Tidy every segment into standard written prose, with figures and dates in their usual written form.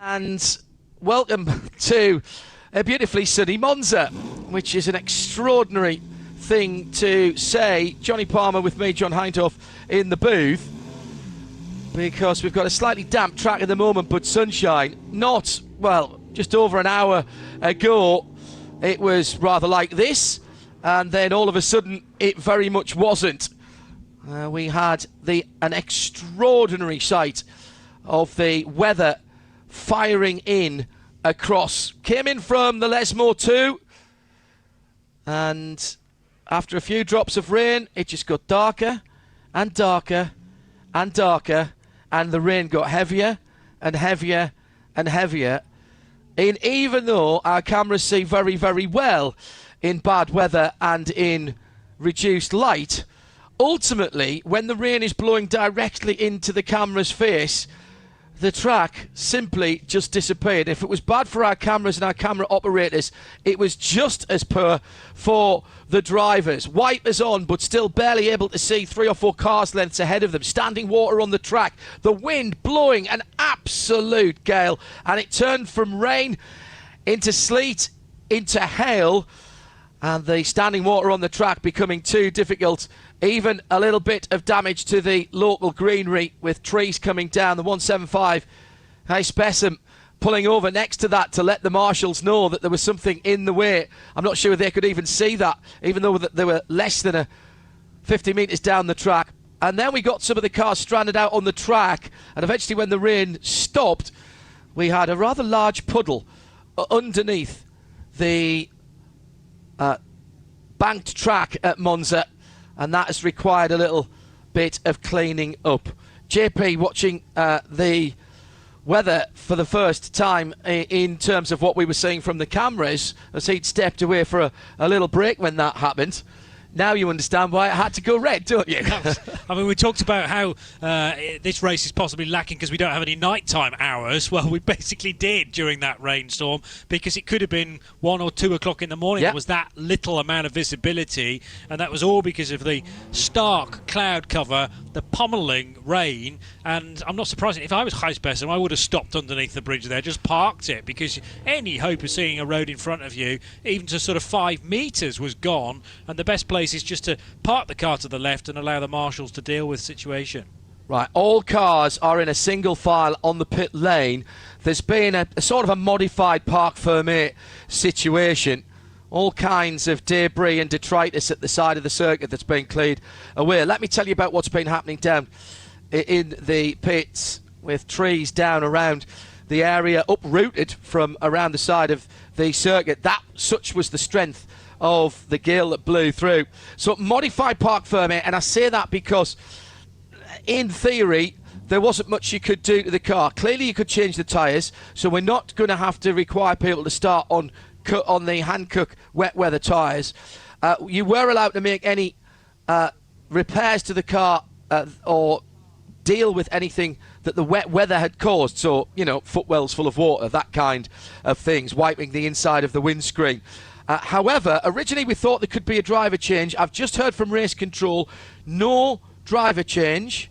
And welcome to a beautifully sunny Monza, which is an extraordinary thing to say. Johnny Palmer with me, John Hindhoff, in the booth, because we've got a slightly damp track at the moment, but sunshine. Not, well, just over an hour ago, it was rather like this, and then all of a sudden, it very much wasn't. We had an extraordinary sight of the weather firing in across. Came in from the Lesmo too, and after a few drops of rain, it just got darker and darker and darker, and the rain got heavier and heavier and heavier. And even though our cameras see very, very well in bad weather and in reduced light, ultimately, when the rain is blowing directly into the camera's face, the track simply just disappeared. If it was bad for our cameras and our camera operators, it was just as poor for the drivers. Wipers on, but still barely able to see 3 or 4 cars lengths ahead of them. Standing water on the track. The wind blowing an absolute gale. And it turned from rain into sleet, into hail. And the standing water on the track becoming too difficult. Even a little bit of damage to the local greenery with trees coming down. The 175 High Spessum pulling over next to that to let the marshals know that there was something in the way. I'm not sure if they could even see that, even though they were less than 50 metres down the track. And then we got some of the cars stranded out on the track. And eventually when the rain stopped, we had a rather large puddle underneath the banked track at Monza, and that has required a little bit of cleaning up. JP watching the weather for the first time in terms of what we were seeing from the cameras, as he'd stepped away for a little break when that happened. Now you understand why it had to go red, don't you? I mean, we talked about how this race is possibly lacking because we don't have any nighttime hours. Well, we basically did during that rainstorm, because it could have been 1 or 2 o'clock in the morning. Yep. There was that little amount of visibility, and that was all because of the stark cloud cover, the pummeling rain. And I'm not surprised. If I was High Spessum, I would have stopped underneath the bridge there, just parked it, because any hope of seeing a road in front of you, even to sort of 5 metres, was gone. And the best place is just to park the car to the left and allow the marshals to deal with the situation. Right, all cars are in a single file on the pit lane. There's been a sort of a modified parc fermé situation. All kinds of debris and detritus at the side of the circuit that's been cleared away. Let me tell you about what's been happening down in the pits, with trees down around the area, uprooted from around the side of the circuit. Such was the strength of the gale that blew through. So modified parc fermé, and I say that because in theory there wasn't much you could do to the car. Clearly you could change the tyres, so we're not going to have to require people to start on the Hankook wet weather tyres. You were allowed to make any repairs to the car or deal with anything that the wet weather had caused, so, you know, footwells full of water, that kind of things, wiping the inside of the windscreen. However, originally we thought there could be a driver change. I've just heard from race control, no driver change,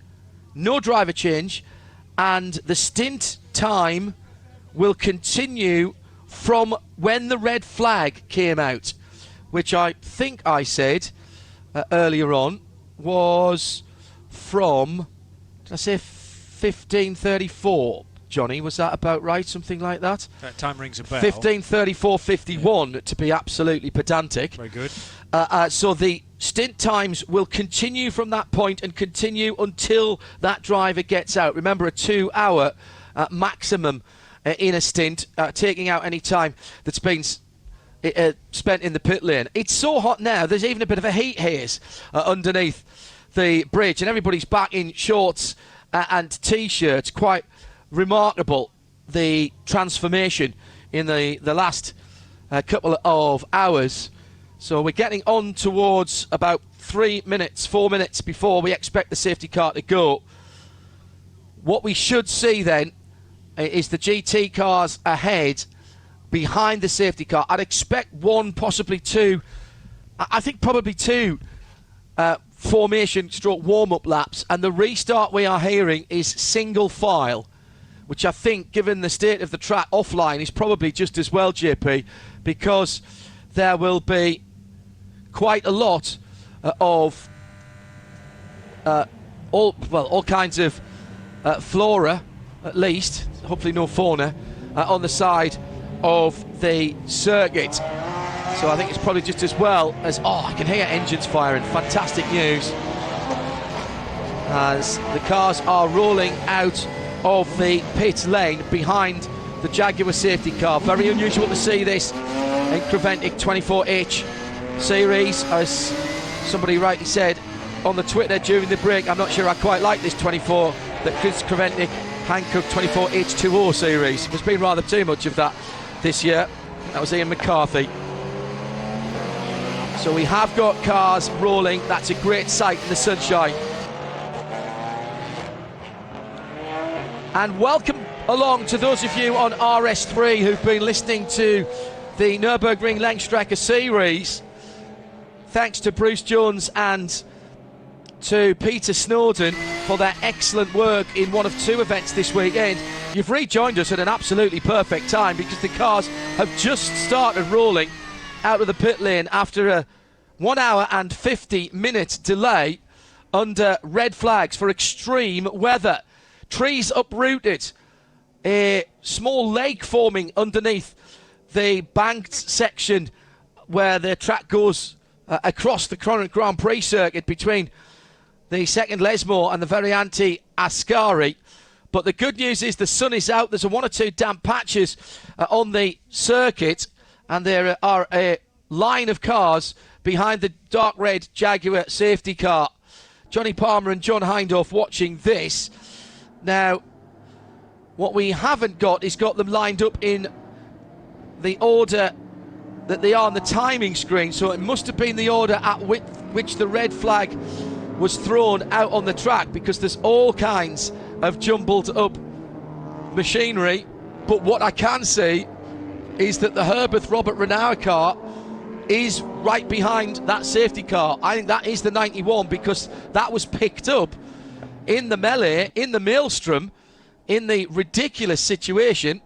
and the stint time will continue from when the red flag came out, which I think I said earlier on was from, did I say 15:34? Johnny, was that about right? Something like that? That time rings a bell. 15:34:51 to be absolutely pedantic. Very good. So the stint times will continue from that point and continue until that driver gets out. Remember, a 2-hour maximum in a stint, taking out any time that's been spent in the pit lane. It's so hot now, there's even a bit of a heat haze underneath the bridge, and everybody's back in shorts and T-shirts. Quite remarkable, the transformation in the last couple of hours. So we're getting on towards about 4 minutes before we expect the safety car to go. What we should see then is the GT cars ahead behind the safety car. I'd expect 1, possibly 2, I think probably 2 formation stroke warm-up laps, and the restart we are hearing is single file, which I think, given the state of the track offline, is probably just as well, JP, because there will be quite a lot of all kinds of flora, at least, hopefully no fauna, on the side of the circuit. So I think it's probably just as well as... Oh, I can hear engines firing. Fantastic news. As the cars are rolling out of the pit lane behind the Jaguar safety car. Very unusual to see this in Creventic 24H series, as somebody rightly said on the Twitter during the break. I'm not sure I quite like this 24, the Chris Creventic Hankook 24H2O series. There's been rather too much of that this year. That was Ian McCarthy. So we have got cars rolling. That's a great sight in the sunshine. And welcome along to those of you on RS3 who've been listening to the Nürburgring Langstrecke series. Thanks to Bruce Jones and to Peter Snowden for their excellent work in one of two events this weekend. You've rejoined us at an absolutely perfect time, because the cars have just started rolling out of the pit lane after a 1 hour and 50-minute delay under red flags for extreme weather. Trees uprooted, a small lake forming underneath the banked section where the track goes across the current Grand Prix circuit between the second Lesmo and the Variante Ascari. But the good news is the sun is out. There's one or two damp patches on the circuit, and there are a line of cars behind the dark red Jaguar safety car. Johnny Palmer and John Hindhaugh watching this. Now, what we haven't got is got them lined up in the order that they are on the timing screen, so it must have been the order at which the red flag was thrown out on the track, because there's all kinds of jumbled up machinery. But what I can see is that the Herberth Robert Renauer car is right behind that safety car. I think that is the 91, because that was picked up in the melee, in the maelstrom, in the ridiculous situation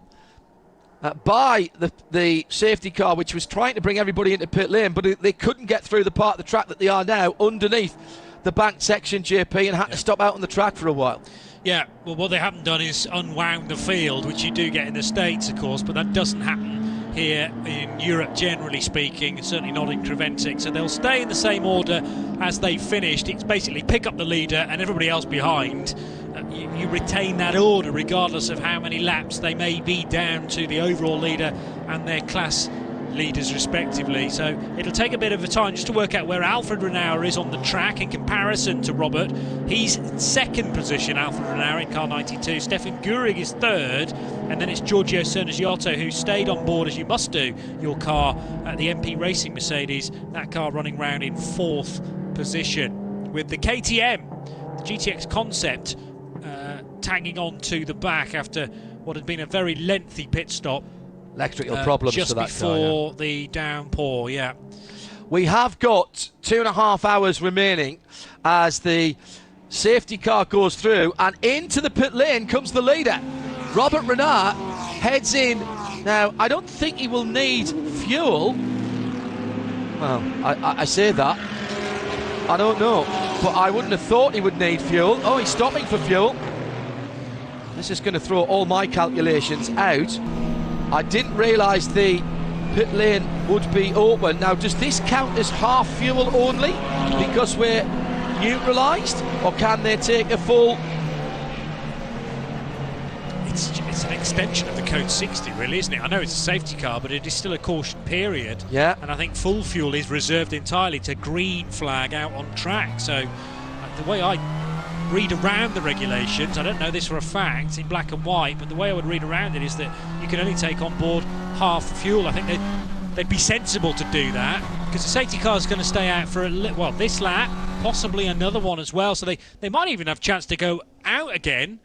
by the safety car, which was trying to bring everybody into pit lane, but they couldn't get through the part of the track that they are now underneath the banked section, JP, and had to stop out on the track for a while. Yeah, well, what they haven't done is unwound the field, which you do get in the States, of course, but that doesn't happen here in Europe, generally speaking, and certainly not in Creventic. So they'll stay in the same order as they finished. It's basically pick up the leader and everybody else behind. You retain that order regardless of how many laps they may be down to the overall leader and their class leaders respectively. So it'll take a bit of a time just to work out where Alfred Renauer is on the track in comparison to Robert. He's second position, Alfred Renauer, in car 92. Stefan Gurig is third, and then it's Giorgio Sernagiotto, who stayed on board, as you must do, your car at the MP Racing Mercedes. That car running round in fourth position, with the KTM, the GTX Concept, tagging on to the back after what had been a very lengthy pit stop. Electrical problems just to that before car, the downpour. Yeah, we have got 2.5 hours remaining as the safety car goes through, and into the pit lane comes the leader. Robert Renauer heads in. Now, I don't think he will need fuel. Well, I say that, I don't know, but I wouldn't have thought he would need fuel. Oh, he's stopping for fuel. This is going to throw all my calculations out. I didn't realise the pit lane would be open. Now, does this count as half fuel only because we're neutralised, or can they take a full? It's an extension of the Code 60, really, isn't it? I know it's a safety car, but it is still a caution period. Yeah. And I think full fuel is reserved entirely to green flag out on track. So the way I read around the regulations, I don't know this for a fact in black and white, but the way I would read around it is that you can only take on board half fuel. I think they'd be sensible to do that, because the safety car is going to stay out for this lap, possibly another one as well. So they might even have a chance to go out again,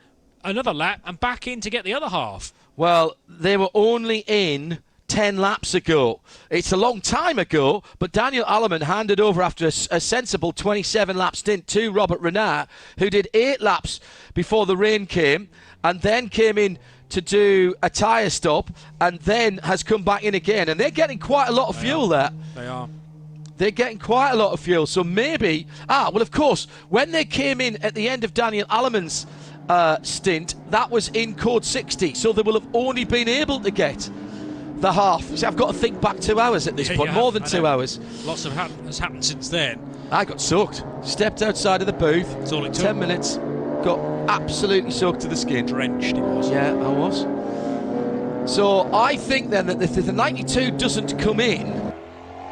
another lap, and back in to get the other half. Well, they were only in 10 laps ago. It's a long time ago, but Daniel Alleman handed over after a sensible 27-lap stint to Robert Renard, who did 8 laps before the rain came, and then came in to do a tyre stop, and then has come back in again. And they're getting quite a lot of fuel there. They are. They're getting quite a lot of fuel. So maybe... well, of course, when they came in at the end of Daniel Alleman's stint, that was in code 60. So they will have only been able to get the half. See, I've got to think back 2 hours at this point. More than 2 hours. Lots has happened since then. I got soaked. Stepped outside of the booth. That's all it took. 10 minutes. Got absolutely soaked to the skin. Drenched it was. Yeah, I was. So I think then that if the 92 doesn't come in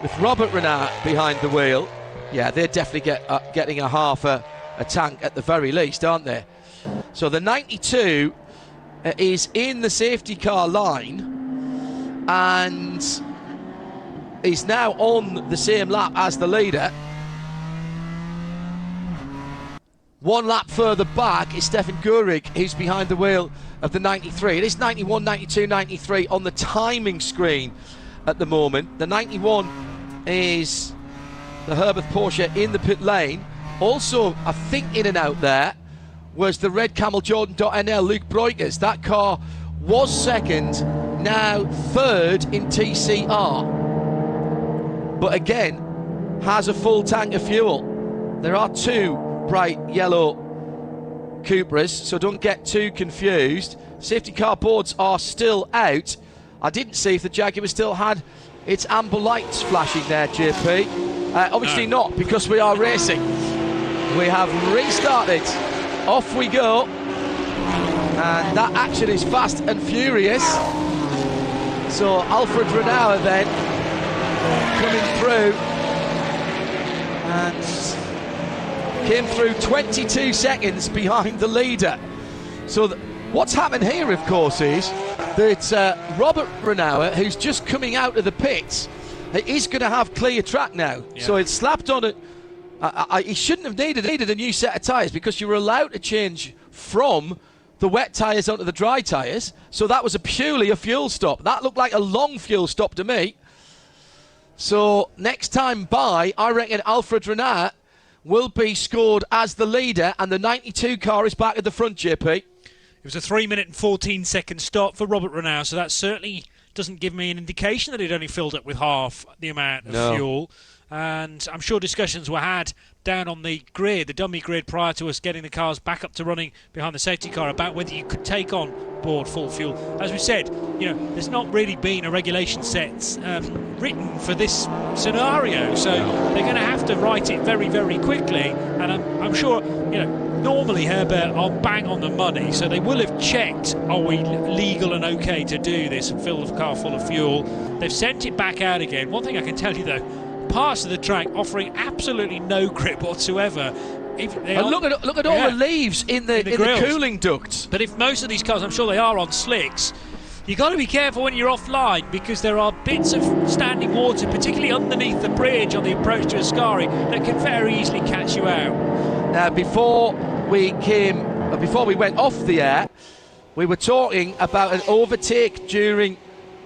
with Robert Renard behind the wheel, yeah, they're definitely getting a half a tank at the very least, aren't they? So the 92 is in the safety car line and is now on the same lap as the leader. 1 lap further back is Stefan Gurig, who's behind the wheel of the 93. It is 91, 92, 93 on the timing screen at the moment. The 91 is the Herbert Porsche in the pit lane. Also, I think in and out there was the red Camel Jordan.NL Luke Breukers. That car was second, now third in TCR. But again, has a full tank of fuel. There are 2 bright yellow Cupras, so don't get too confused. Safety car boards are still out. I didn't see if the Jaguar still had its amber lights flashing there, JP. Obviously not, because we are racing. We have restarted. Off we go. And that action is fast and furious. So Alfred Renauer then coming through. And came through 22 seconds behind the leader. So what's happened here, of course, is that Robert Renauer, who's just coming out of the pits, is going to have clear track now. Yeah. So it's slapped on it. He shouldn't have needed a new set of tyres, because you were allowed to change from the wet tyres onto the dry tyres. So that was purely a fuel stop. That looked like a long fuel stop to me. So next time by, I reckon Alfred Renauer will be scored as the leader, and the 92 car is back at the front, JP. It was a 3-minute and 14-second stop for Robert Renauer, so that certainly doesn't give me an indication that he'd only filled up with half the amount of fuel. And I'm sure discussions were had down on the grid, the dummy grid, prior to us getting the cars back up to running behind the safety car, about whether you could take on board full fuel. As we said, there's not really been a regulation set written for this scenario, so they're going to have to write it very, very quickly. And I'm sure, normally Herbert are bang on the money, so they will have checked, are we legal and okay to do this and fill the car full of fuel. They've sent it back out again. One thing I can tell you though, parts of the track offering absolutely no grip whatsoever. Look at all the leaves in the cooling ducts. But if most of these cars, I'm sure they are on slicks, you've got to be careful when you're offline, because there are bits of standing water, particularly underneath the bridge on the approach to Ascari, that can very easily catch you out. Now, before we went off the air, we were talking about an overtake during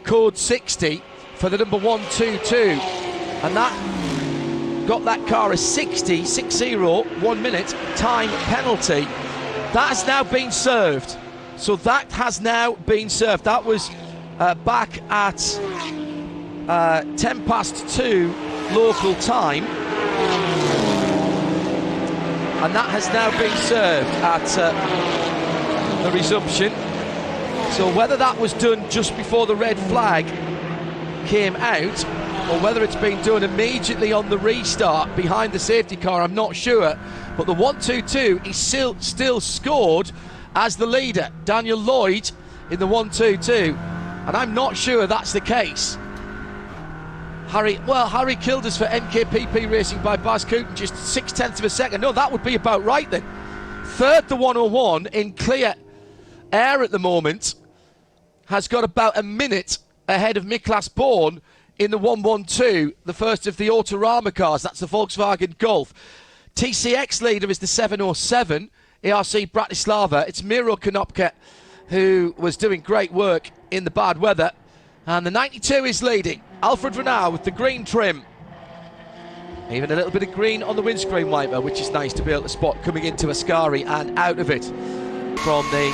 code 60 for the number 122. And that got that car a 60 1 minute time penalty. That has now been served. So that has now been served. That was back at 2:10 local time. And that has now been served at the resumption. So whether that was done just before the red flag came out, or whether it's been done immediately on the restart behind the safety car, I'm not sure. But the 122 is still scored as the leader, Daniel Lloyd in the 122, and I'm not sure that's the case. Harry killed us for NKPP Racing by Baz Cooten, just 0.6 of a second. No, that would be about right then. Third, the 101 in clear air at the moment, has got about a minute ahead of Miklas Born in the 112, the first of the Autorama cars. That's the Volkswagen Golf. TCX leader is the 707, ARC Bratislava. It's Miro Konopka, who was doing great work in the bad weather, And the 92 is leading. Alfred Renau with the green trim. Even a little bit of green on the windscreen wiper, which is nice to be able to spot coming into Ascari and out of it from the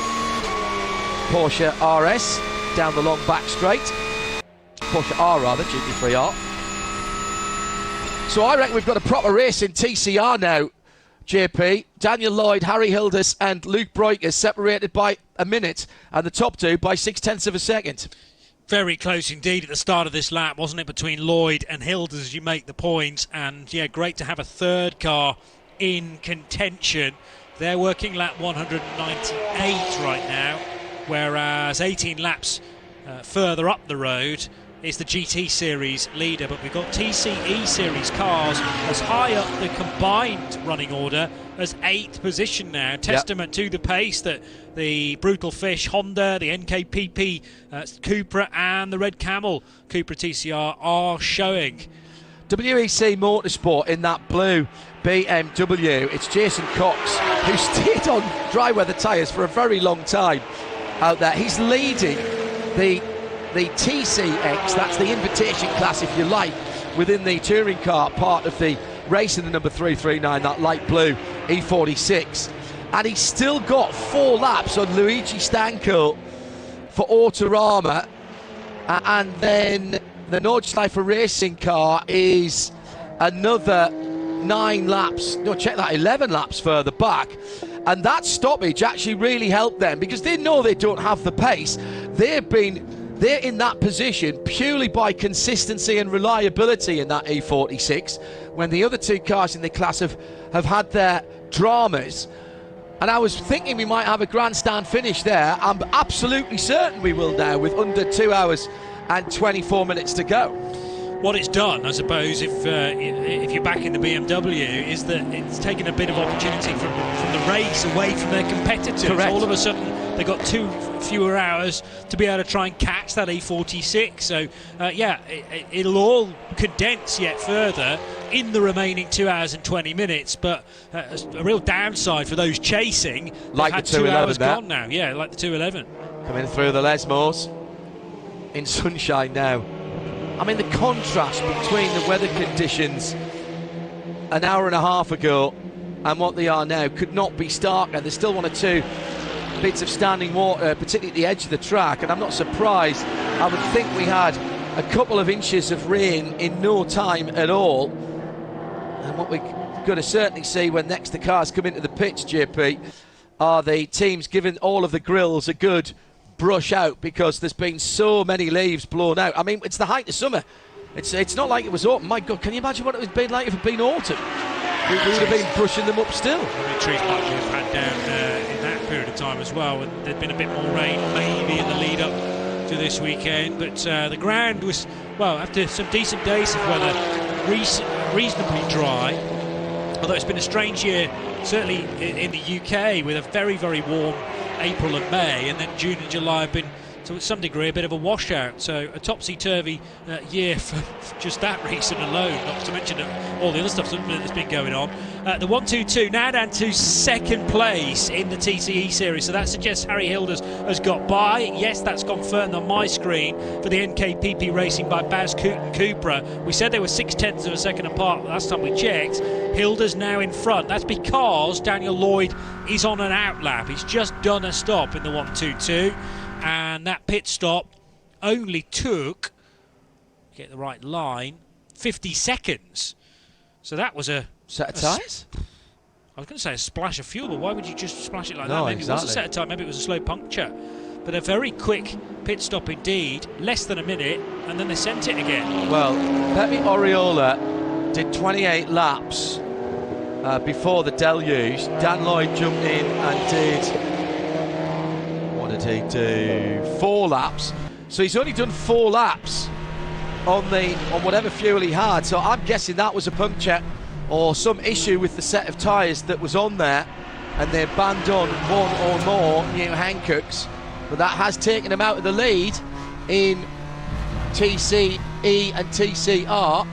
Porsche RS down the long back straight. Porsche R rather, GT3R. So I reckon we've got a proper race in TCR now, JP. Daniel Lloyd, Harry Hilders and Luke Breukers separated by a minute, and the top two by 0.6 of a second. Very close indeed at the start of this lap, wasn't it, between Lloyd and Hilders as you make the points. And yeah, great to have a third car in contention. They're working lap 198 right now, whereas 18 laps further up the road is the GT Series leader. But we've got TCE Series cars as high up the combined running order as 8th position now. Testament to the pace that the Brutal Fish Honda, the NKPP Cupra and the Red Camel Cupra TCR are showing. WEC Motorsport in that blue BMW. It's Jason Cox, who stayed on dry weather tyres for a very long time out there. He's leading the TCX, that's the invitation class if you like, within the touring car part of the race in the number 339, that light blue E46. And he's still got 4 laps on Luigi Stanco for Autorama. And then the Nordschleifer Racing car is another 9 laps, no, check that, 11 laps further back. And that stoppage actually really helped them because they know they don't have the pace. They're in that position purely by consistency and reliability in that E46 when the other 2 cars in the class have had their dramas. And I was thinking we might have a grandstand finish there. I'm absolutely certain we will now with under 2 hours and 24 minutes to go. What it's done, I suppose, if you're back in the BMW, is that it's taken a bit of opportunity from the race away from their competitors. Correct. All of a sudden, they've got 2 fewer hours to be able to try and catch that E46. So, it'll all condense yet further in the remaining 2 hours and 20 minutes. But a real downside for those chasing. Like had the 2 211 hours there. gone now. Yeah, like the 211. Coming through the Lesmores in sunshine now. I mean, the contrast between the weather conditions an hour and a half ago and what they are now could not be starker. There's still 1 or 2 bits of standing water, particularly at the edge of the track, and I'm not surprised. I would think we had a couple of inches of rain in no time at all. And what we're going to certainly see when next the cars come into the pitch, JP, are the teams giving all of the grills a good brush out because there's been so many leaves blown out. I mean, it's the height of summer. It's not like it was autumn. My God, can you imagine what it would have been like if it had been autumn? We would have been brushing them up still. I mean, trees might have had down in that period of time as well, and there'd been a bit more rain maybe in the lead up to this weekend. But the ground was, well, after some decent days of weather, reasonably dry. Although it's been a strange year, certainly in the UK, with a very, very warm April and May, and then June and July have been, to some degree, a bit of a washout. So a topsy-turvy year for just that reason alone, not to mention all the other stuff that's been going on. The 1-2-2 now down to 2nd place in the TCE Series, so that suggests Harry Hilders has got by. Yes, that's confirmed on my screen for the NKPP Racing by Baz Coot and Cupra. We said they were 0.6 of a second apart last time we checked. Hilders now in front. That's because Daniel Lloyd is on an outlap. He's just done a stop in the 1-2-2. And that pit stop only took, get the right line, 50 seconds. So that was a set of tyres? I was going to say a splash of fuel, but why would you just splash it like No, that? Maybe exactly. it was a set of tyre, maybe it was a slow puncture. But a very quick pit stop indeed, less than a minute, and then they sent it again. Well, Pepe Oriola did 28 laps before the deluge. Dan Lloyd jumped in and did... What did he do? 4 laps. So he's only done 4 laps on whatever fuel he had. So I'm guessing that was a puncture or some issue with the set of tyres that was on there, and they're banned on 1 or more new Hankooks. But that has taken him out of the lead in TCE and TCR.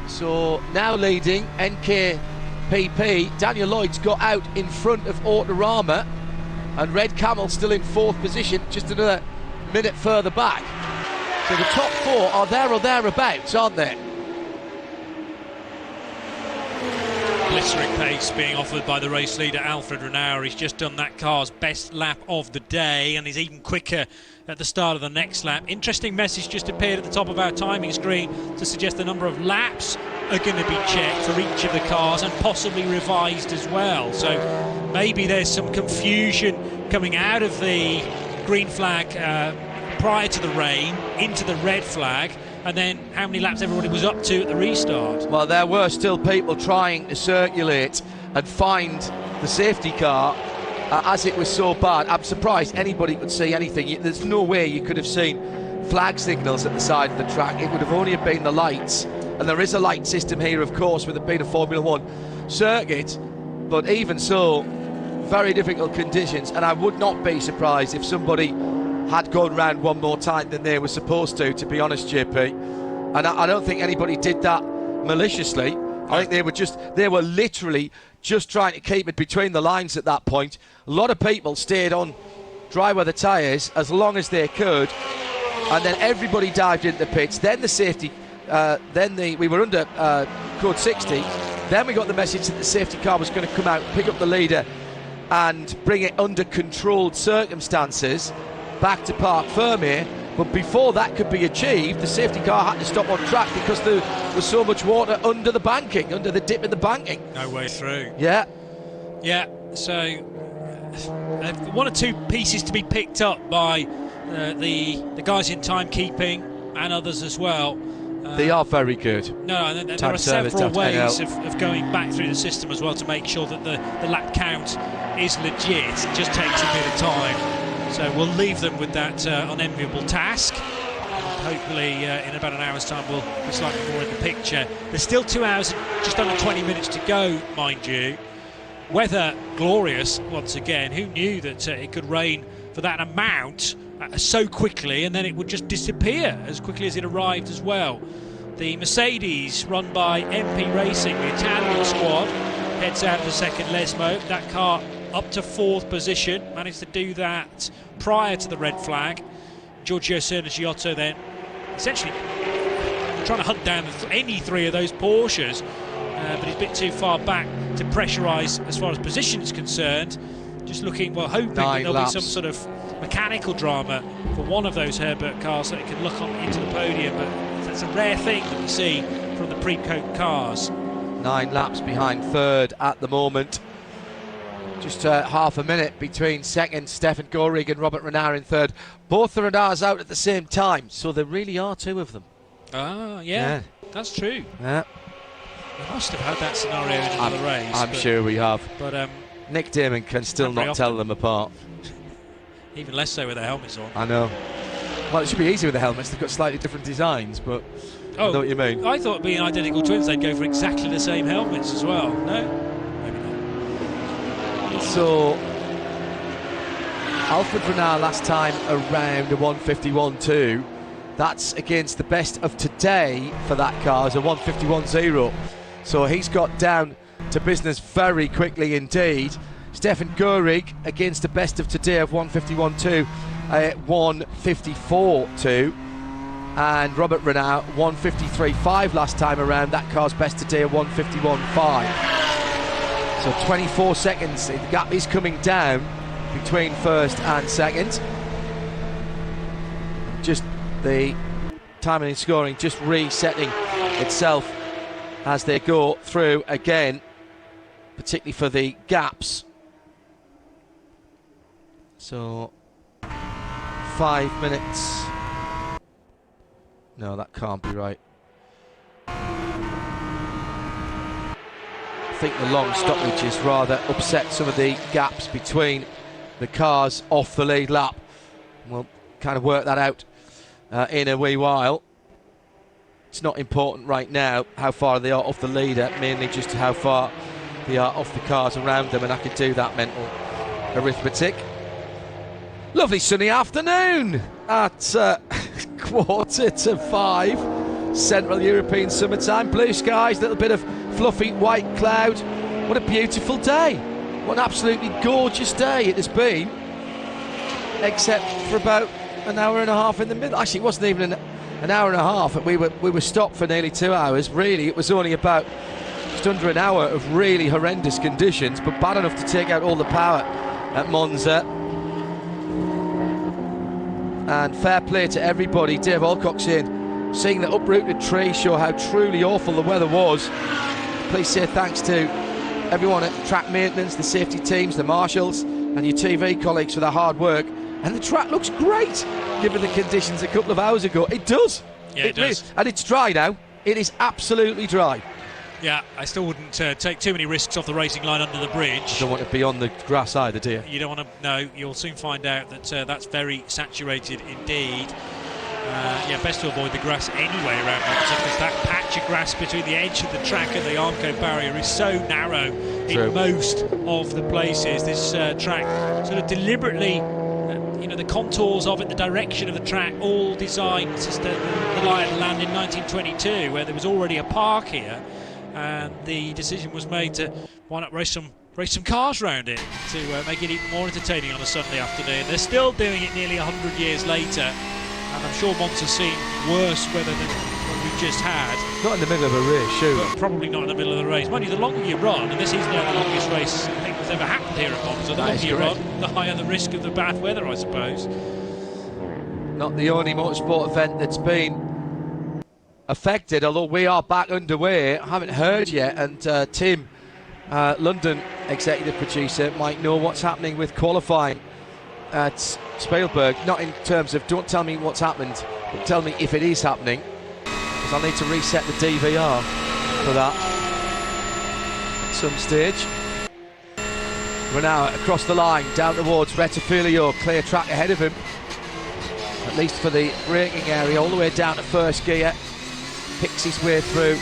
So now leading NKPP. Daniel Lloyd's got out in front of Autorama, and Red Camel still in 4th position, just another minute further back. So the top 4 are there or thereabouts, aren't they? Blistering pace being offered by the race leader Alfred Renauer. He's just done that car's best lap of the day, and he's even quicker at the start of the next lap. Interesting message just appeared at the top of our timing screen to suggest the number of laps are going to be checked for each of the cars and possibly revised as well. So maybe there's some confusion coming out of the green flag prior to the rain into the red flag, and then how many laps everybody was up to at the restart. Well, there were still people trying to circulate and find the safety car as it was so bad. I'm surprised anybody could see anything. There's no way you could have seen flag signals at the side of the track. It would have only been the lights, and there is a light system here, of course, with it being a Formula 1 circuit, but even so, very difficult conditions, and I would not be surprised if somebody had gone round one more time than they were supposed to be honest, JP. And I don't think anybody did that maliciously. I think they were literally just trying to keep it between the lines at that point. A lot of people stayed on dry weather tyres as long as they could, and then everybody dived into the pits. Then the safety, we were under code 60. Then we got the message that the safety car was going to come out, pick up the leader, and bring it under controlled circumstances back to Parc Fermé. But before that could be achieved, the safety car had to stop on track because there was so much water under the banking, under the dip in the banking. No way through. Yeah. So one or two pieces to be picked up by the guys in timekeeping and others as well. They are very good. There are several ways of going back through the system as well to make sure that the lap count is legit. It just takes a bit of time. So we'll leave them with that unenviable task. Hopefully in about an hour's time we'll be slightly more in the picture. There's still 2 hours and just under 20 minutes to go, mind you. Weather glorious once again. Who knew that it could rain for that amount so quickly, and then it would just disappear as quickly as it arrived as well. The Mercedes, run by MP Racing, the Italian squad, heads out for second Lesmo. That car up to 4th position, managed to do that prior to the red flag. Giorgio Sernagiotto then essentially trying to hunt down any 3 of those Porsches, but he's a bit too far back to pressurise as far as position is concerned. Just looking, well, hoping that there'll be some sort of mechanical drama for one of those Herbert cars so it can look on into the podium, but that's a rare thing that we see from the pre-coat cars. 9 laps behind 3rd at the moment. Just half a minute between second Stefan Gorig and Robert Renauer in 3rd. Both the Renauers out at the same time, so there really are 2 of them. Yeah, that's true. Yeah. We must have had that scenario in another race. I'm sure we have. But Nick Damon can still not tell them apart. Even less so with their helmets on. I know. Well, it should be easy with the helmets. They've got slightly different designs, but I know what you mean. I thought being identical twins, they'd go for exactly the same helmets as well. No? Maybe not. So, Alfred Renauer last time around a 151.2. That's against the best of today for that car as a 151.0. So he's got down to business very quickly indeed. Stefan Gorig against the best of today of 151.2 at 154.2. And Robert Renauer 153.5 last time around. That car's best today at 151.5. So 24 seconds. The gap is coming down between first and second. Just the timing and scoring just resetting itself as they go through again, particularly for the gaps. So 5 minutes. No, that can't be right. I think the long stoppages rather upset some of the gaps between the cars off the lead lap. We'll kind of work that out in a wee while. It's not important right now how far they are off the leader, mainly just how far they are off the cars around them, and I can do that mental arithmetic. Lovely sunny afternoon at 4:45, Central European summertime. Blue skies, a little bit of fluffy white cloud. What a beautiful day. What an absolutely gorgeous day it has been, except for about an hour and a half in the middle. Actually, it wasn't even an hour and a half. We were stopped for nearly 2 hours. Really, it was only about just under an hour of really horrendous conditions, but bad enough to take out all the power at Monza. And fair play to everybody. Dave Alcock saying, seeing the uprooted trees show how truly awful the weather was. Please say thanks to everyone at track maintenance, the safety teams, the marshals, and your TV colleagues for their hard work. And the track looks great, given the conditions a couple of hours ago. It does. Yeah, it does. And it's dry now. It is absolutely dry. Yeah, I still wouldn't take too many risks off the racing line under the bridge. You don't want to be on the grass either, do you? You don't want to. No, you'll soon find out that that's very saturated indeed. Yeah, best to avoid the grass anyway around Monza, because that patch of grass between the edge of the track and the Hankook barrier is so narrow in most of the places. This track sort of deliberately, the contours of it, the direction of the track, all designed to the lie of the land in 1922, where there was already a park here, and the decision was made to why not race some cars around it to make it even more entertaining on a Sunday afternoon. They're still doing it nearly 100 years later, and I'm sure Monza's seen worse weather than what we've just had. Not in the middle of a race, sure. But probably not in the middle of the race. Mind you, the longer you run, and this is now the longest race I think that's ever happened here at Monza, the longer you run, the higher the risk of the bad weather, I suppose. Not the only motorsport event that's been affected, although we are back underway. I haven't heard yet, and Tim, London executive producer, might know what's happening with qualifying at Spielberg. Not in terms of don't tell me what's happened, but tell me if it is happening, because I'll need to reset the DVR for that at some stage. We're now across the line down towards Rettifilio, clear track ahead of him, at least for the braking area, all the way down to first gear. Picks his way through.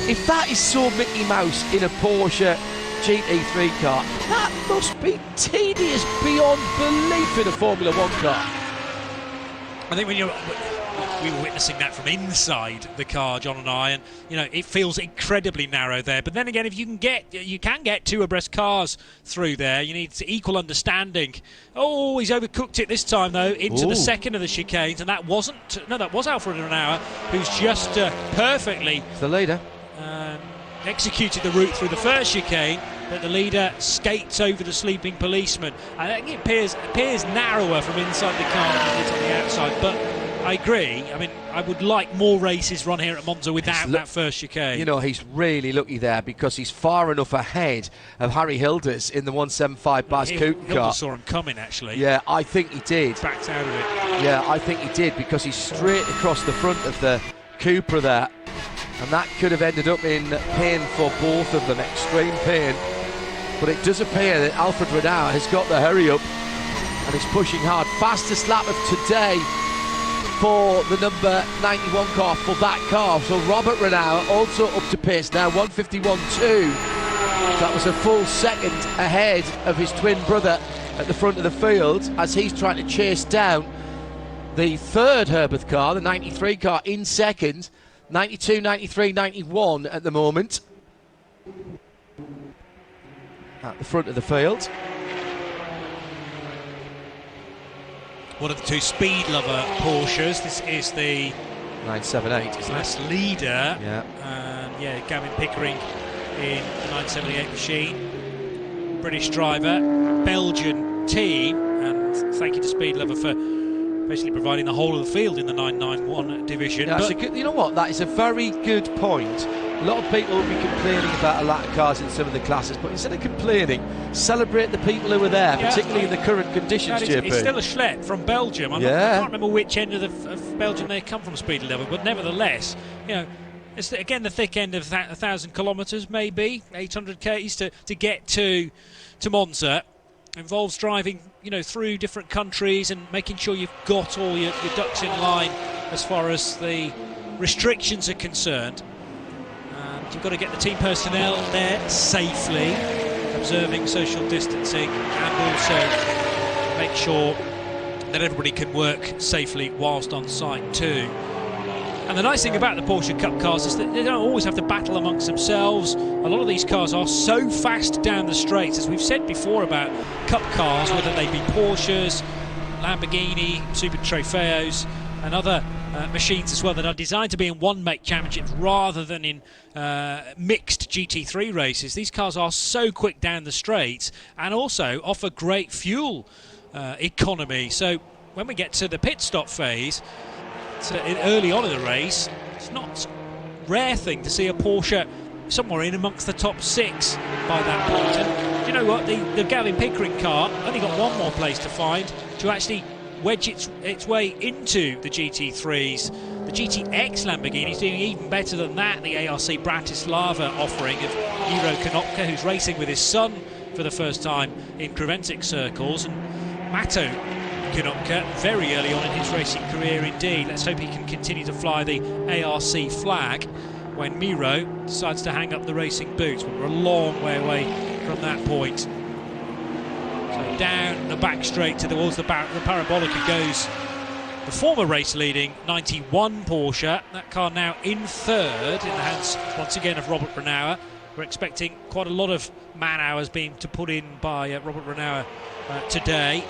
If that is so Mickey Mouse in a Porsche GT3 car, that must be tedious beyond belief in a Formula 1 car. I think we were witnessing that from inside the car, John and I, and it feels incredibly narrow there. But then again, if you can get two abreast cars through there, you need equal understanding. Oh, he's overcooked it this time though into the second of the chicanes, and that was Alfred Renauer, who's just perfectly the leader executed the route through the first chicane, but the leader skates over the sleeping policeman. I think it appears narrower from inside the car than it is on the outside, but I agree. I mean, I would like more races run here at Monza without that first chicane. He's really lucky there, because he's far enough ahead of Harry Hilders in the 175 Baz Coupe car. Hilders saw him coming, actually. Yeah, I think he did. Backed out of it. Yeah, I think he did, because he's straight across the front of the Cupra there, and that could have ended up in pain for both of them, extreme pain. But it does appear that Alfred Renauer has got the hurry up and is pushing hard. Fastest lap of today for the number 91 car, for that car. So Robert Renauer also up to pace now, 151.2. That was a full second ahead of his twin brother at the front of the field, as he's trying to chase down the third Herbert car, the 93 car, in second. 92, 93, 91 at the moment at the front of the field. One of the two speed lover Porsches. This is the 978, class leader. Yeah. And Gavin Pickering in the 978 machine. British driver, Belgian team, and thank you to Speed Lover for basically providing the whole of the field in the 991 division. Yeah, you know what? That is a very good point. A lot of people will be complaining about a lack of cars in some of the classes, but instead of complaining, celebrate the people who were there, particularly in the current conditions, JP. It's still a Schlett from Belgium. I can't remember which end of Belgium they come from, Speed Level, but nevertheless, it's again the thick end of 1,000 kilometres, maybe 800 k's to get to Monza. Involves driving, through different countries and making sure you've got all your ducks in line as far as the restrictions are concerned. And you've got to get the team personnel there safely, observing social distancing, and also make sure that everybody can work safely whilst on site too. And the nice thing about the Porsche Cup cars is that they don't always have to battle amongst themselves. A lot of these cars are so fast down the straights, as we've said before about Cup cars, whether they be Porsches, Lamborghini, Super Trofeos, and other machines as well that are designed to be in one-make championships rather than in mixed GT3 races. These cars are so quick down the straights and also offer great fuel economy. So when we get to the pit stop phase, early on in the race, it's not a rare thing to see a Porsche somewhere in amongst the top 6 by that point. And you know what, the Gavin Pickering car only got one more place to find to actually wedge its way into the GT3s. The GTX Lamborghini is doing even better than that. The ARC Bratislava offering of Miro Konopka, who's racing with his son for the first time in Creventic circles, and Mato Konopka very early on in his racing career indeed. Let's hope he can continue to fly the ARC flag when Miro decides to hang up the racing boots, but we're a long way away from that point. So down the back straight towards the Parabolica goes the former race leading 91 Porsche. That car now in third in the hands once again of Robert Renauer. We're expecting quite a lot of man hours being to put in by Robert Renauer today,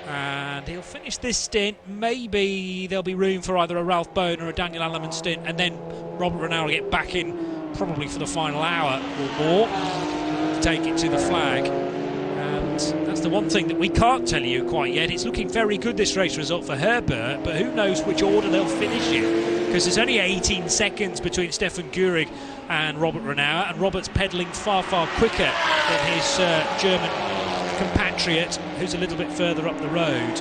and he'll finish this stint. Maybe there'll be room for either a Ralph Bone or a Daniel Alleman stint, and then Robert Renauer will get back in probably for the final hour or more to take it to the flag. And that's the one thing that we can't tell you quite yet. It's looking very good, this race result for Herbert, but who knows which order they'll finish in, because there's only 18 seconds between Stefan Gehrig and Robert Renauer, and Robert's pedalling far quicker than his German compatriot, who's a little bit further up the road.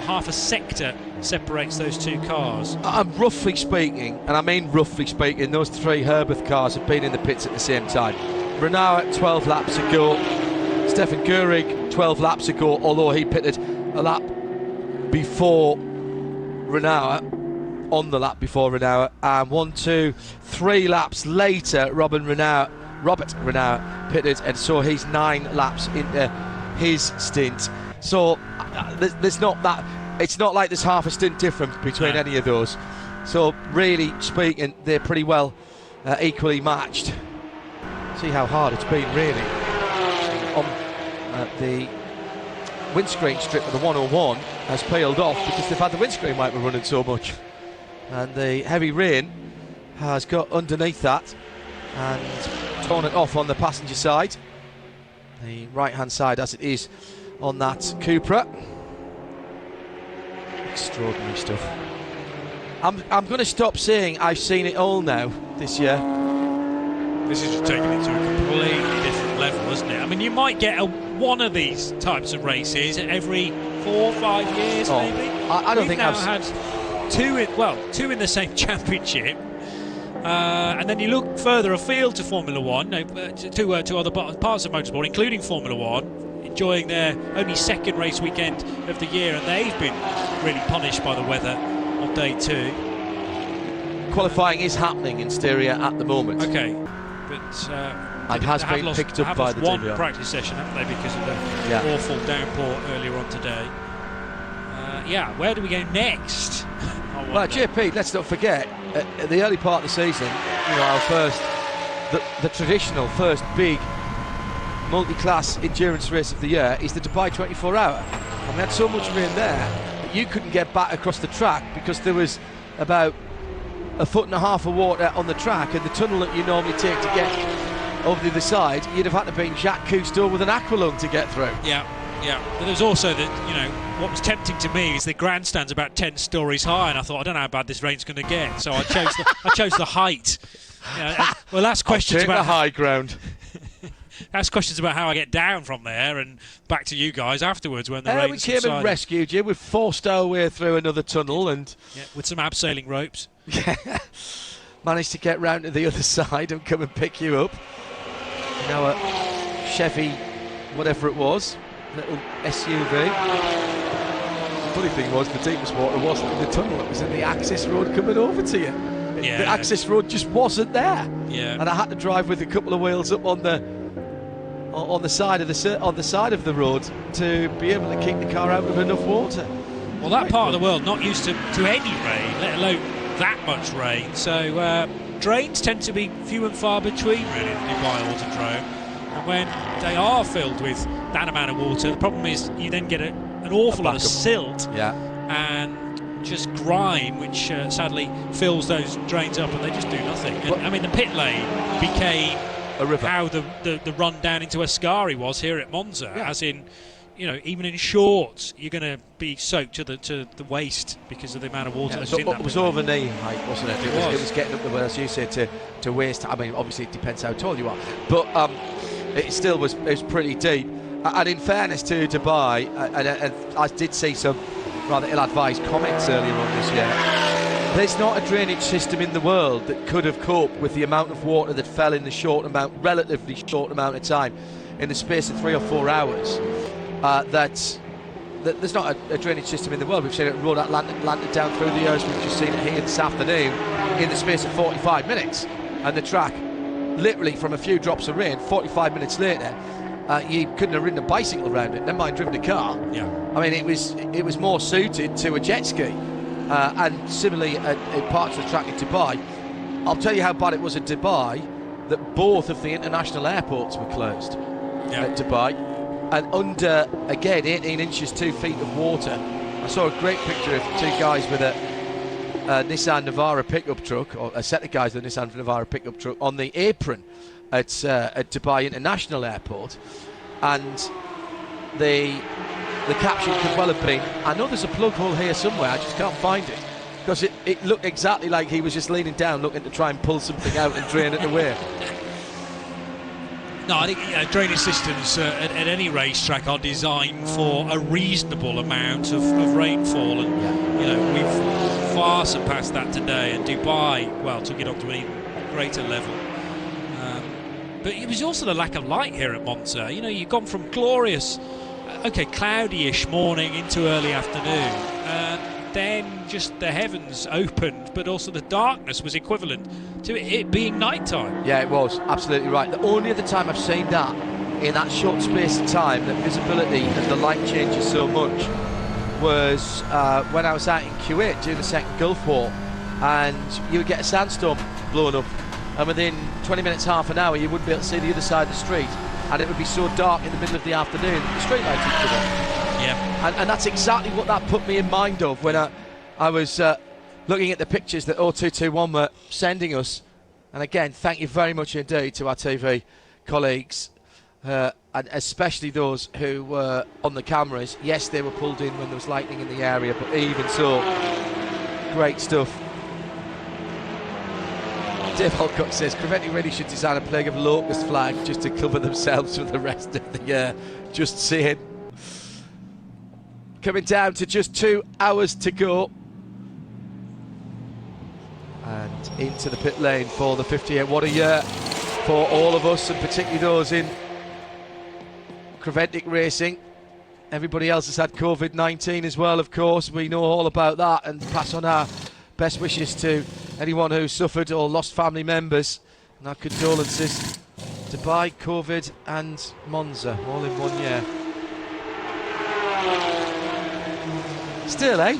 Half a sector separates those two cars. Roughly speaking, and I mean roughly speaking, those 3 Herbert cars have been in the pits at the same time. Renauer 12 laps ago, Stefan Gehrig 12 laps ago, although he pitted a lap before Renauer, on the lap before Renauer, and 1, 2, 3 laps later Robert Renauer pitted, and so he's 9 laps into his stint. So there's not that, it's not like there's half a stint difference between any of those. So really speaking, they're pretty well equally matched. See how hard it's been really on the windscreen strip of the 101 has peeled off because they've had the windscreen wiper running so much, and the heavy rain has got underneath that and torn it off on the passenger side, the right hand side as it is on that Cupra. Extraordinary stuff. I'm going to stop saying I've seen it all now this year. This is just taking it to a completely different level, isn't it? I mean, you might get one of these types of races every 4 or 5 years, maybe. I don't think I've had two in the same championship. And then you look further afield to Formula One, to other parts of motorsport, including Formula One, enjoying their only second race weekend of the year, and they've been really punished by the weather on day 2. Qualifying is happening in Styria at the moment. Okay, but it has been picked up by the one DVR. practice session, haven't they, because of the awful downpour earlier on today. Where do we go next? Well, JP, let's not forget, at the early part of the season, our first, the traditional first big multi-class endurance race of the year is the Dubai 24 Hour. And we had so much rain there that you couldn't get back across the track because there was about 1.5 foot of water on the track, and the tunnel that you normally take to get over the other side, you'd have had to be Jacques Cousteau with an aqualung to get through. Yeah. But there's also that, what was tempting to me is the grandstand's about 10 stories high, and I thought, I don't know how bad this rain's going to get, so I chose the height. We'll ask questions about the high ground. Ask questions about how I get down from there and back to you guys afterwards when the rain we came and rescued you. We've forced our way through another tunnel and with some abseiling ropes. Managed to get round to the other side and come and pick you up. A Chevy, whatever it was, little SUV. The funny thing was, the deepest water wasn't in the tunnel; it was in the access road coming over to you. Yeah. The access road just wasn't there. Yeah. And I had to drive with a couple of wheels up on the side of the road to be able to keep the car out of enough water. Well, that part of the world not used to any rain, let alone that much rain. So drains tend to be few and far between, really, in the Dubai Autodrome. And when they are filled with that amount of water. The problem is you then get an awful lot of silt and just grime, which sadly fills those drains up, and they just do nothing. And, I mean, the pit lane became a river. How the run down into Ascari was here at Monza, as in, you know, even in shorts, you're going to be soaked to the waist because of the amount of water that's in that. It was over knee height, wasn't it? It was getting up the way, as you said, to waist. I mean, obviously it depends how tall you are, but it still was pretty deep. And in fairness to Dubai, and I did see some rather ill-advised comments earlier on this year. There's not a drainage system in the world that could have coped with the amount of water that fell in the relatively short amount of time, in the space of 3 or 4 hours. That there's not a drainage system in the world. We've seen it road Atlanta down through the years. We've just seen it here this afternoon in the space of 45 minutes. And the track, literally from a few drops of rain, 45 minutes later, you couldn't have ridden a bicycle around it, never mind driven a car. Yeah. I mean, it was more suited to a jet ski. And similarly at parts of the track in Dubai. I'll tell you how bad it was at Dubai, that both of the international airports were closed at Dubai. And under, again, 18 inches, 2 feet of water. I saw a great picture of 2 guys with a Nissan Navara pickup truck, or a set of guys with a Nissan Navara pickup truck on the apron at Dubai International Airport. And the caption could well have been, I know there's a plug hole here somewhere, I just can't find it. Because it looked exactly like he was just leaning down looking to try and pull something out and drain it away. No, I think drainage systems at any racetrack are designed for a reasonable amount of rainfall, and you know, we've far surpassed that today. And Dubai, well, took it up to an even greater level. But it was also the lack of light here at Monza. You know, you've gone from glorious, cloudy-ish morning into early afternoon, and then just the heavens opened, but also the darkness was equivalent to it being nighttime. Yeah, it was absolutely right. The only other time I've seen that in that short space of time, that visibility and the light changes so much, was when I was out in Kuwait during the second Gulf War, and you would get a sandstorm blowing up, and within 20 minutes, half an hour, you wouldn't be able to see the other side of the street, and it would be so dark in the middle of the afternoon, the street lights would come on. Yeah. And that's exactly what that put me in mind of when I was looking at the pictures that 0221 were sending us. And again, thank you very much indeed to our TV colleagues, and especially those who were on the cameras. Yes, they were pulled in when there was lightning in the area, but even so, great stuff. Dave Hankook says, Crevetti really should design a plague of locust flag just to cover themselves for the rest of the year. Just saying. Coming down to just 2 hours to go. And into the pit lane for the 58. What a year for all of us, and particularly those in Creventic racing. Everybody else has had COVID-19 as well, of course. We know all about that, and pass on our best wishes to anyone who suffered or lost family members, and our condolences. Dubai, COVID and Monza all in 1 year. Still, eh?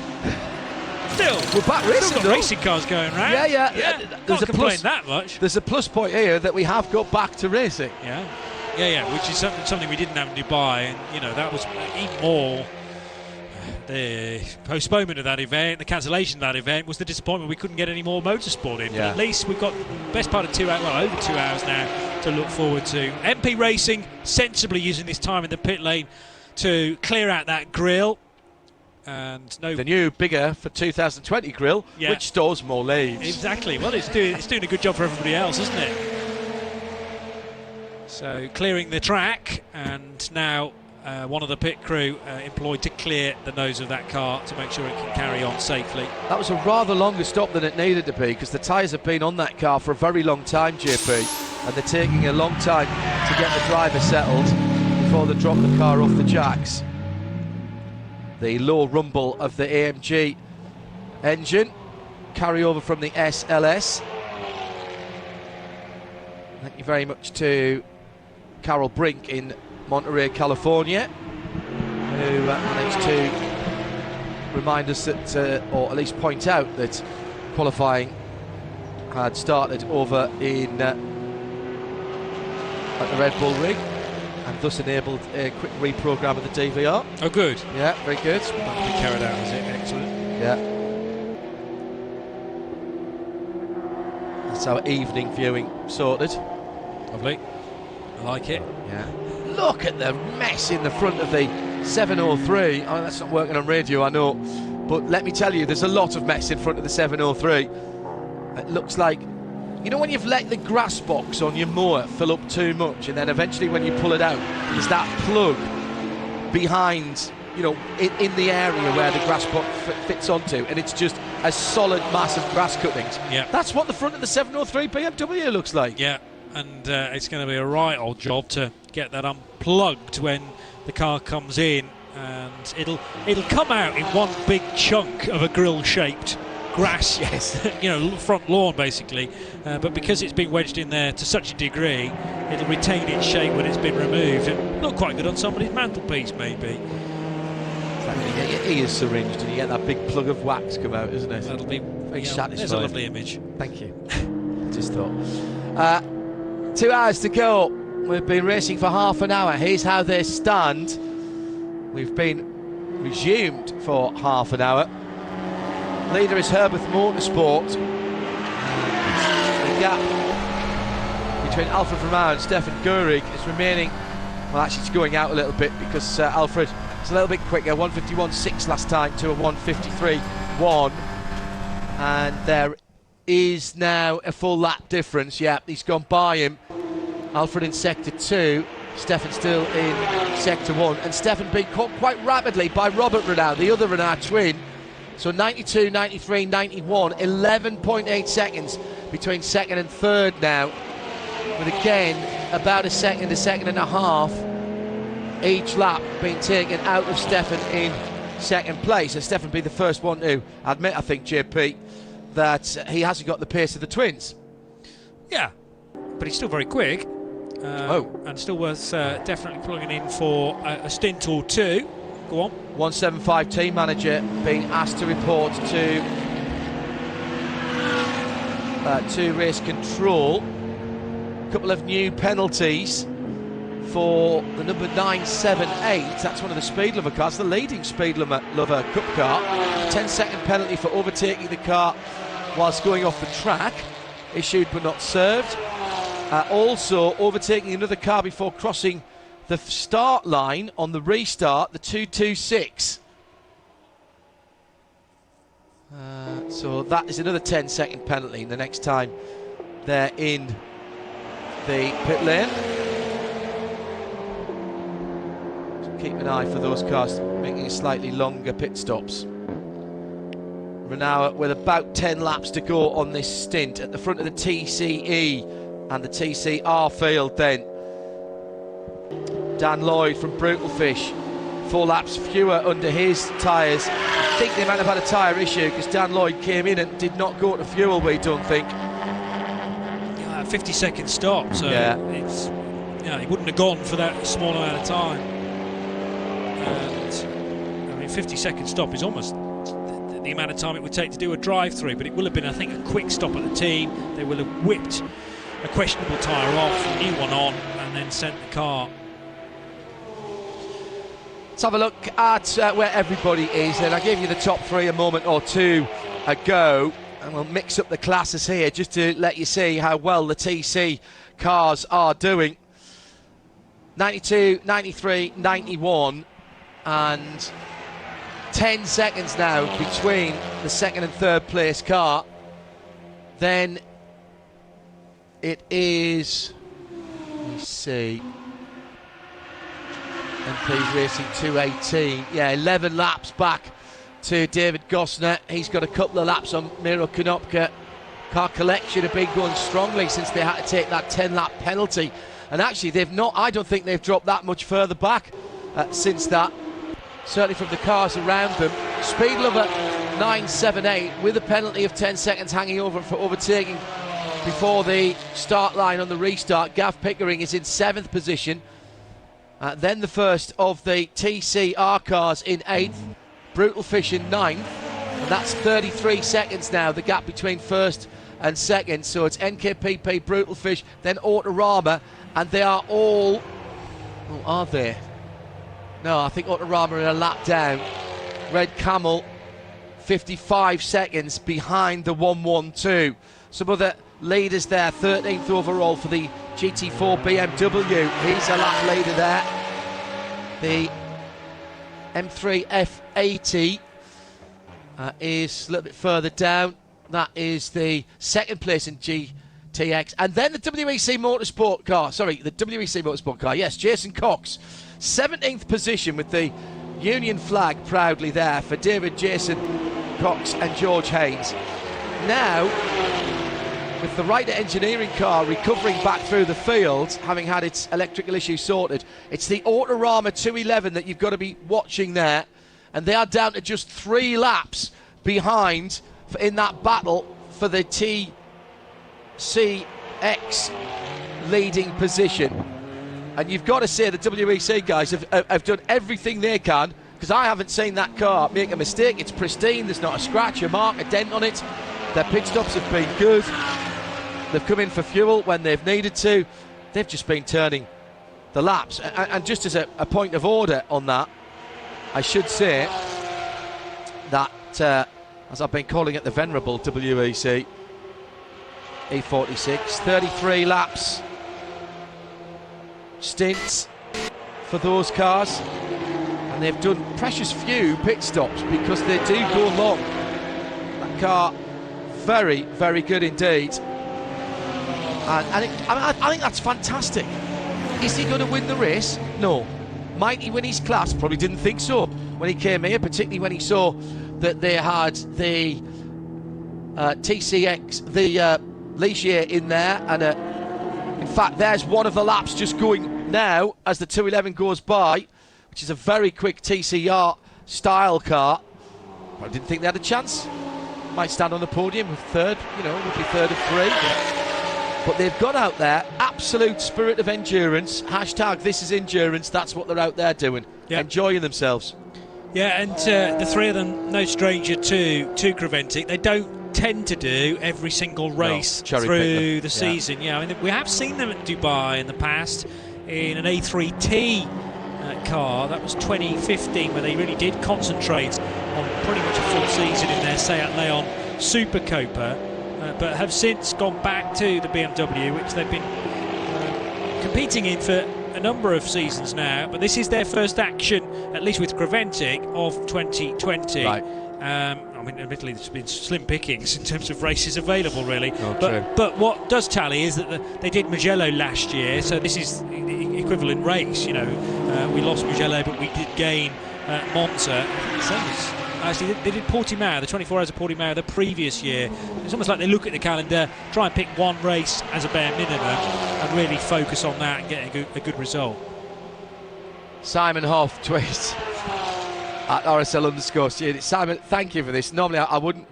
Still, we're back racing. Still got racing cars going round. Yeah. There's a plus that much. There's a plus point here that we have got back to racing. Yeah. Which is something we didn't have in Dubai, and you know that was even more. The postponement of that event, the cancellation of that event, was the disappointment we couldn't get any more motorsport in. But at least we've got the best part of 2 hours, well, over 2 hours now to look forward to. MP Racing sensibly using this time in the pit lane to clear out that grille. And the new, bigger for 2020 grille, which stores more leaves. Exactly. Well, it's doing a good job for everybody else, isn't it? So clearing the track, and now one of the pit crew employed to clear the nose of that car to make sure it can carry on safely. That was a rather longer stop than it needed to be, because the tyres have been on that car for a very long time, JP, and they're taking a long time to get the driver settled before they drop the car off the jacks. The low rumble of the AMG engine, carry over from the SLS. Thank you very much to Carol Brink in Monterey, California, who managed to remind us that, or at least point out that qualifying had started over in at the Red Bull Ring, and thus enabled a quick reprogram of the DVR. Oh, good. Yeah, very good. That can be carried out, is it? Excellent. Yeah. That's our evening viewing sorted. Lovely. I like it. Yeah. Look at the mess in the front of the 703. Oh, that's not working on radio, I know. But let me tell you, there's a lot of mess in front of the 703. It looks like, you know when you've let the grass box on your mower fill up too much, and then eventually when you pull it out, there's that plug behind, you know, in the area where the grass box fits onto, and it's just a solid mass of grass cuttings. Yeah. That's what the front of the 703 BMW looks like. Yeah, and it's going to be a right old job to get that unplugged when the car comes in, and it'll come out in one big chunk of a grill-shaped grass, yes, you know, front lawn basically, but because it's been wedged in there to such a degree, it'll retain its shape when it's been removed and look quite good on somebody's mantelpiece maybe. Exactly. You get your ears syringed and you get that big plug of wax come out, isn't it? That'll be very satisfying. There's a lovely image. Thank you. Just thought. 2 hours to go. We've been racing for half an hour. Here's how they stand. We've been resumed for half an hour. Leader is Herbert Motorsport. The gap between Alfred Romao and Stefan Gehrig is remaining. Well, actually, it's going out a little bit because Alfred is a little bit quicker. 151.6 last time to a 153.1. And there is now a full lap difference. Yeah, he's gone by him. Alfred in sector 2. Stefan still in sector 1. And Stefan being caught quite rapidly by Robert Renau, the other Renau twin. So 92, 93, 91, 11.8 seconds between second and third now. With again, about a second and a half each lap being taken out of Stefan in second place. And Stefan be the first one to admit, I think, JP, that he hasn't got the pace of the twins. Yeah, but he's still very quick. And still worth definitely plugging in for a stint or two. Go on. 175 team manager being asked to report to race control. A couple of new penalties for the number 978. That's one of the Speed Lover cars, the leading Speed Lover Cup car. 10-second penalty for overtaking the car whilst going off the track, issued but not served. Also overtaking another car before crossing the start line on the restart, the 226. So that is another 10-second penalty the next time they're in the pit lane. So keep an eye for those cars making slightly longer pit stops. Renau with about 10 laps to go on this stint at the front of the TCE and the TCR field then. Dan Lloyd from Brutal Fish, 4 laps fewer under his tyres. I think they might have had a tyre issue because Dan Lloyd came in and did not go to fuel, we don't think. Yeah, a 50-second stop, so yeah. It's, he wouldn't have gone for that small amount of time. And I mean, 50-second stop is almost the amount of time it would take to do a drive-through, but it will have been, I think, a quick stop at the team. They will have whipped a questionable tyre off, a new one on, and then sent the car. Let's have a look at where everybody is. And I gave you the top 3 a moment or two ago, and we'll mix up the classes here just to let you see how well the TC cars are doing. 92, 93, 91, and 10 seconds now between the second and third place car. Then it is, let me see, MP Racing 218. Yeah, 11 laps back to David Gosner. He's got a couple of laps on Miro Konopka. Car Collection have been going strongly since they had to take that 10-lap penalty. And actually, they've not, I don't think they've dropped that much further back since that. Certainly from the cars around them. Speed Lover 978 with a penalty of 10 seconds hanging over for overtaking before the start line on the restart. Gav Pickering is in 7th position. Then the first of the TCR cars in 8th, Brutal Fish in 9th, and that's 33 seconds now, the gap between first and second. So it's NKPP, Brutal Fish, then Autorama, and they are all Oh, are they? No, I think Autorama are a lap down. Red Camel, 55 seconds behind the 112. Some other leaders there, 13th overall for the GT4 BMW. He's a lap leader there. The M3 F80 is a little bit further down. That is the second place in GTX. And then the WEC Motorsport car. Sorry, the WEC Motorsport car. Yes, Jason Cox. 17th position with the Union flag proudly there for David, Jason Cox and George Haynes. Now, with the Ryder Engineering car recovering back through the field, having had its electrical issue sorted, it's the Autorama 211 that you've got to be watching there. And they are down to just 3 laps behind in that battle for the TCX leading position. And you've got to say the WEC guys have done everything they can, because I haven't seen that car make a mistake. It's pristine, there's not a scratch, a mark, a dent on it. Their pit stops have been good. They've come in for fuel when they've needed to. They've just been turning the laps. And just as a point of order on that, I should say that, as I've been calling it, the venerable WEC E46, 33 laps stints for those cars, and they've done precious few pit stops because they do go long. That car, very, very good indeed. And I think that's fantastic. Is he going to win the race? No. Might he win his class? Probably didn't think so when he came here, particularly when he saw that they had the TCX, the Ligier in there, and in fact there's one of the laps just going now as the 211 goes by, which is a very quick TCR style car. I didn't think they had a chance. Might stand on the podium with third, would be third of 3. But they've got out there, absolute spirit of endurance. Hashtag this is endurance. That's what they're out there doing, enjoying themselves. Yeah, and the 3 of them, no stranger to Creventic. They don't tend to do every single race through the season. Yeah, I mean, we have seen them at Dubai in the past in an A3T car. That was 2015, where they really did concentrate on pretty much a full season in their Seat Leon Super Copa. But have since gone back to the BMW, which they've been competing in for a number of seasons now. But this is their first action, at least with Creventic, of 2020. Right. I mean, admittedly, there's been slim pickings in terms of races available, really. But what does tally is that they did Mugello last year, so this is the equivalent race. We lost Mugello, but we did gain Monza. Actually, they did Portimao, the 24 hours of Portimao the previous year. It's almost like they look at the calendar, try and pick one race as a bare minimum, and really focus on that and get a good result. Simon Hoff tweets at RSL_student. Simon, thank you for this. Normally I wouldn't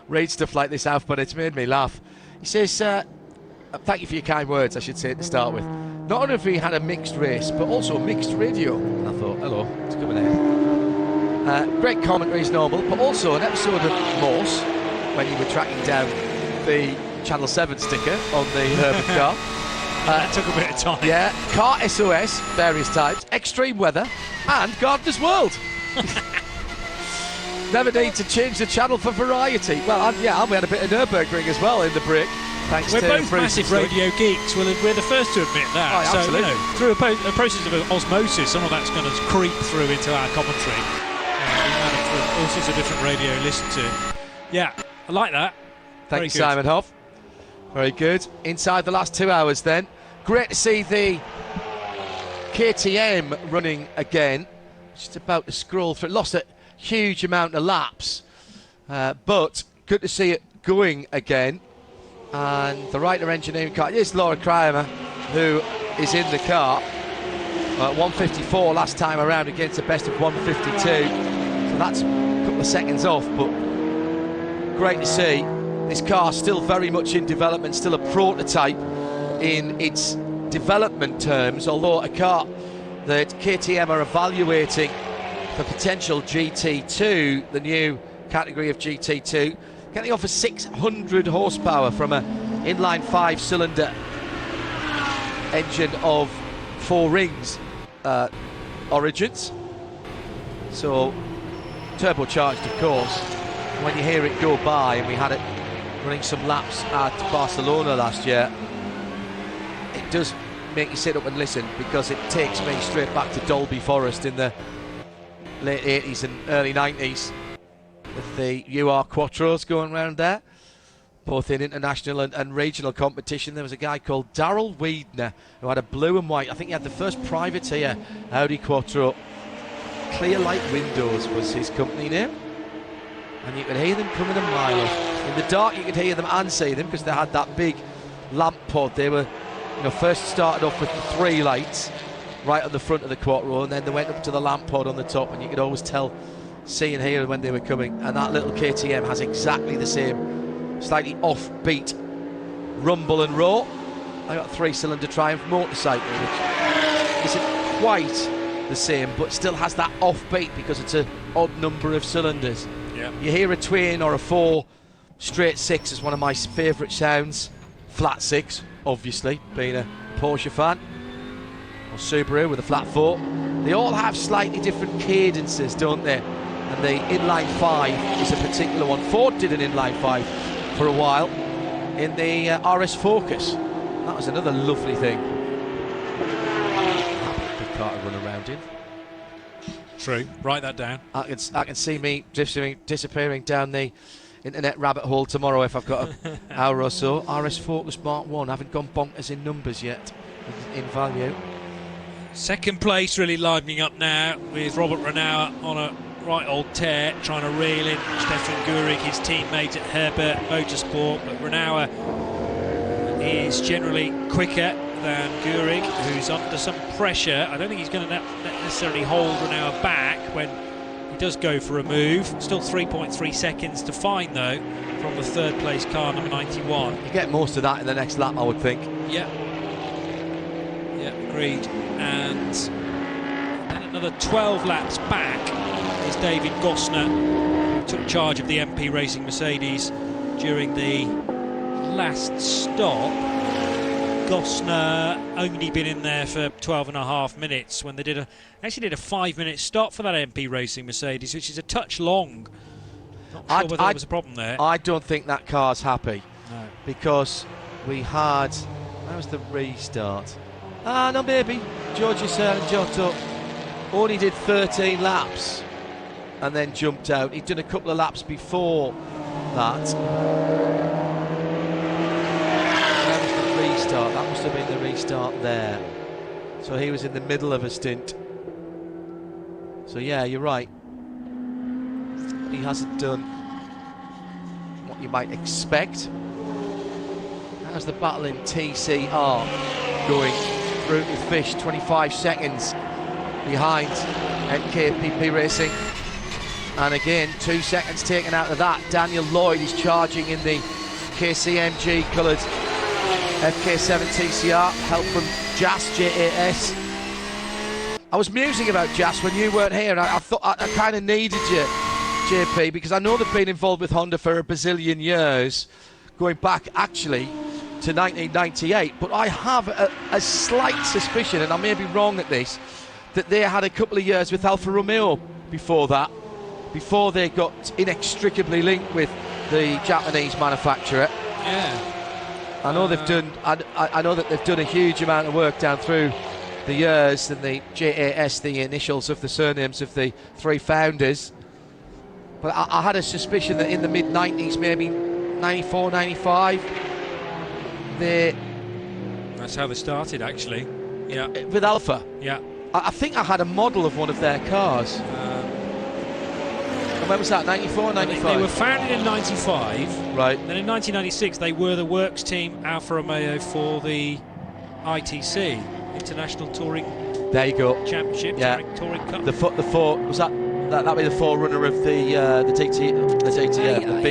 read stuff like this out, but it's made me laugh. He says, thank you for your kind words, I should say, to start with. Not only have we had a mixed race, but also mixed radio. And I thought, hello, it's coming ahead. Great commentary as normal, but also an episode of Morse, when you were tracking down the Channel 7 sticker on the Herbert car. That took a bit of time. Yeah, car SOS, various types, extreme weather, and Gardener's World. Never need to change the channel for variety. Well, we had a bit of Nürburgring as well in the break. Thanks we're to both massive radio geeks. We're the first to admit that. Oh, so, absolutely. Through a process of osmosis, some of that's going to creep through into our commentary. All sorts of different radio you listen to. Yeah, I like that. Thank you, Simon Hoff. Very good. Inside the last 2 hours then. Great to see the KTM running again. Just about to scroll through. Lost a huge amount of laps. But good to see it going again. And the Ryder Engineering car. Here's Laura Kramer, who is in the car. 154 last time around against a best of 152. So that's a couple of seconds off, but great to see. This car still very much in development, still a prototype in its development terms, although a car that KTM are evaluating for potential GT2, the new category of GT2, getting off 600 horsepower from an inline 5-cylinder engine of 4 rings. origins. So turbocharged, of course. When you hear it go by, and we had it running some laps at Barcelona last year, it does make you sit up and listen, because it takes me straight back to Dolby Forest in the late 80s and early 90s with the UR Quattros going around there, both in international and regional competition. There was a guy called Darryl Weidner who had a blue and white, I think he had the first privateer Audi Quattro. Clear Light Windows was his company name, and you could hear them coming a mile off. In the dark you could hear them and see them, because they had that big lamp pod. They were, first started off with 3 lights right at the front of the Quattro, and then they went up to the lamp pod on the top, and you could always tell, see and hear when they were coming. And that little KTM has exactly the same slightly offbeat rumble and roar. I got a 3-cylinder Triumph motorcycle, which isn't quite the same, but still has that offbeat because it's an odd number of cylinders. Yeah. You hear a twin or a 4 straight 6 is one of my favourite sounds. Flat 6, obviously, being a Porsche fan, or Subaru with a flat 4. They all have slightly different cadences, don't they? And the inline 5 is a particular one. Ford did an inline 5 for a while in the RS Focus. That was another lovely thing. Good car to run around in. True. Write that down. I can see me disappearing down the internet rabbit hole tomorrow if I've got an hour or so. RS Focus Mark 1, haven't gone bonkers in numbers yet, in value. Second place really livening up now, with Robert Renaud on a right old tear, trying to reel in Stefan Gurig, his teammate at Herbert Motorsport. But Renaud is generally quicker than Gurig, who's under some pressure. I don't think he's going to necessarily hold Renaud back when he does go for a move. Still 3.3 seconds to find, though, from the third place car, number 91. You get most of that in the next lap, I would think. Yeah. Yeah, agreed. And then another 12 laps back is David Gosner, who took charge of the MP Racing Mercedes during the last stop. Gosner only been in there for 12.5 minutes when they actually did a 5-minute stop for that MP Racing Mercedes, which is a touch long. Not sure whether there was a problem there. I don't think that car's happy. No. Because we had, where was the restart? No, maybe Giorgio Giotto only did 13 laps and then jumped out. He'd done a couple of laps before that. That was the restart. That must have been the restart there. So he was in the middle of a stint. So yeah, you're right. He hasn't done what you might expect. How's the battle in TCR going? Brutal Fish, 25 seconds behind NKPP Racing, and again 2 seconds taken out of that. Daniel Lloyd is charging in the KCMG coloured FK7 TCR, help from JAS. I was musing about JAS when you weren't here, and I thought I kind of needed you, JP, because I know they've been involved with Honda for a bazillion years, going back actually to 1998, but I have a slight suspicion, and I may be wrong at this, that they had a couple of years with Alfa Romeo before that, before they got inextricably linked with the Japanese manufacturer. Yeah. I know they've done. I know that they've done a huge amount of work down through the years, and the JAS, the initials of the surnames of the 3 founders. But I had a suspicion that in the mid 90s, maybe 94, 95. That's how they started, actually. Yeah. With Alpha. Yeah. I think I had a model of one of their cars. And when was that? 94, 95? They were founded in 95. Right. Then in 1996, they were the works team Alfa Romeo for the ITC, International Touring. There you go. Championship. Yeah. Touring Cup. The 4 was that be the forerunner of the DTM.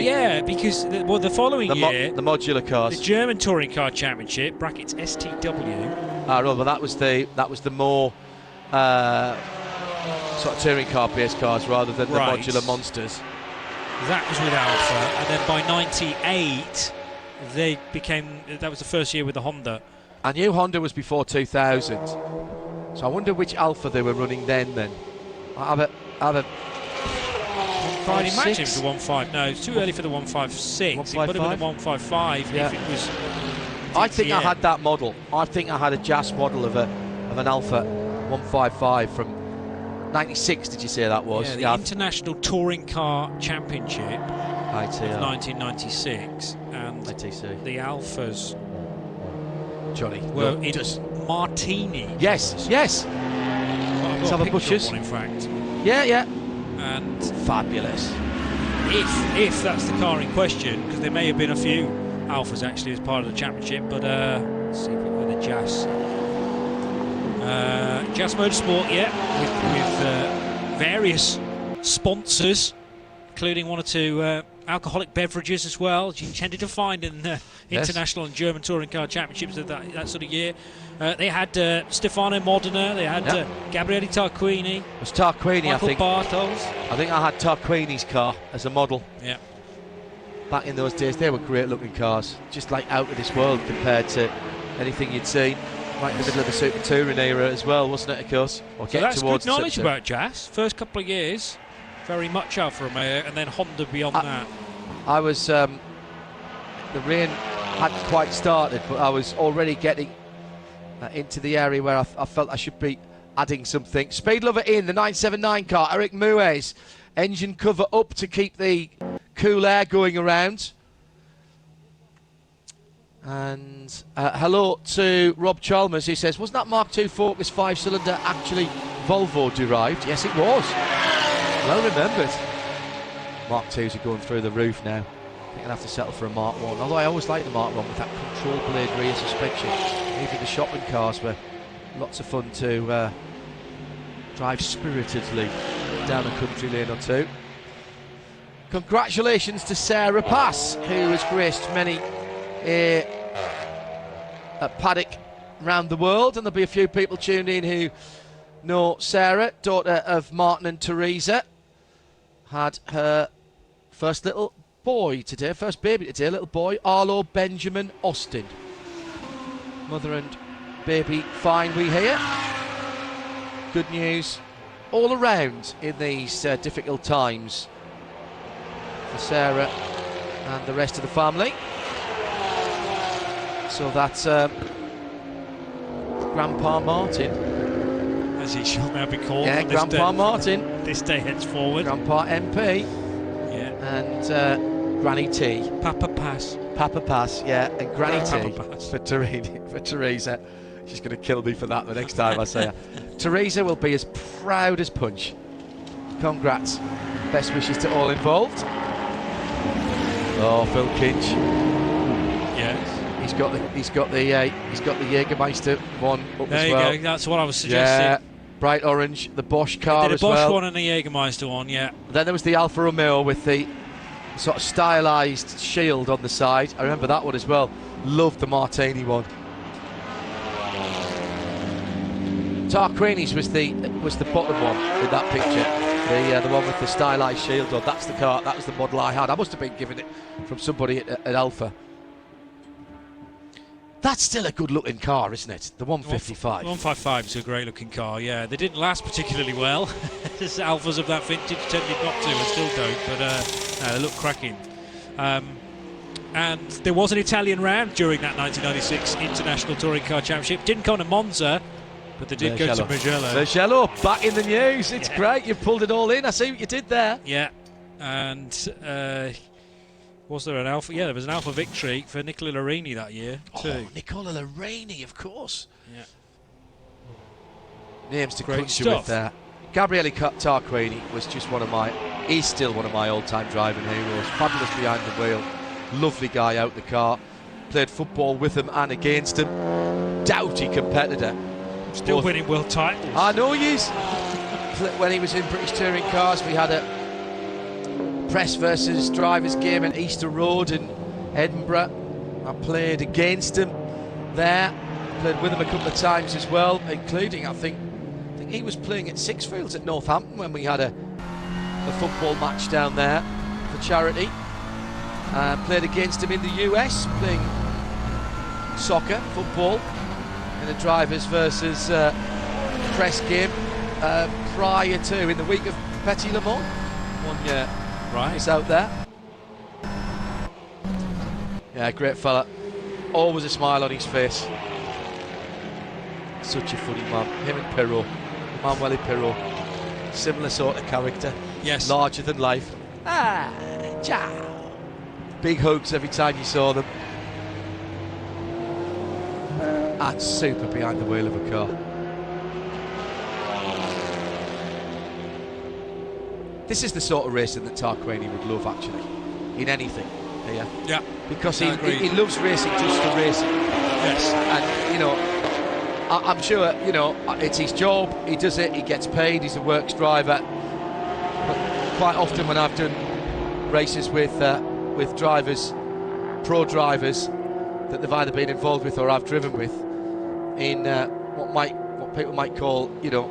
Yeah, because the following year, the modular cars, the German Touring Car Championship (brackets STW). Well, that was the more sort of touring car based cars rather than the modular monsters. That was with Alpha, and then by '98 that was the first year with the Honda. I knew Honda was before 2000. So I wonder which Alpha they were running then. I'd imagine it was the 1.5. No, it's too early for the 1.56. It would have been the 1.55 if it was. I think I had that model. I think I had a JAS model of an Alpha 155 from 96. Did you say that was? Yeah, the International Touring Car Championship ITR. of 1996, and ITC. the Alphas. Johnny. Well, in Martini. Yes. Let's have a butchers. One, in fact. Yeah. And fabulous. If that's the car in question, because there may have been a few Alphas actually as part of the championship, but let's see if we with the JAS. JAS Motorsport, with various sponsors, including one or two alcoholic beverages as well, as you tended to find in the international and German touring car championships of that sort of year. They had Stefano Modena, they had Gabriele Tarquini. It was Tarquini, Michael I think. Bartels. I think I had Tarquini's car as a model. Yeah. Back in those days, they were great looking cars, just like out of this world compared to anything you'd seen. Right in the middle of the Super Touring era as well, wasn't it, of course? So that's good knowledge about JAS. First couple of years, very much Alfa Romeo, and then Honda beyond that. I was, the rain hadn't quite started, but I was already getting into the area where I felt I should be adding something. Speed Lover in, the 979 car, Eric Muez. Engine cover up to keep the cool air going around. And hello to Rob Chalmers, who says, wasn't that Mark II Focus 5-cylinder actually Volvo derived? Yes, it was. Well remembered. Mark IIs are going through the roof now. I think I'll have to settle for a Mark 1. Although I always liked the Mark 1 with that control blade rear suspension. Even the shopping cars were lots of fun to drive spiritedly down a country lane or two. Congratulations to Sarah Pass, who has graced many a paddock around the world, and there'll be a few people tuned in who know Sarah, daughter of Martin and Teresa. Had her first little boy today, first baby today, little boy, Arlo Benjamin Austin. Mother and baby fine, we hear. Good news all around in these difficult times for Sarah and the rest of the family. So that's Grandpa Martin, as he shall now be called. Yeah, Grandpa Martin. This day henceforward. Grandpa MP. Yeah. And Granny T. Papa Pass. Papa Pass, yeah. And Granny T Pass. for Teresa. She's going to kill me for that the next time I say her. Teresa will be as proud as punch. Congrats. Best wishes to all involved. Oh, Phil Kinch. Yes. He's got the Jägermeister one up there as well. There you go. That's what I was suggesting. Yeah, bright orange, the Bosch car as well. The Bosch one and the Jägermeister one, yeah. Then there was the Alfa Romeo with the sort of stylised shield on the side. I remember that one as well. Loved the Martini one. Tarquini's was the bottom one in that picture. The one with the stylised shield on. That's the car. That was the model I had. I must have been given it from somebody at Alfa. That's still a good-looking car, isn't it? The 155. 155 is a great-looking car, yeah. They didn't last particularly well. As Alphas of that vintage tended not to, and still don't, but no, they look cracking. And there was an Italian round during that 1996 International Touring Car Championship. Didn't come to Monza, but they did go to Mugello. Mugello, back in the news. It's great. You've pulled it all in. I see what you did there. Yeah, and... was there an Alpha? Yeah, there was an Alpha victory for Nicola Larini that year too. Oh, Nicola Larini, of course. Yeah. Names to crunch you with there. Gabriele Tarquini was just he's still one of my all-time driving heroes. Fabulous behind the wheel. Lovely guy out the car. Played football with him and against him. Doughty competitor. Still winning world titles. I know he is. When he was in British Touring Cars, we had a press versus drivers game at Easter Road in Edinburgh. I played against him there. Played with him a couple of times as well, including I think he was playing at Sixfields at Northampton when we had a football match down there for charity. Played against him in the US, playing soccer, football, in a drivers versus press game prior to, in the week of Petit Le Mans. 1 year. Right. He's out there. Yeah, great fella. Always a smile on his face. Such a funny man. Him and Pirro. Manuel Pirro. Similar sort of character. Yes. Larger than life. Ah, ciao. Big hugs every time you saw them. And super behind the wheel of a car. This is the sort of racing that Tarquini would love, actually, in anything here. Yeah. Because he loves racing just for racing. Yes. And, you know, I'm sure, you know, it's his job, he does it, he gets paid, he's a works driver. But quite often when I've done races with drivers, pro drivers, that they've either been involved with or I've driven with, in what people might call, you know,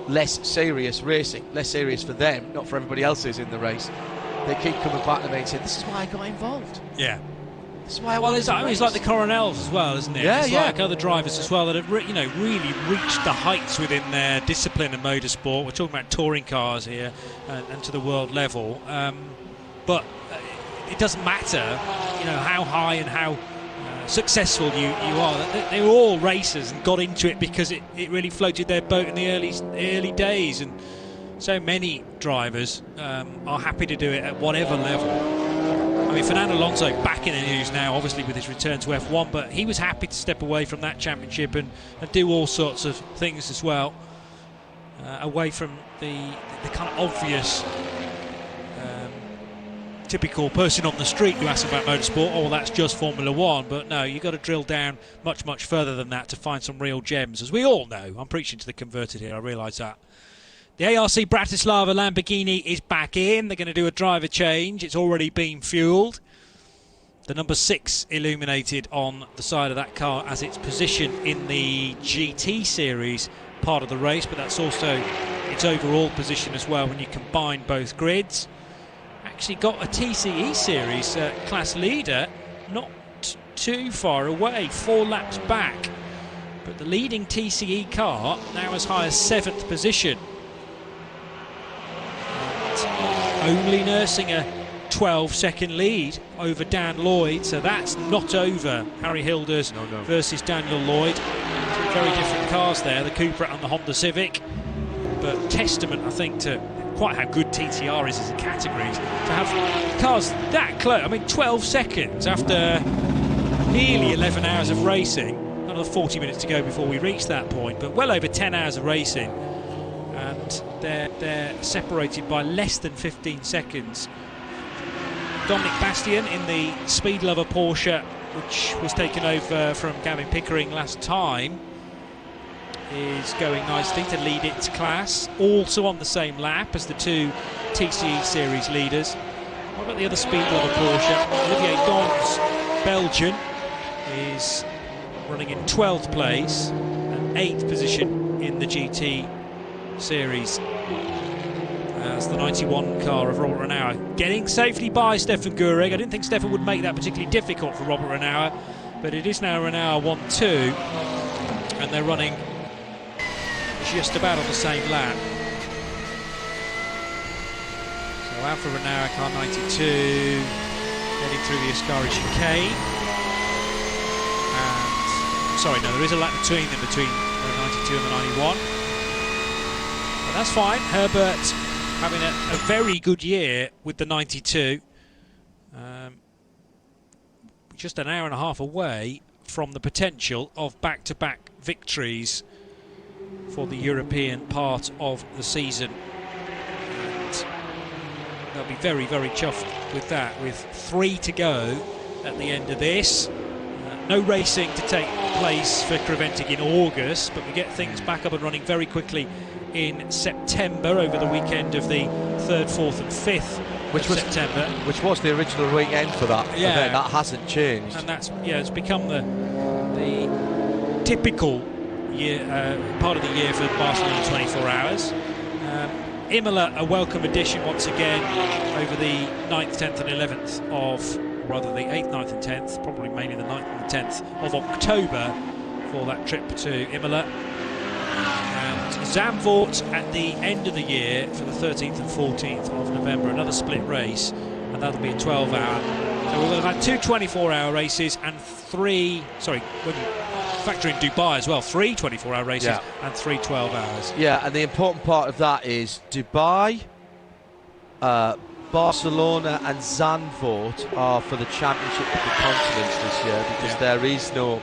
less serious racing, less serious for them, not for everybody else who's in the race. They keep coming back to me and saying, "This is why I got involved. Yeah. This is why I Well, wanted to race." it's like the Coronels as well, isn't it? Yeah, it's yeah. like other drivers as well that have really reached the heights within their discipline of motorsport. We're talking about touring cars here and to the world level. But it doesn't matter, you know, how high and how successful you are. They were all racers and got into it because it really floated their boat in the early days, and so many drivers are happy to do it at whatever level. I mean, Fernando Alonso back in the news now, obviously with his return to F1, but he was happy to step away from that championship and do all sorts of things as well, away from the kind of obvious typical person on the street who asks about motorsport. Oh, well, that's just Formula One. But no, you've got to drill down much further than that to find some real gems, as we all know. I'm preaching to the converted here, I realise that. The ARC Bratislava Lamborghini is back in. They're going to do a driver change. It's already been fuelled. The number 6 illuminated on the side of that car as its position in the GT series part of the race, but that's also its overall position as well when you combine both grids. Actually got a TCE series class leader not too far away, 4 laps back, but the leading TCE car now as high as 7th position, and only nursing a 12-second lead over Dan Lloyd, so that's not over Harry Hilders versus Daniel Lloyd. Two very different cars there, the Cupra and the Honda Civic, but testament, I think, to quite how good TTR is as a category to have cars that close. I mean, 12 seconds after nearly 11 hours of racing. Another 40 minutes to go before we reach that point, but well over 10 hours of racing, and they're separated by less than 15 seconds. Dominic Bastian in the Speed Lover Porsche, which was taken over from Gavin Pickering last time, is going nicely to lead its class, also on the same lap as the 2 TCE series leaders. What about the other Speed Lover Porsche? Olivier Dons, Belgian, is running in 12th place and 8th position in the GT series as the 91 car of Robert Renauer. Getting safely by Stefan Gureg. I didn't think Stefan would make that particularly difficult for Robert Renauer, but it is now Renauer 1-2, and they're running just about on the same lap. So Alfa Renauer car 92 heading through the Ascari chicane, and sorry, no, there is a lap between them, between the 92 and the 91, but that's fine. Herbert having a very good year with the 92, just an hour and a half away from the potential of back-to-back victories for the European part of the season, and they'll be very chuffed with that, with 3 to go at the end of this. No racing to take place for Creventic in August, but we get things back up and running very quickly in September, over the weekend of the 3rd, 4th and 5th of September. Which was the original weekend for that event. That hasn't changed. And that's, it's become the typical year, part of the year for Barcelona 24 Hours. Imola, a welcome addition once again over the 9th, 10th and 11th of, rather the 8th, 9th and 10th, probably mainly the 9th and the 10th of October for that trip to Imola. And as Zandvoort at the end of the year for the 13th and 14th of November, another split race, and that'll be a 12-hour. So we're going to have 2 24-hour races and 3, sorry, when you factor in Dubai as well, 3 24-hour races and 3 12 hours. Yeah, and the important part of that is Dubai, Barcelona and Zandvoort are for the Championship of the Continents this year, because there is no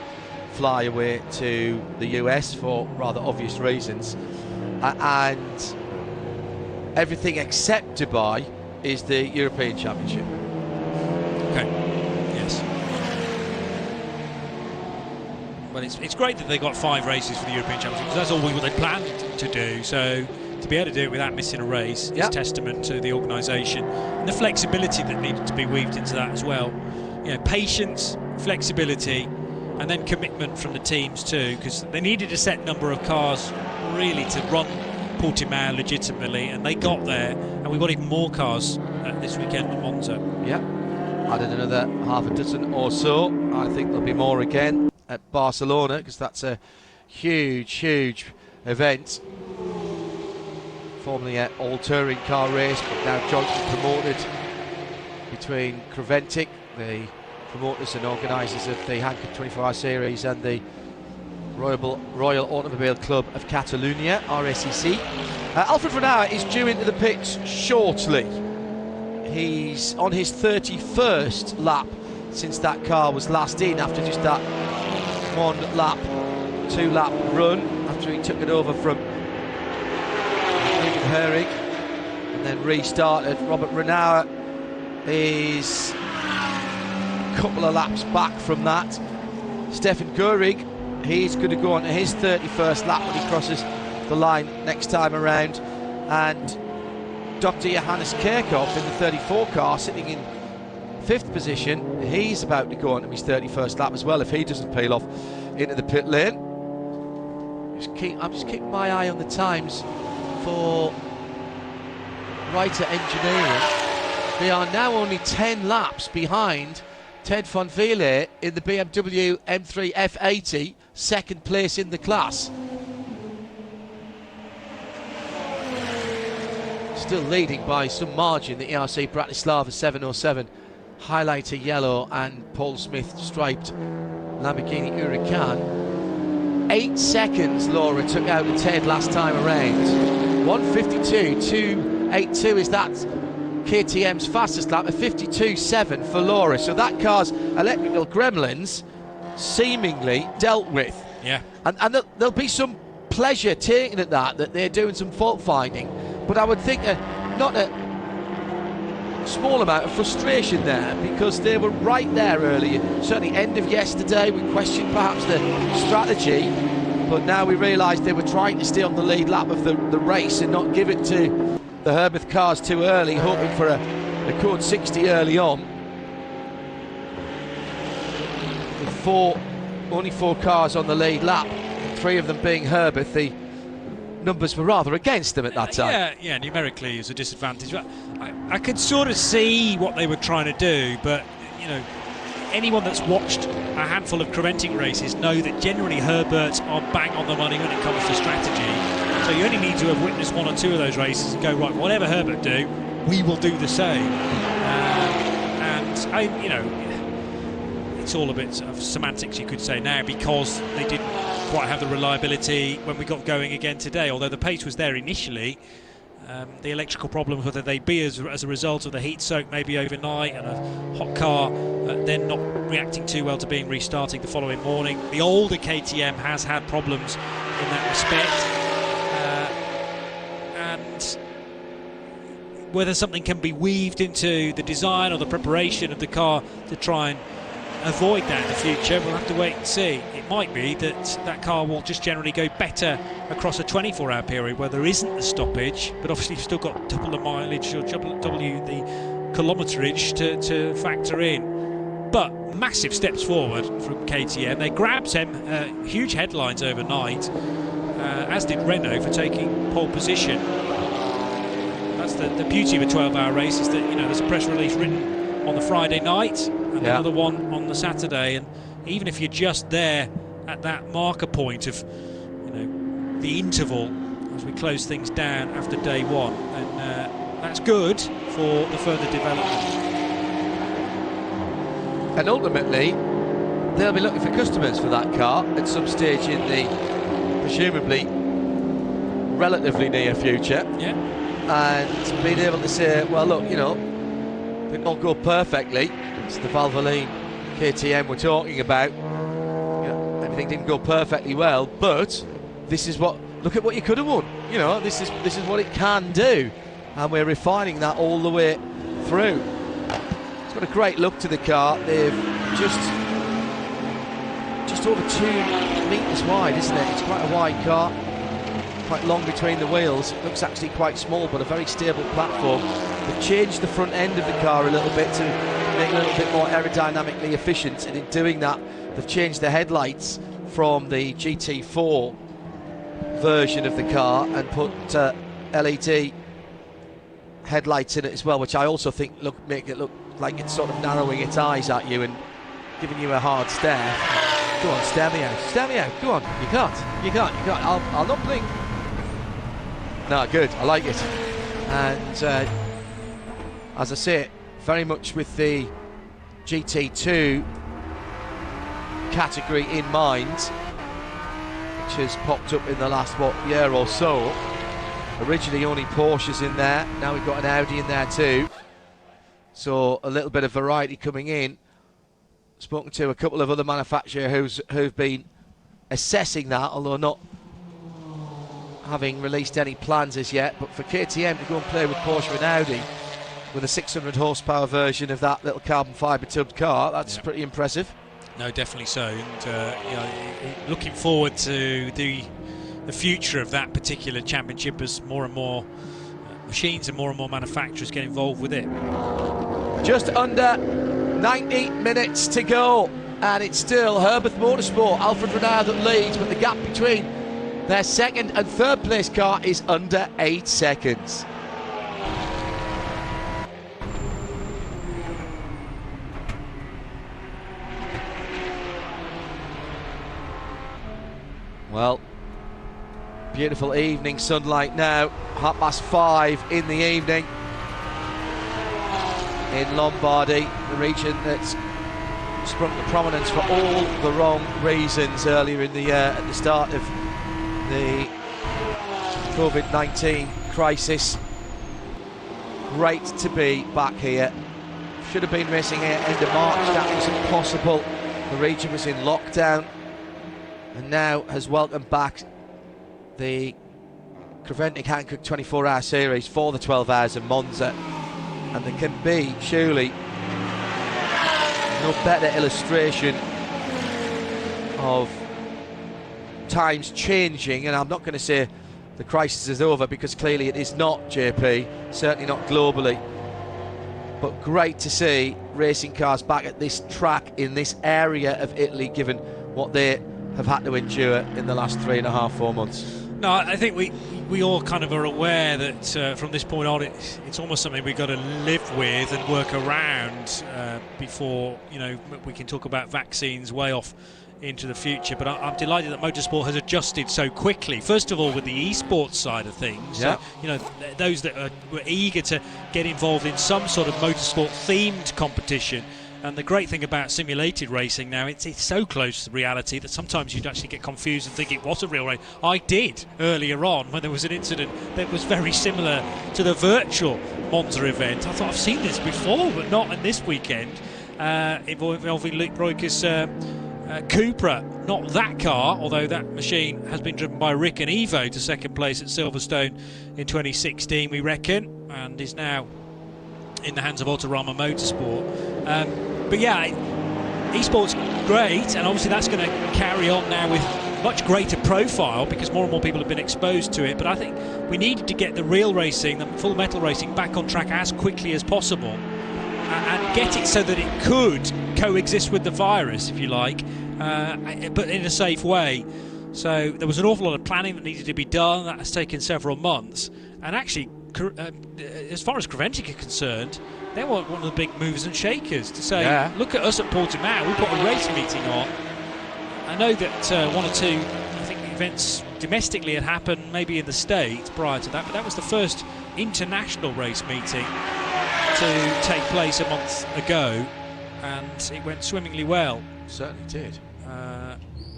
flyaway to the US for rather obvious reasons, and everything except Dubai is the European Championship. Okay, yes. Well, it's great that they got 5 races for the European Championship, because that's all they planned to do. So to be able to do it without missing a race is testament to the organisation and the flexibility that needed to be weaved into that as well. You know, patience, flexibility, and then commitment from the teams too, because they needed a set number of cars really to run Portimao legitimately, and they got there, and we've got even more cars this weekend at Monza. Yeah, added another half a dozen or so. I think there'll be more again at Barcelona, because that's a huge event. Formerly an all-touring car race, but now jointly promoted between Creventic, the promoters and organisers of the Hankook 24-hour series, and the Royal Automobile Club of Catalonia, RSEC. Alfred Renauer is due into the pits shortly. He's on his 31st lap since that car was last in, after just that 2-lap run, after he took it over from Herring and then restarted. Robert Renauer is a couple of laps back from that. Stefan Gehrig, he's going to go on to his 31st lap when he crosses the line next time around, and Dr. Johannes Kerkhoff in the 34 car sitting in 5th position, he's about to go on to his 31st lap as well if he doesn't peel off into the pit lane. I'm just keeping my eye on the times for Reiter Engineering. They are now only 10 laps behind Ted van Vliet in the BMW M3 F80, second place in the class. Still leading by some margin, the ERC Bratislava 707 highlighter yellow and Paul Smith striped Lamborghini Huracan. 8 seconds Laura took out of Ted last time around. 1:52.282 is that KTM's fastest lap, a 52.7 for Laura. So that car's electrical gremlins seemingly dealt with. Yeah. And there'll be some pleasure taken at that they're doing some fault finding. But I would think not a small amount of frustration there, because they were right there earlier. Certainly end of yesterday, we questioned perhaps the strategy, but now we realise they were trying to stay on the lead lap of the race and not give it to the Herbeth cars too early, hoping for a code 60 early on. With only four cars on the lead lap, 3 of them being Herbeth, the numbers were rather against them at that time. Yeah, numerically it was a disadvantage. I could sort of see what they were trying to do, but you know, anyone that's watched a handful of Creventic races know that generally Herberts are bang on the money when it comes to strategy. So you only need to have witnessed 1 or 2 of those races and go, right, whatever Herbert do, we will do the same. It's all a bit of semantics, you could say now, because they didn't quite have the reliability when we got going again today. Although the pace was there initially, the electrical problems, whether they be as a result of the heat soak maybe overnight and a hot car then not reacting too well to being restarting the following morning. The older KTM has had problems in that respect, and whether something can be weaved into the design or the preparation of the car to try and avoid that in the future, we'll have to wait and see. It might be that car will just generally go better across a 24-hour period where there isn't the stoppage, but obviously you've still got double the mileage or double the kilometerage to factor in. But massive steps forward from KTM. They grabbed some huge headlines overnight, as did Renault for taking pole position. That's the beauty of a 12-hour race, is that, you know, there's a press release written on the Friday night and another one on the Saturday, and even if you're just there at that marker point of, you know, the interval as we close things down after day one, and that's good for the further development. And ultimately, they'll be looking for customers for that car at some stage in the presumably relatively near future. Yeah. And being able to say, well, look, you know, it don't go perfectly. It's the Valvoline KTM we're talking about. You know, everything didn't go perfectly well, but this is what. Look at what you could have won. You know, this is what it can do, and we're refining that all the way through. It's got a great look to the car. They've just over 2 metres wide, isn't it? It's quite a wide car, quite long between the wheels. It looks actually quite small, but a very stable platform. They've changed the front end of the car a little bit to make it a little bit more aerodynamically efficient, and in doing that, they've changed the headlights from the GT4 version of the car and put LED headlights in it as well, which I also think make it look like it's sort of narrowing its eyes at you and giving you a hard stare. Go on, stare me out. Go on, you can't. I'll not blink. No, good, I like it. And as I say, very much with the GT2 category in mind, which has popped up in the last year or so. Originally only Porsches in there, now we've got an Audi in there too, so a little bit of variety coming in. Spoken to a couple of other manufacturers who've been assessing that, although not having released any plans as yet. But for KTM to go and play with Porsche and Audi with a 600 horsepower version of that little carbon fibre tubbed car, that's pretty impressive. No, definitely so, and you know, looking forward to the future of that particular championship as more and more machines and more manufacturers get involved with it. Just under 90 minutes to go, and it's still Herbert Motorsport, Alfred Renard that leads, but the gap between their second and third place car is under 8 seconds. Well, beautiful evening sunlight now, 5:30 in the evening in Lombardy, the region that's sprung to prominence for all the wrong reasons earlier in the year at the start of the COVID-19 crisis. Great to be back here. Should have been racing here end of March, that was impossible. The region was in lockdown, and now has welcomed back the Creventic Hankook 24-hour series for the 12 hours of Monza, and there can be surely no better illustration of times changing. And I'm not going to say the crisis is over, because clearly it is not, JP, certainly not globally, but great to see racing cars back at this track in this area of Italy, given what they have had to endure in the last 3.5-4 months. No, I think we all kind of are aware that from this point on it's almost something we've got to live with and work around before, you know, we can talk about vaccines way off into the future. But I'm delighted that motorsport has adjusted so quickly. First of all, with the esports side of things, yeah. You know, those that were eager to get involved in some sort of motorsport themed competition. And the great thing about simulated racing now, it's so close to reality that sometimes you'd actually get confused and think it was a real race. I did earlier on when there was an incident that was very similar to the virtual Monza event. I thought, I've seen this before, but not in this weekend, involving Luke Royker's Cupra. Not that car, although that machine has been driven by Rick and Evo to second place at Silverstone in 2016, we reckon, and is now in the hands of Autorama Motorsport. But yeah, esports great, and obviously that's going to carry on now with much greater profile because more and more people have been exposed to it. But I think we needed to get the real racing, the full metal racing, back on track as quickly as possible and get it so that it could coexist with the virus, if you like, but in a safe way. So there was an awful lot of planning that needed to be done. That has taken several months, and actually as far as Creventic are concerned, they were one of the big movers and shakers to say, look at us at Portimao, we put a race meeting on. I know that one or two, I think, events domestically had happened maybe in the States prior to that, but that was the first international race meeting to take place a month ago, and it went swimmingly well. Certainly did.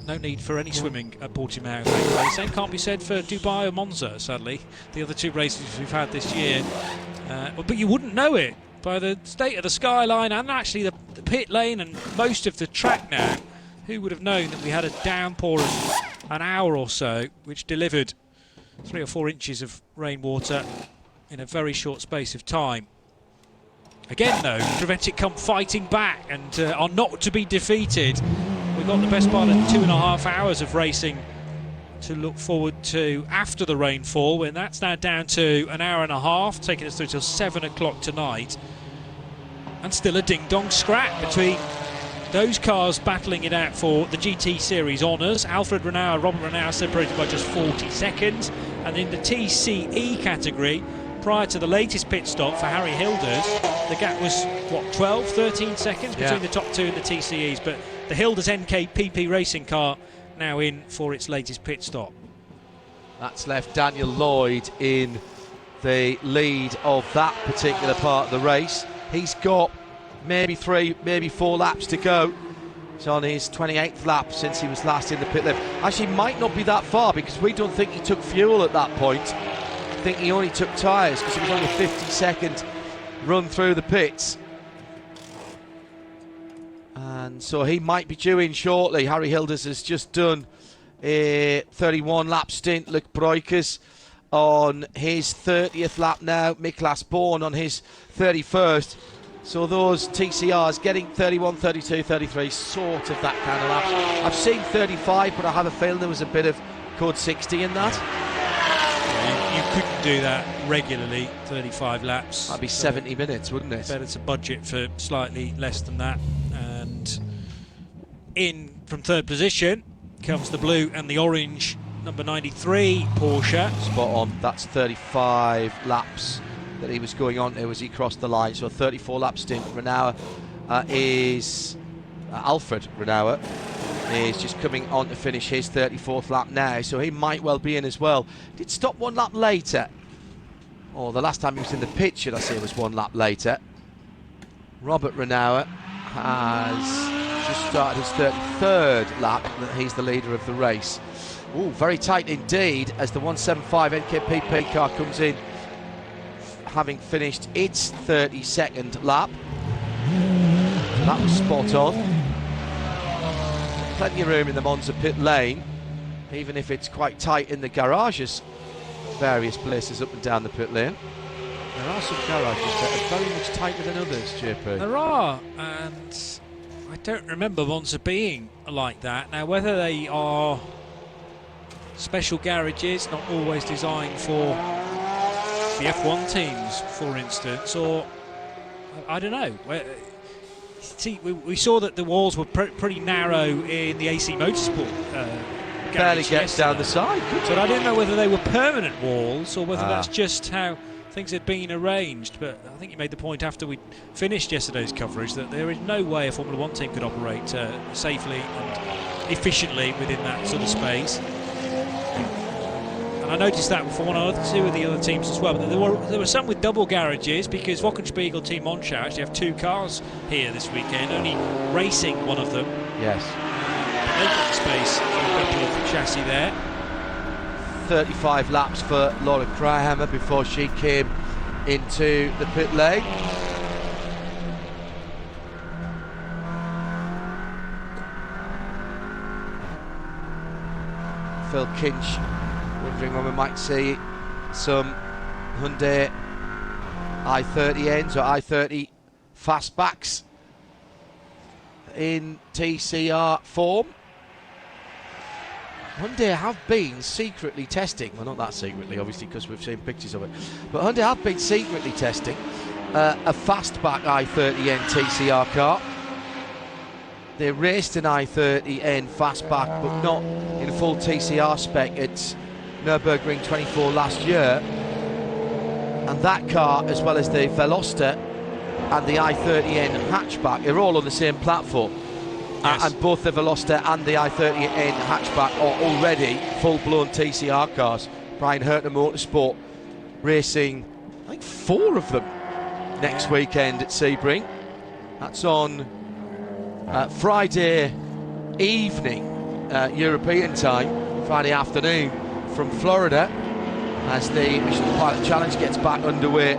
No need for any swimming at Portimao, thankfully. Same can't be said for Dubai or Monza, sadly, the other two races we've had this year. But you wouldn't know it by the state of the skyline and actually the pit lane and most of the track now. Who would have known that we had a downpour of an hour or so, which delivered 3 or 4 inches of rainwater in a very short space of time. Again, though, Preventic come fighting back and are not to be defeated. We've got the best part of 2.5 hours of racing to look forward to after the rainfall, and that's now down to an hour and a half, taking us through till 7 o'clock tonight. And still a ding-dong scrap between those cars battling it out for the GT Series honours. Alfred Renauer, Robert Renauer separated by just 40 seconds. And in the TCE category, prior to the latest pit stop for Harry Hilders, the gap was, what, 12, 13 seconds between the top two and the TCEs. But the Hilders NKPP racing car now in for its latest pit stop. That's left Daniel Lloyd in the lead of that particular part of the race. He's got maybe 3, maybe 4 laps to go. He's on his 28th lap since he was last in the pit lane. Actually, might not be that far because we don't think he took fuel at that point. I think he only took tyres because it was only a 50-second run through the pits. And so he might be due in shortly. Harry Hilders has just done a 31-lap stint. Luc Broikers on his 30th lap now. Miklas Bourne on his 31st. So those TCRs getting 31, 32, 33, sort of that kind of laps. I've seen 35, but I have a feeling there was a bit of code 60 in that. Yeah, you couldn't do that regularly, 35 laps. That'd be 70 minutes, wouldn't it? Better to budget for slightly less than that. And in from third position comes the blue and the orange number 93 Porsche. Spot on. That's 35 laps that he was going on to as he crossed the line. So a 34-lap stint. Renauer Alfred Renauer is just coming on to finish his 34th lap now, so he might well be in as well. Did stop 1 lap later, or the last time he was in the pit, should I say, was 1 lap later. Robert Renauer has just started his 33rd lap, and he's the leader of the race. Ooh, very tight indeed as the 175 NKPP car comes in, having finished its 32nd lap. So that was spot on. Plenty of room in the Monza pit lane, even if it's quite tight in the garages, various places up and down the pit lane. There are some garages that are very much tighter than others, JP. There are, and I don't remember Monza being like that. Now, whether they are special garages, not always designed for the F1 teams, for instance, or I don't know. See, we saw that the walls were pretty narrow in the AC Motorsport barely gets down the side. But I didn't know whether they were permanent walls or whether that's just how things had been arranged. But I think you made the point after we finished yesterday's coverage that there is no way a Formula 1 team could operate safely and efficiently within that sort of space. And I noticed that for one or two of the other teams as well. But there were some with double garages because Wochenspiegel Team Monza actually have 2 cars here this weekend, only racing one of them. Yes. They've got space for a couple of chassis there. 35 laps for Laura Krahammer before she came into the pit lane. Phil Kinch wondering when we might see some Hyundai i30Ns or i30 fastbacks in TCR form. Hyundai have been secretly testing, well, not that secretly obviously because we've seen pictures of it, but Hyundai have been secretly testing a fastback i30N TCR car. They raced an i30N fastback but not in a full TCR spec at Nürburgring 24 last year, and that car, as well as the Veloster and the i30N hatchback, are all on the same platform. Yes. And both the Veloster and the i30N hatchback are already full-blown TCR cars. Brian Hertner Motorsport racing, I think, 4 of them next weekend at Sebring. That's on Friday evening, European time, Friday afternoon from Florida, as the Michelin Pilot Challenge gets back underway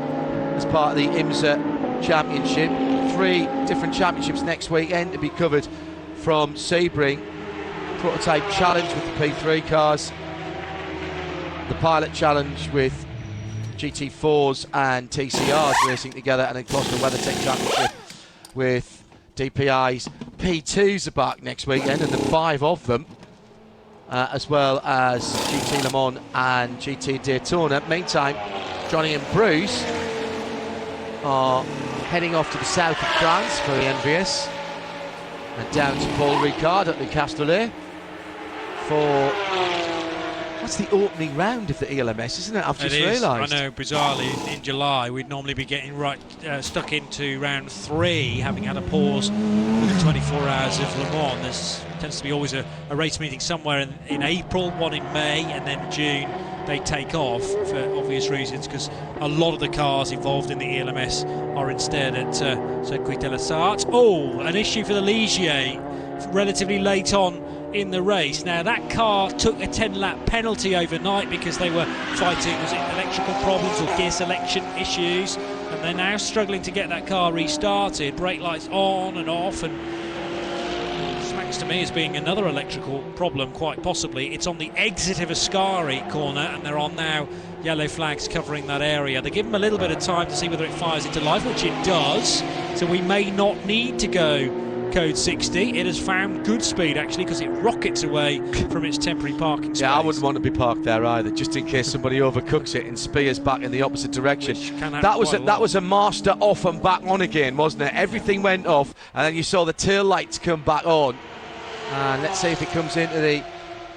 as part of the IMSA Championship. 3 different championships next weekend to be covered from Sebring. Prototype Challenge with the P3 cars, the Pilot Challenge with GT4s and TCRs racing together, and of course the WeatherTech Championship with DPI's P2s are back next weekend, and the 5 of them, as well as GT Le Mans and GT Daytona. Meantime, Johnny and Bruce are heading off to the south of France for the envious, and down to Paul Ricard at Le Castellet for what's the opening round of the ELMS, isn't it? I've just realised. I know, bizarrely, in July we'd normally be getting stuck into round 3, having had a pause with the 24 hours of Le Mans. There tends to be always a race meeting somewhere in April, one in May, and then June they take off for obvious reasons, because a lot of the cars involved in the ELMS are instead at Circuit de la Sarthe. Oh, an issue for the Ligier relatively late on in the race. Now, that car took a 10-lap penalty overnight because they were fighting, was it electrical problems or gear selection issues, and they're now struggling to get that car restarted. Brake lights on and off, and smacks to me as being another electrical problem, quite possibly. It's on the exit of Ascari corner, and they're on now yellow flags covering that area. They give them a little bit of time to see whether it fires into life, which it does, so we may not need to go code 60. It has found good speed, actually, because it rockets away from its temporary parking space. Yeah, I wouldn't want to be parked there either, just in case somebody overcooks it and spears back in the opposite direction. That was a master off and back on again, wasn't it? Everything went off, and then you saw the tail lights come back on. And let's see if it comes into the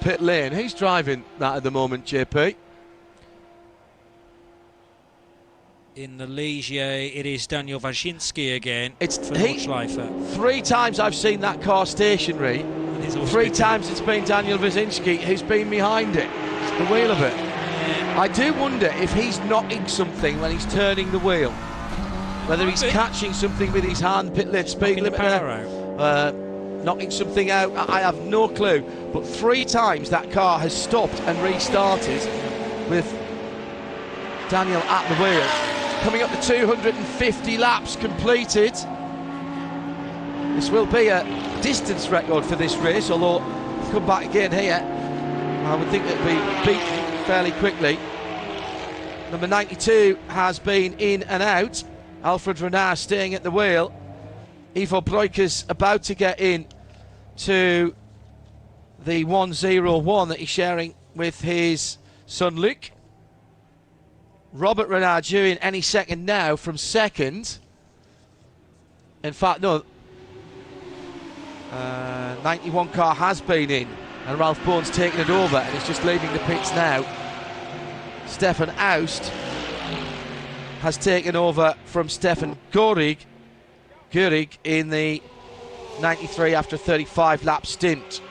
pit lane. Who's driving that at the moment, JP? In the Ligier, it is Daniel Wajcinski again. It's for Nordschleife. 3 times I've seen that car stationary. 3 times it's been Daniel Wajcinski who's been behind it, the wheel of it. Yeah. I do wonder if he's knocking something when he's turning the wheel. Whether he's catching something with his hand, pit lane speed limiter, knocking something out, I have no clue. But 3 times that car has stopped and restarted with Daniel at the wheel. Coming up to 250 laps completed. This will be a distance record for this race, although come back again here, I would think it'll be beaten fairly quickly. Number 92 has been in and out. Alfred Renard staying at the wheel. Ivo Breukers about to get in to the 101 that he's sharing with his son Luc. Robert Renard due in any second now from second. In fact, no. 91 car has been in, and Ralph Bourne's taken it over, and he's just leaving the pits now. Stefan Aust has taken over from Stefan Gorig in the 93 after a 35 lap stint.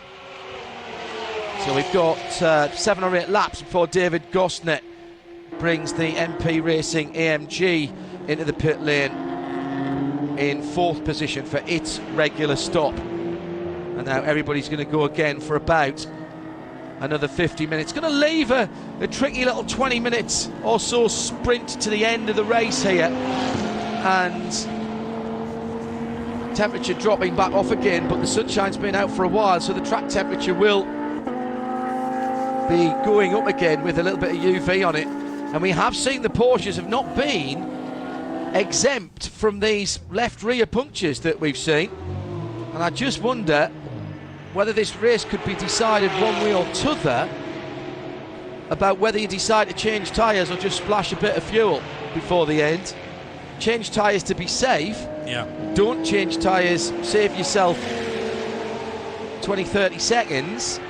So we've got 7 or 8 laps before David Gosnet brings the MP Racing AMG into the pit lane in 4th position for its regular stop. And now everybody's going to go again for about another 50 minutes. Going to leave a tricky little 20 minutes or so sprint to the end of the race here. And temperature dropping back off again, but the sunshine's been out for a while, so the track temperature will be going up again with a little bit of UV on it. And we have seen the Porsches have not been exempt from these left rear punctures that we've seen. And I just wonder whether this race could be decided one way or t'other about whether you decide to change tyres or just splash a bit of fuel before the end. Change tyres to be safe. Yeah. Don't change tyres, save yourself 20-30 seconds.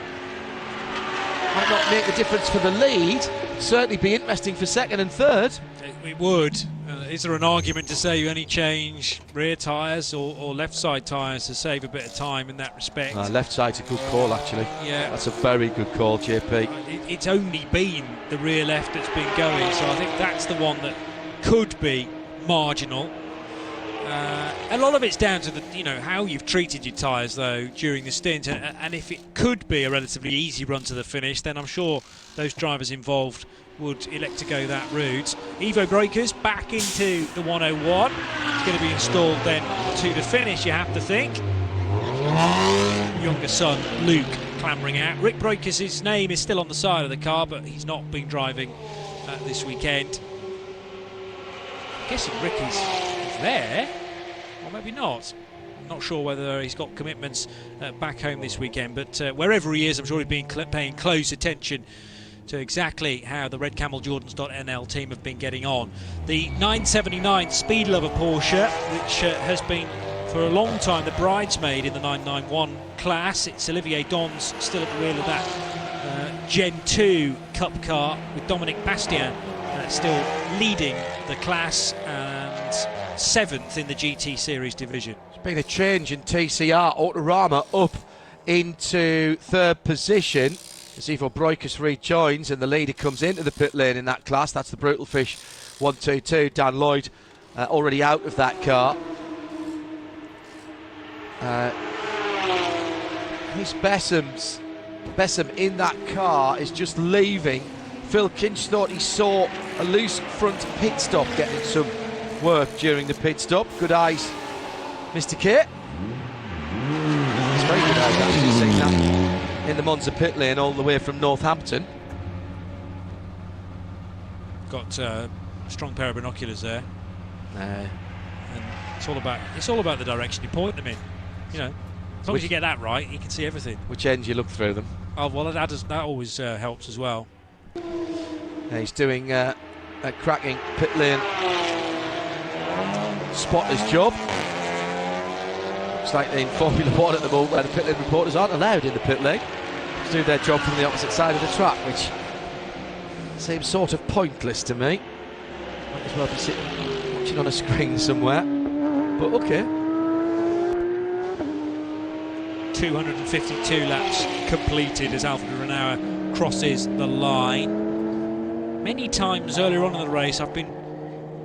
Might not make a difference for the lead. Certainly be interesting for second and third. It would. Is there an argument to say you only change rear tyres or left side tyres to save a bit of time in that respect? Left side's a good call, actually. Yeah. That's a very good call, JP. It's only been the rear left that's been going, so I think that's the one that could be marginal. A lot of it's down to how you've treated your tyres though during the stint, and if it could be a relatively easy run to the finish, then I'm sure those drivers involved would elect to go that route. Evo breakers back into the 101. It's going to be installed then to the finish, you have to think. Younger son Luke clambering out. Rick Breakers, his name is still on the side of the car, but he's not been driving this weekend. I'm guessing Rick is there, or maybe not. I'm not sure whether he's got commitments back home this weekend, but wherever he is, I'm sure he's been paying close attention to exactly how the Red Camel Jordans.nl team have been getting on. The 979 Speed Lover Porsche, which has been for a long time the bridesmaid in the 991 class. It's Olivier Dons still at the wheel of that Gen 2 Cup car, with Dominic Bastien still leading the class and 7th in the GT Series division. There's been a change in TCR. Autorama up into 3rd position as Evo Breukers rejoins, and the leader comes into the pit lane in that class. That's the Brutal Fish 122. Dan Lloyd already out of that car. Chris Bessem in that car is just leaving. Phil Kinch thought he saw a loose front pit stop getting some work during the pit stop. Good eyes, Mr. K. It's very good eyes, actually, seeing that in the Monza pit lane all the way from Northampton. Got a strong pair of binoculars there. And it's all about the direction you point them in. As long as you get that right, you can see everything. Which end you look through them? Oh well, that always helps as well. He's doing a cracking pit lane spotter's job. Looks like in Formula 1 at the moment, where the pit lane reporters aren't allowed in the pit lane to do their job from the opposite side of the track, which seems sort of pointless to me. Might as well be sitting watching on a screen somewhere, but okay. 252 laps completed as Alfred Renauer crosses the line. Many times earlier on in the race I've been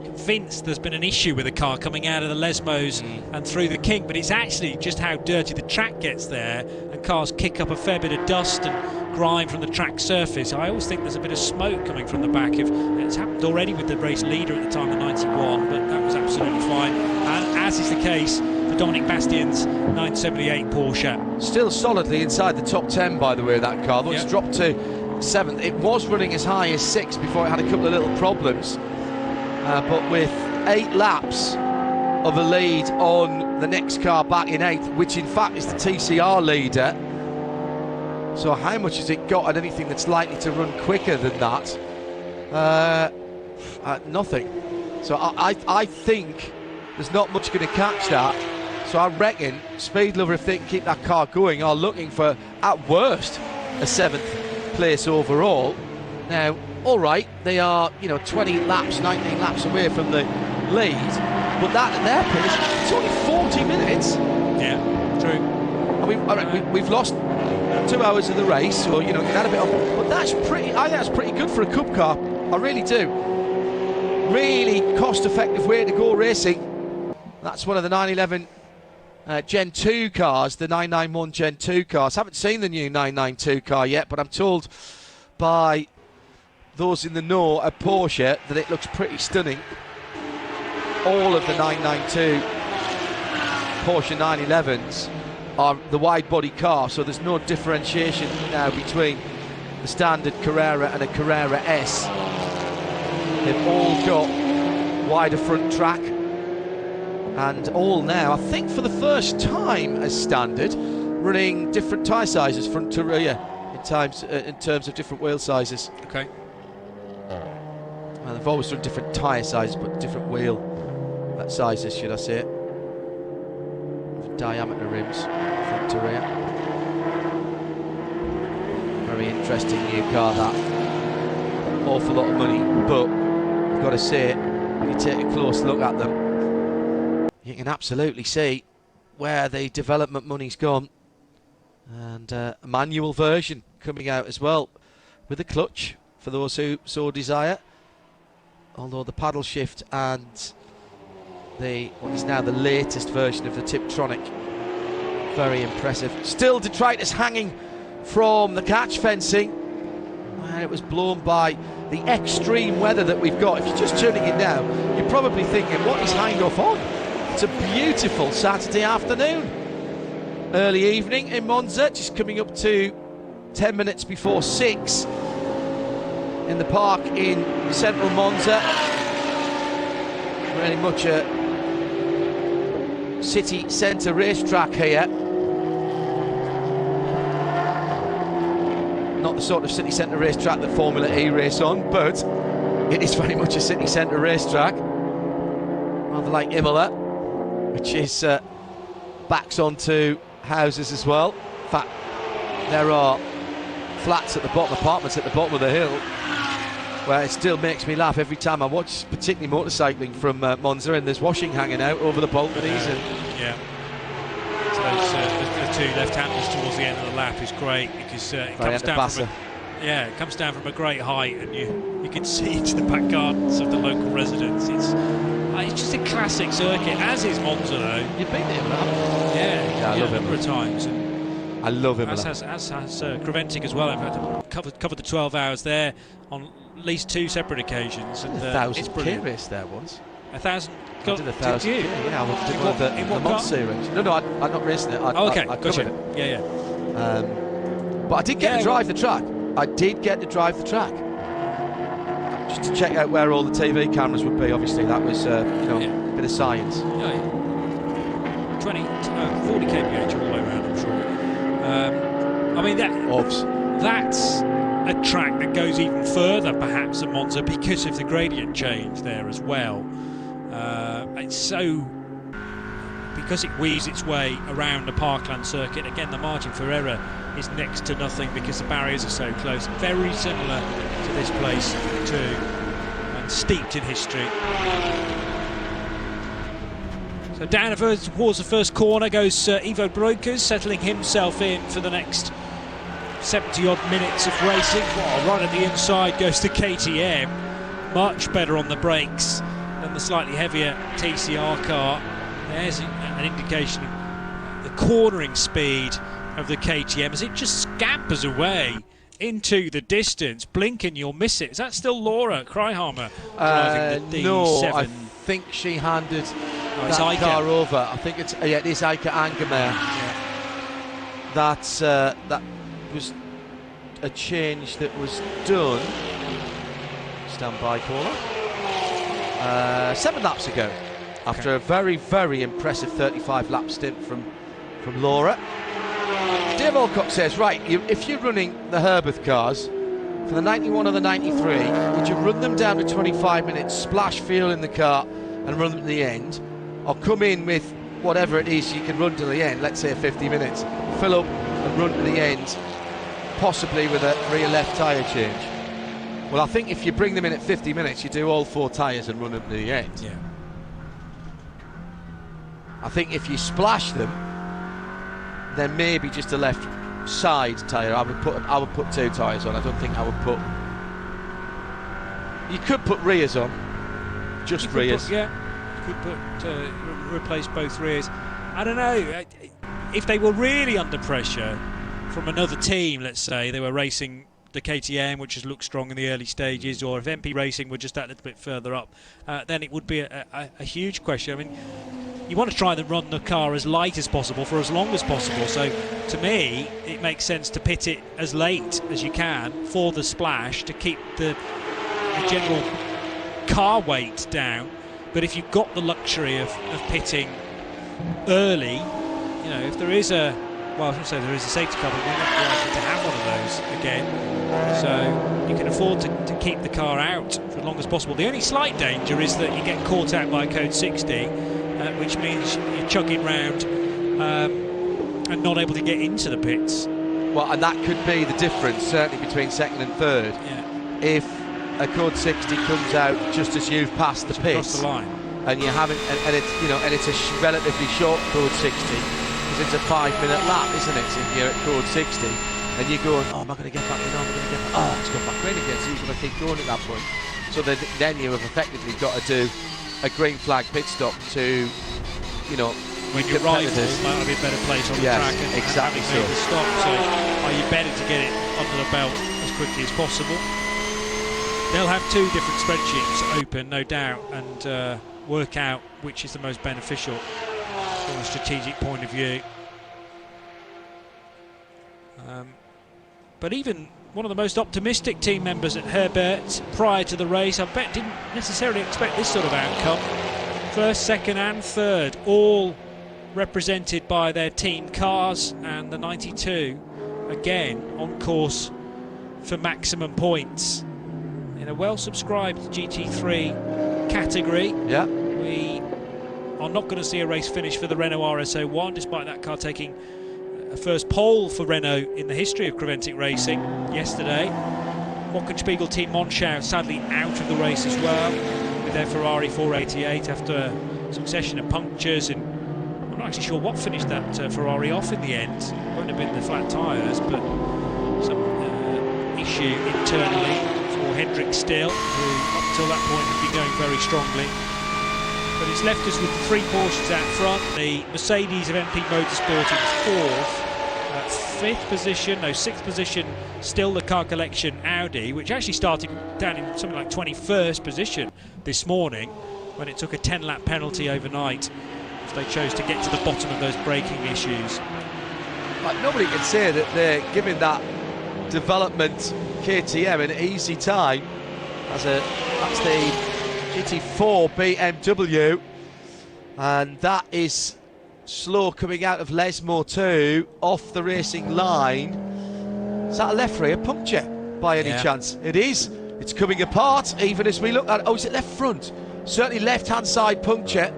convinced there's been an issue with the car coming out of the Lesmos and through the King, but it's actually just how dirty the track gets there, and cars kick up a fair bit of dust and grime from the track surface. I always think there's a bit of smoke coming from the back. It's happened already with the race leader at the time, the 91, but that was absolutely fine, and as is the case for Dominic Bastien's 978 Porsche. Still solidly inside the top 10, by the way, that car. Though it's dropped to 7th. It was running as high as 6th before it had a couple of little problems. But with 8 laps of a lead on the next car back in 8th, which in fact is the TCR leader. So how much has it got at anything that's likely to run quicker than that? Nothing. So I think there's not much going to catch that. So I reckon Speed Lover, if they can keep that car going, are looking for, at worst, a 7th place overall. Now, all right, they are 20 laps, 19 laps away from the lead, but that at their pace, it's only 40 minutes. Yeah, true. And we've lost 2 hours of the race, or had a bit of, but that's pretty. I think that's pretty good for a Cup car. I really do. Really cost-effective way to go racing. That's one of the 911 Gen 2 cars, the 991 Gen 2 cars. Haven't seen the new 992 car yet, but I'm told by those in the know at Porsche that it looks pretty stunning. All of the 992 Porsche 911s are the wide body car, so there's no differentiation now between the standard Carrera and a Carrera S. They've all got wider front track, and all now, I think for the first time as standard, running different tyre sizes front to rear in terms of different wheel sizes. Okay. And they've always run different tyre sizes, but different wheel sizes, should I say. Diameter rims front to rear. Very interesting new car, that. Awful lot of money, but I've got to say, you take a close look at them, you can absolutely see where the development money's gone. And a manual version coming out as well, with a clutch for those who so desire. Although the paddle shift and what is now the latest version of the Tiptronic, very impressive. Still detritus hanging from the catch fencing, and it was blown by the extreme weather that we've got. If you're just tuning in now, you're probably thinking, what is Hankook on? It's a beautiful Saturday afternoon. Early evening in Monza, just coming up to 10 minutes before 6 in the park in central Monza. Very much a city centre racetrack here. Not the sort of city centre racetrack that Formula E race on, but it is very much a city centre racetrack. Rather like Imola, which is backs onto houses as well. In fact, there are flats at the bottom, apartments at the bottom of the hill, where it still makes me laugh every time I watch, particularly motorcycling from Monza, and there's washing hanging out over the balconies. Yeah. So the two left-handers towards the end of the lap is great, because it comes down from it comes down from a great height, and you can see into the back gardens of the local residents. It's just a classic circuit, as is Monza though. You've been there, man. Yeah, I love a number of times. I love him. As has Creventic as well. In fact, I've covered the 12 hours there on at least 2 separate occasions. And, 1,000k race there once. 1,000. I did 1,000. Did you? Yeah, I did one of the Monza series. No, I'm not racing it. Okay, I gotcha. it. Yeah. But I did get to drive the track. Just to check out where all the TV cameras would be. Obviously, that was a bit of science. Yeah. 40 kph all the way around, I'm sure. I mean, that's a track that goes even further perhaps than Monza, because of the gradient change there as well. Because it weaves its way around the parkland circuit, again the margin for error is next to nothing because the barriers are so close. Very similar to this place too, and steeped in history. So down towards the first corner goes Ivo Brokers, settling himself in for the next 70-odd minutes of racing. Right at the inside goes the KTM, much better on the brakes than the slightly heavier TCR car. There's an indication of the cornering speed of the KTM as it just scampers away into the distance. Blink and you'll miss it. Is that still Laura Kreiheimer driving the D7? No, I think she handed that car over. I think it is Eike Angermeyer. Yeah. That was a change that was done. Stand by, caller. 7 laps ago, after a very, very impressive 35-lap stint from Laura. Dave Alcock says, right, if you're running the Herbeth cars for the 91 or the 93, would you run them down to 25 minutes, splash fuel in the car and run them to the end, or come in with whatever it is you can run to the end, let's say 50 minutes, fill up and run to the end, possibly with a rear left tyre change? Well, I think if you bring them in at 50 minutes, you do all 4 tyres and run them to the end. Yeah. I think if you splash them, then maybe just a left side tyre. I would put 2 tyres on. I don't think I would put. You could put rears on, just rears. You could put replace both rears. I don't know if they were really under pressure from another team. Let's say they were racing the KTM, which has looked strong in the early stages, or if MP Racing were just that little bit further up, then it would be a huge question. I mean, you want to try and run the car as light as possible for as long as possible. So, to me, it makes sense to pit it as late as you can for the splash to keep the general car weight down. But if you've got the luxury of pitting early, if there is a there is a safety car, but we're not likely to have one of those again. So you can afford to keep the car out for as long as possible. The only slight danger is that you get caught out by code 60, which means you're chugging round and not able to get into the pits. Well, and that could be the difference, certainly between second and third. Yeah. If a code 60 comes out just as you've passed the pits. Across the line. And you haven't, and it's, you know, and it's a relatively short code 60 because it's a 5-minute lap, isn't it? If you're at code 60 and you're going, oh, am I going to get back in? It's gone back in again. So you've got to keep going at that point. So then you have effectively got to do a green flag pit stop to, you know, when your rival might be a better place on the track and exactly having made the stop. So are you better to get it under the belt as quickly as possible? They'll have two different spreadsheets open, no doubt, and work out which is the most beneficial from a strategic point of view. But even one of the most optimistic team members at Herbert prior to the race, I bet didn't necessarily expect this sort of outcome. First, second and third, all represented by their team cars, and the 92 again on course for maximum points in a well-subscribed GT3 category. Yeah, we are not going to see a race finish for the Renault RS01, despite that car taking a first pole for Renault in the history of Creventic racing yesterday. Wochenspiegel team Monschau sadly out of the race as well with their Ferrari 488 after a succession of punctures, and I'm not actually sure what finished that Ferrari off in the end. It won't have been the flat tyres, but some issue internally for Hendrik Still, who up till that point had been going very strongly. But it's left us with the three Porsches out front. The Mercedes of MP Motorsport in fourth. Sixth position, still the car collection Audi, which actually started down in something like 21st position this morning when it took a 10-lap penalty overnight as they chose to get to the bottom of those braking issues. Like, nobody can say that they're giving that development KTM an easy time. That's the GT4 BMW, and that is slow coming out of Lesmo 2 off the racing line. Is that a left rear puncture by any chance? It is. It's coming apart even as we look at it. Oh, is it left front? Certainly left hand side puncture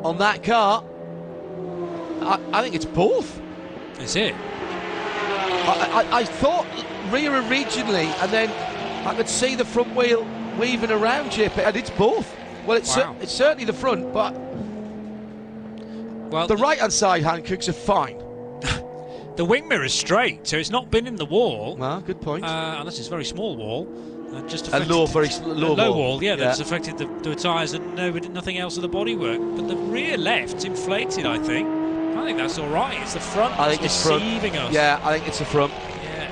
on that car. I think it's both. Is it? I thought rear originally, and then I could see the front wheel weaving around, JP, and it's both. Well, it's certainly the front, but the right-hand side Hankooks are fine. The wing mirror's straight, so it's not been in the wall. Ah, good point. Unless it's a very small wall. Just a low wall, that's affected the tyres and nothing else of the bodywork. But the rear left's inflated, I think. I think that's all right. It's the front that's deceiving us. Yeah, I think it's the front. Yeah.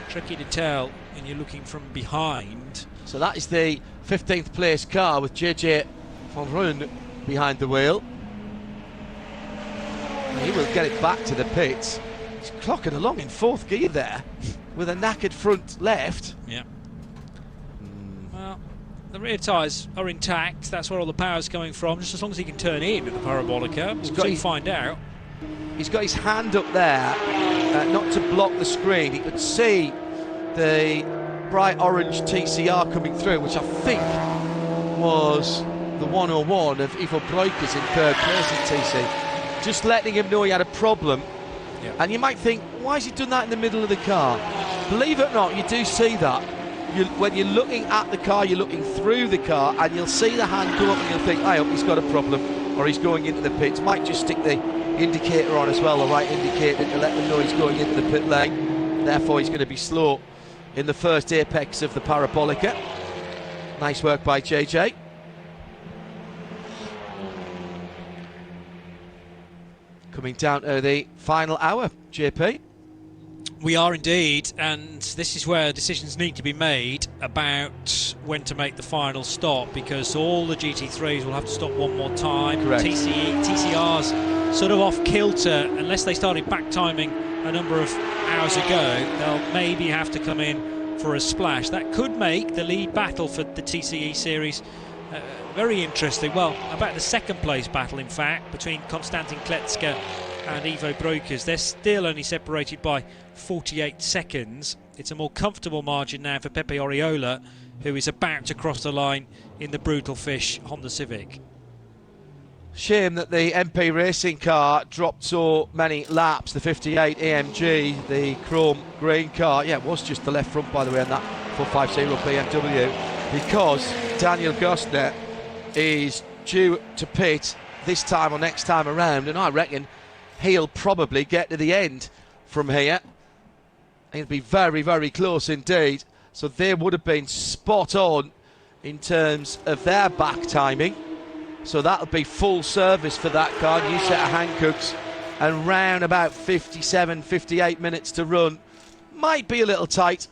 Tricky to tell when you're looking from behind. So that is the 15th place car with JJ van Rijn behind the wheel. He will get it back to the pits. He's clocking along in fourth gear there with a knackered front left. Yeah. Well, the rear tyres are intact. That's where all the power's coming from, just as long as he can turn in at the Parabolica. We'll find out. He's got his hand up there, not to block the screen. He could see the bright orange TCR coming through, which I think was the 101 of Ivo Breukers in third place in TC. Just letting him know he had a problem. Yep. And you might think, why has he done that in the middle of the car? Believe it or not, you do see that. When you're looking at the car, you're looking through the car, and you'll see the hand go up and you'll think, I hope he's got a problem, or he's going into the pits. Might just stick the indicator on as well, the right indicator, to let them know he's going into the pit lane. Therefore, he's going to be slow in the first apex of the Parabolica. Nice work by JJ. Coming down to the final hour, JP. We are indeed, and this is where decisions need to be made about when to make the final stop, because all the GT3s will have to stop one more time. Correct. TCRs sort of off kilter unless they started back timing a number of hours ago. They'll maybe have to come in for a splash. That could make the lead battle for the TCE series very interesting. Well, about the second place battle, in fact, between Konstantin Kletska and Ivo Breukers. They're still only separated by 48 seconds. It's a more comfortable margin now for Pepe Oriola, who is about to cross the line in the Brutal Fish Honda Civic. Shame that the MP racing car dropped so many laps. The 58 AMG, the chrome green car. Yeah, it was just the left front, by the way, on that 450 BMW, because Daniel Gostner is due to pit this time or next time around, and I reckon he'll probably get to the end from here. He'll be very, very close indeed. So they would have been spot on in terms of their back timing. So that'll be full service for that car. New set of Hankooks, and round about 57, 58 minutes to run. Might be a little tight.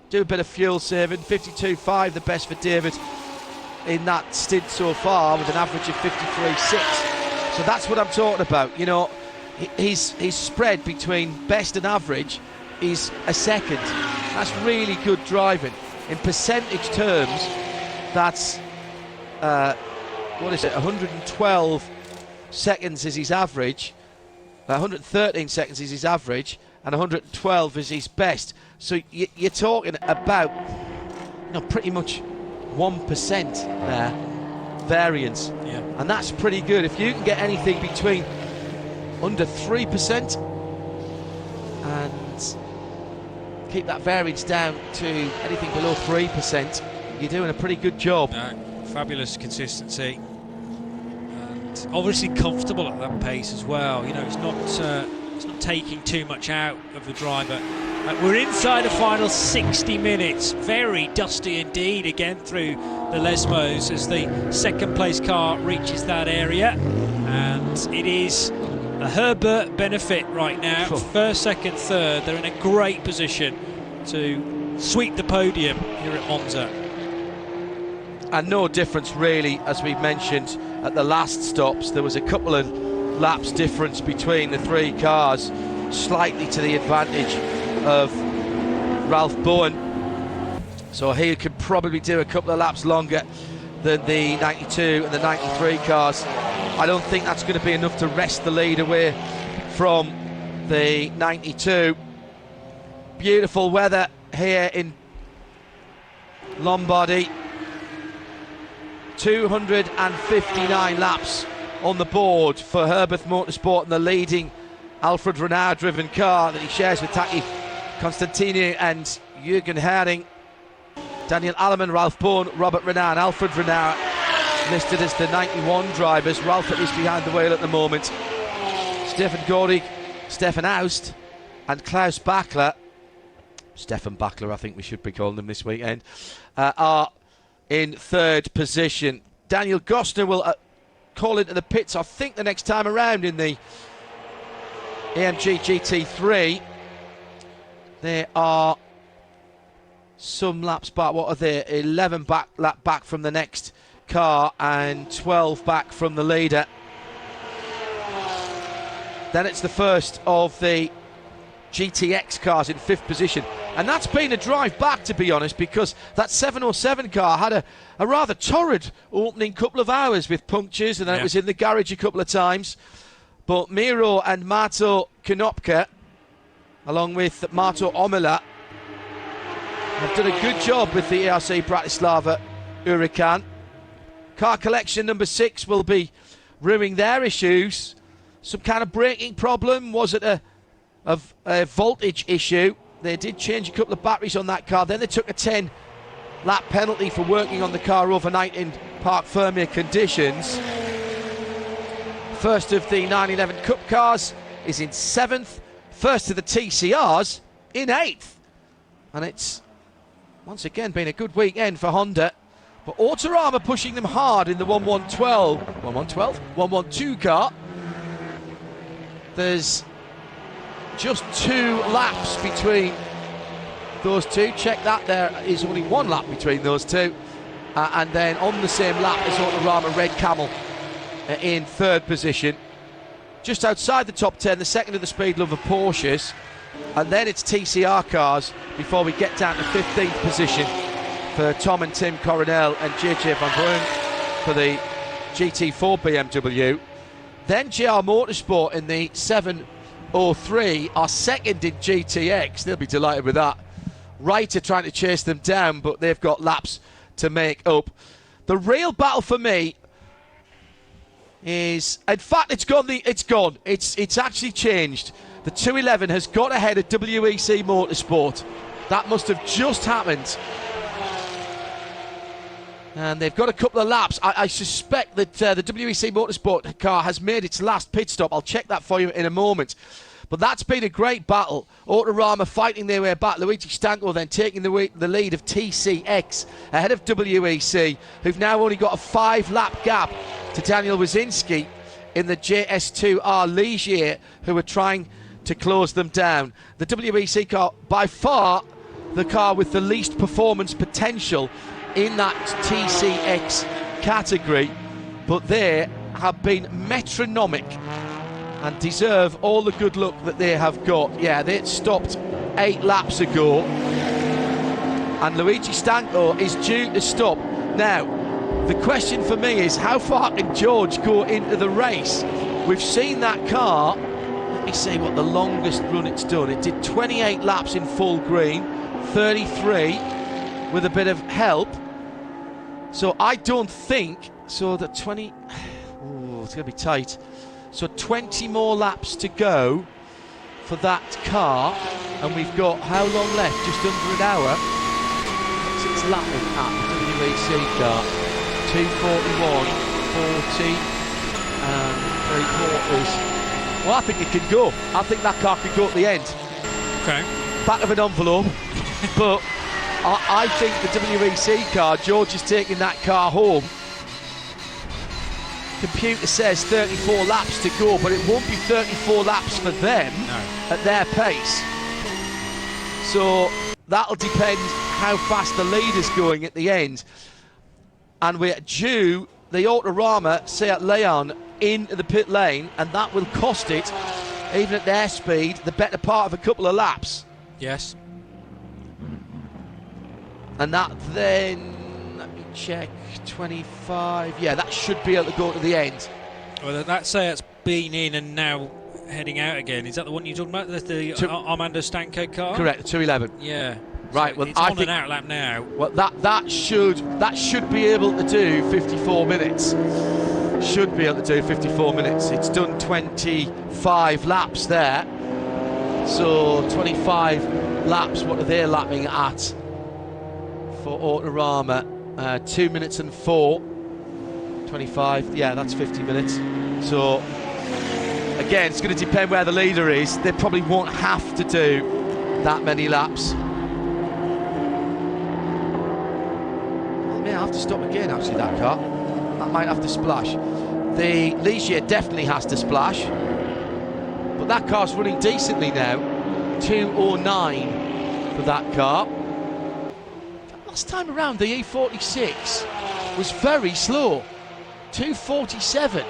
Do a bit of fuel saving. 52.5, the best for David in that stint so far, with an average of 53.6. So that's what I'm talking about. You know, his spread between best and average is a second. That's really good driving. In percentage terms, that's what is it? 112 seconds is his average. 113 seconds is his average, and 112 is his best. So you're talking about, you know, pretty much 1% there variance, yeah. And that's pretty good. If you can get anything between under 3% and keep that variance down to anything below 3%, you're doing a pretty good job. Fabulous consistency, and obviously comfortable at that pace as well. You know, it's not taking too much out of the driver. We're inside the final 60 minutes. Very dusty indeed again through the Lesmos as the second place car reaches that area, and it is a Herbert benefit right now. First, second, third, they're in a great position to sweep the podium here at Monza. And no difference really, as we've mentioned at the last stops. There was a couple of laps difference between the three cars, slightly to the advantage of Ralph Bowen. So he could probably do a couple of laps longer than the 92 and the 93 cars. I don't think that's going to be enough to wrest the lead away from the 92. Beautiful weather here in Lombardy. 259 laps on the board for Herbert Motorsport and the leading Alfred Renard driven car that he shares with Taki Constantini and Jürgen Hering. Daniel Allemann, Ralph Bowen, Robert Renard, Alfred Renard listed as the 91 drivers. Ralph is behind the wheel at the moment. Stefan Gorig, Stefan Aust and Klaus Bachler, Stefan Bachler I think we should be calling him this weekend, are in third position. Daniel Gostner will call into the pits, I think, the next time around in the AMG GT3. There are some laps back. What are they? 11 lap back from the next car and 12 back from the leader. Then it's the first of the GTX cars in fifth position, and that's been a drive back, to be honest, because that 707 car had a rather torrid opening couple of hours with punctures, and then it was in the garage a couple of times. But Miro and Marto Konopka, along with Marto Omela, have done a good job with the ARC Bratislava Huracan. Car collection number 6 will be ruining their issues. Some kind of braking problem. Was it a voltage issue? They did change a couple of batteries on that car. Then they took a 10-lap penalty for working on the car overnight in Parc Fermé conditions. First of the 911 Cup cars is in 7th. First of the TCRs in 8th. And it's once again been a good weekend for Honda. But Autorama pushing them hard in the 112 car. There's just 2 laps between those two. Check that, there is only 1 lap between those two. And then on the same lap is Autorama Red Camel in third position. Just outside the top 10, the second of the Speed Lover Porsches. And then it's TCR cars before we get down to 15th position for Tom and Tim Coronel and JJ Van Bruyn for the GT4 BMW. Then GR Motorsport in the 703 are second in GTX. They'll be delighted with that. Wright are trying to chase them down, but they've got laps to make up. The real battle for me is, in fact, it's gone. It's actually changed. The 211 has got ahead of WEC Motorsport. That must have just happened And they've got a couple of laps. I suspect that the WEC Motorsport car has made its last pit stop. I'll check that for you in a moment. But that's been a great battle. Autorama fighting their way back. Luigi Stanko then taking the lead of TCX ahead of WEC, who've now only got a 5-lap gap to Daniel Wazinski in the JS2R Ligier, who are trying to close them down. The WEC car, by far the car with the least performance potential in that TCX category, but they have been metronomic and deserve all the good luck that they have got. Yeah, they stopped 8 laps ago, and Luigi Stanko is due to stop. Now, the question for me is, how far can George go into the race? We've seen that car, let me see what the longest run it's done. It did 28 laps in full green, 33 with a bit of help. So I don't think, so the 20, it's going to be tight. So 20 more laps to go for that car, and we've got how long left? Just under an hour. What's its lapping at the WEC car? 2:41, 40 and 3/4. Well, I think it can go. I think that car can go at the end. Okay. Back of an envelope, but I think the WEC car, George is taking that car home. Computer says 34 laps to go, but it won't be 34 laps for them at their pace. So that'll depend how fast the leader's going at the end. And we're due the Autorama Seat Leon into the pit lane, and that will cost it, even at their speed, the better part of a couple of laps. Yes. And that then, let me check, 25, yeah, that should be able to go to the end. Well, that Seat's been in and now heading out again. Is that the one you're talking about, the Armando Stanko car? Correct, 211. Yeah. Right, so well, it's I on think, an out lap now. Well, that should be able to do 54 minutes. Should be able to do 54 minutes. It's done 25 laps there. So 25 laps, what are they lapping at for Autorama? 2 minutes and 4. 25, yeah, that's 50 minutes. So again, it's going to depend where the leader is. They probably won't have to do that many laps. Well, may have to stop again, actually, that car. That might have to splash. The Ligier definitely has to splash, but that car's running decently now. 2:09 for that car. Last time around, the E46 was very slow. 2:47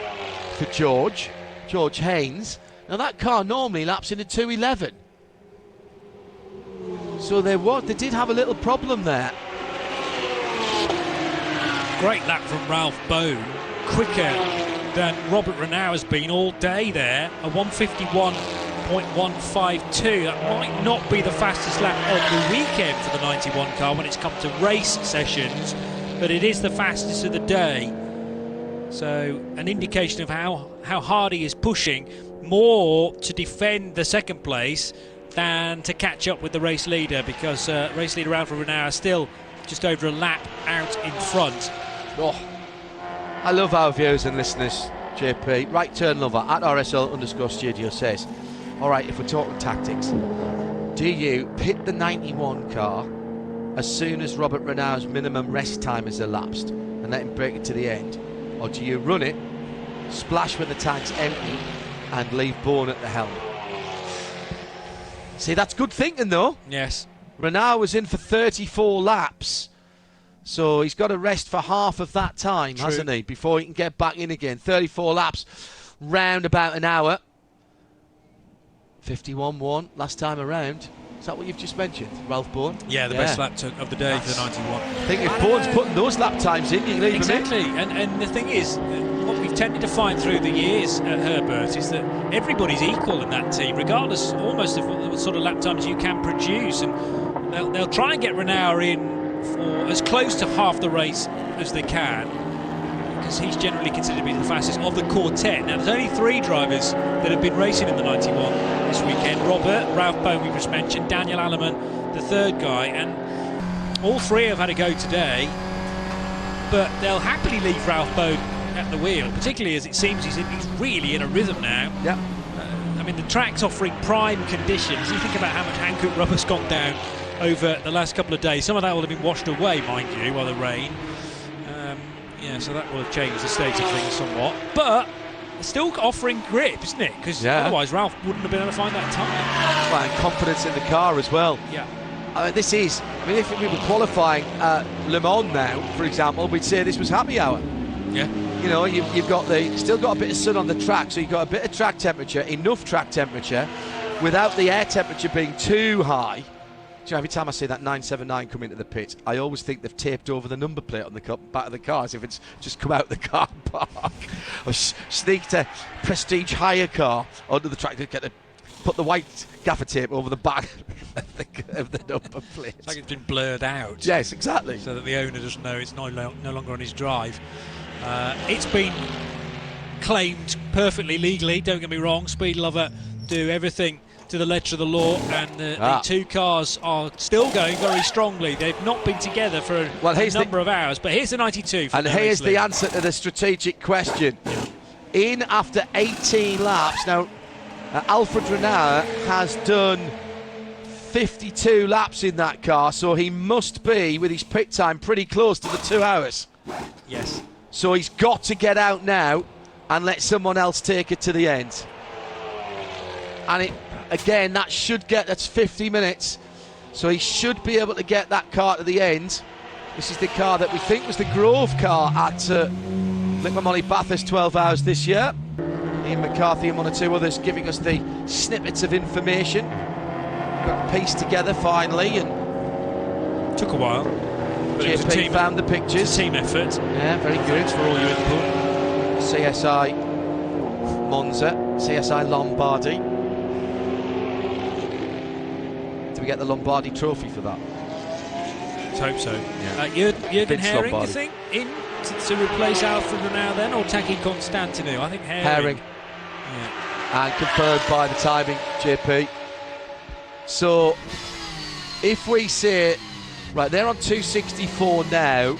for George Haynes. Now that car normally laps in a 2:11. So they did have a little problem there. Great lap from Ralph Bone, quicker than Robert Renaud has been all day there. A 151.152. That might not be the fastest lap of the weekend for the 91 car when it's come to race sessions, but it is the fastest of the day. So an indication of how hard he is pushing, more to defend the second place than to catch up with the race leader, because race leader Alfred Renaud is still just over a lap out in front. Oh, I love our viewers and listeners, JP. Right turn lover at RSL_studio says, all right, if we're talking tactics, do you pit the 91 car as soon as Robert Renaud's minimum rest time has elapsed and let him break it to the end? Or do you run it, splash when the tank's empty, and leave Bourne at the helm? See, that's good thinking, though. Yes. Renaud was in for 34 laps, so he's got to rest for half of that time, hasn't he, before he can get back in again. 34 laps, round about an hour. 51-1 last time around. Is that what you've just mentioned, Ralph Bourne? Yeah, the best lap of the day for the 91. I think if Bourne's putting those lap times in, you can leave exactly. him in. And the thing is, what we've tended to find through the years at Herbert is that everybody's equal in that team, regardless almost of what sort of lap times you can produce. And they'll try and get Renaud in for as close to half the race as they can, because he's generally considered to be the fastest of the quartet. Now, there's only 3 drivers that have been racing in the 91 this weekend. Robert, Ralph Bone, we just mentioned, Daniel Alleman, the third guy, and all 3 have had a go today. but they'll happily leave Ralph Bode at the wheel, particularly as it seems he's really in a rhythm now. Yeah. I mean, the track's offering prime conditions. You think about how much Hankook rubber's gone down over the last couple of days. Some of that will have been washed away, mind you, by the rain. Yeah, so that will have changed the state of things somewhat. But it's still offering grip, isn't it? Because otherwise Ralph wouldn't have been able to find that time. Well, and confidence in the car as well. Yeah. If we were qualifying Le Mans now, for example, we'd say this was happy hour. Yeah. You know, you've got still got a bit of sun on the track, so you've got a bit of track temperature, enough track temperature, without the air temperature being too high. Do you know, every time I see that 979 come into the pit, I always think they've taped over the number plate on the back of the car as if it's just come out the car park. Or sneaked a Prestige hire car onto the track to put the white gaffer tape over the back of the number plate. It's like it's been blurred out. Yes, exactly. So that the owner doesn't know it's no longer on his drive. It's been claimed perfectly legally, don't get me wrong. Speed Lover do everything to the letter of the law, and the two cars are still going very strongly. They've not been together for a number of hours, but here's the 92. And here's the answer to the strategic question. In after 18 laps. Now, Alfred Renard has done 52 laps in that car, so he must be, with his pit time, pretty close to the 2 hours. Yes. So he's got to get out now and let someone else take it to the end. And again, that's 50 minutes. So he should be able to get that car to the end. This is the car that we think was the Grove car at McMahon Bathurst 12 hours this year. Ian McCarthy and one or two others giving us the snippets of information. Got pieced together finally, and took a while. But JP found the pictures. It's a team effort. Yeah, very good. Thanks for all your input. CSI Monza, CSI Lombardy. Do we get the Lombardy trophy for that? Let's hope so. Yeah. Jürgen Herring, do you think, in to replace Alfred Renard then, or Taki Constantinu? I think Herring. Yeah. And confirmed by the timing, JP. So, if we say, right, they're on 264 now.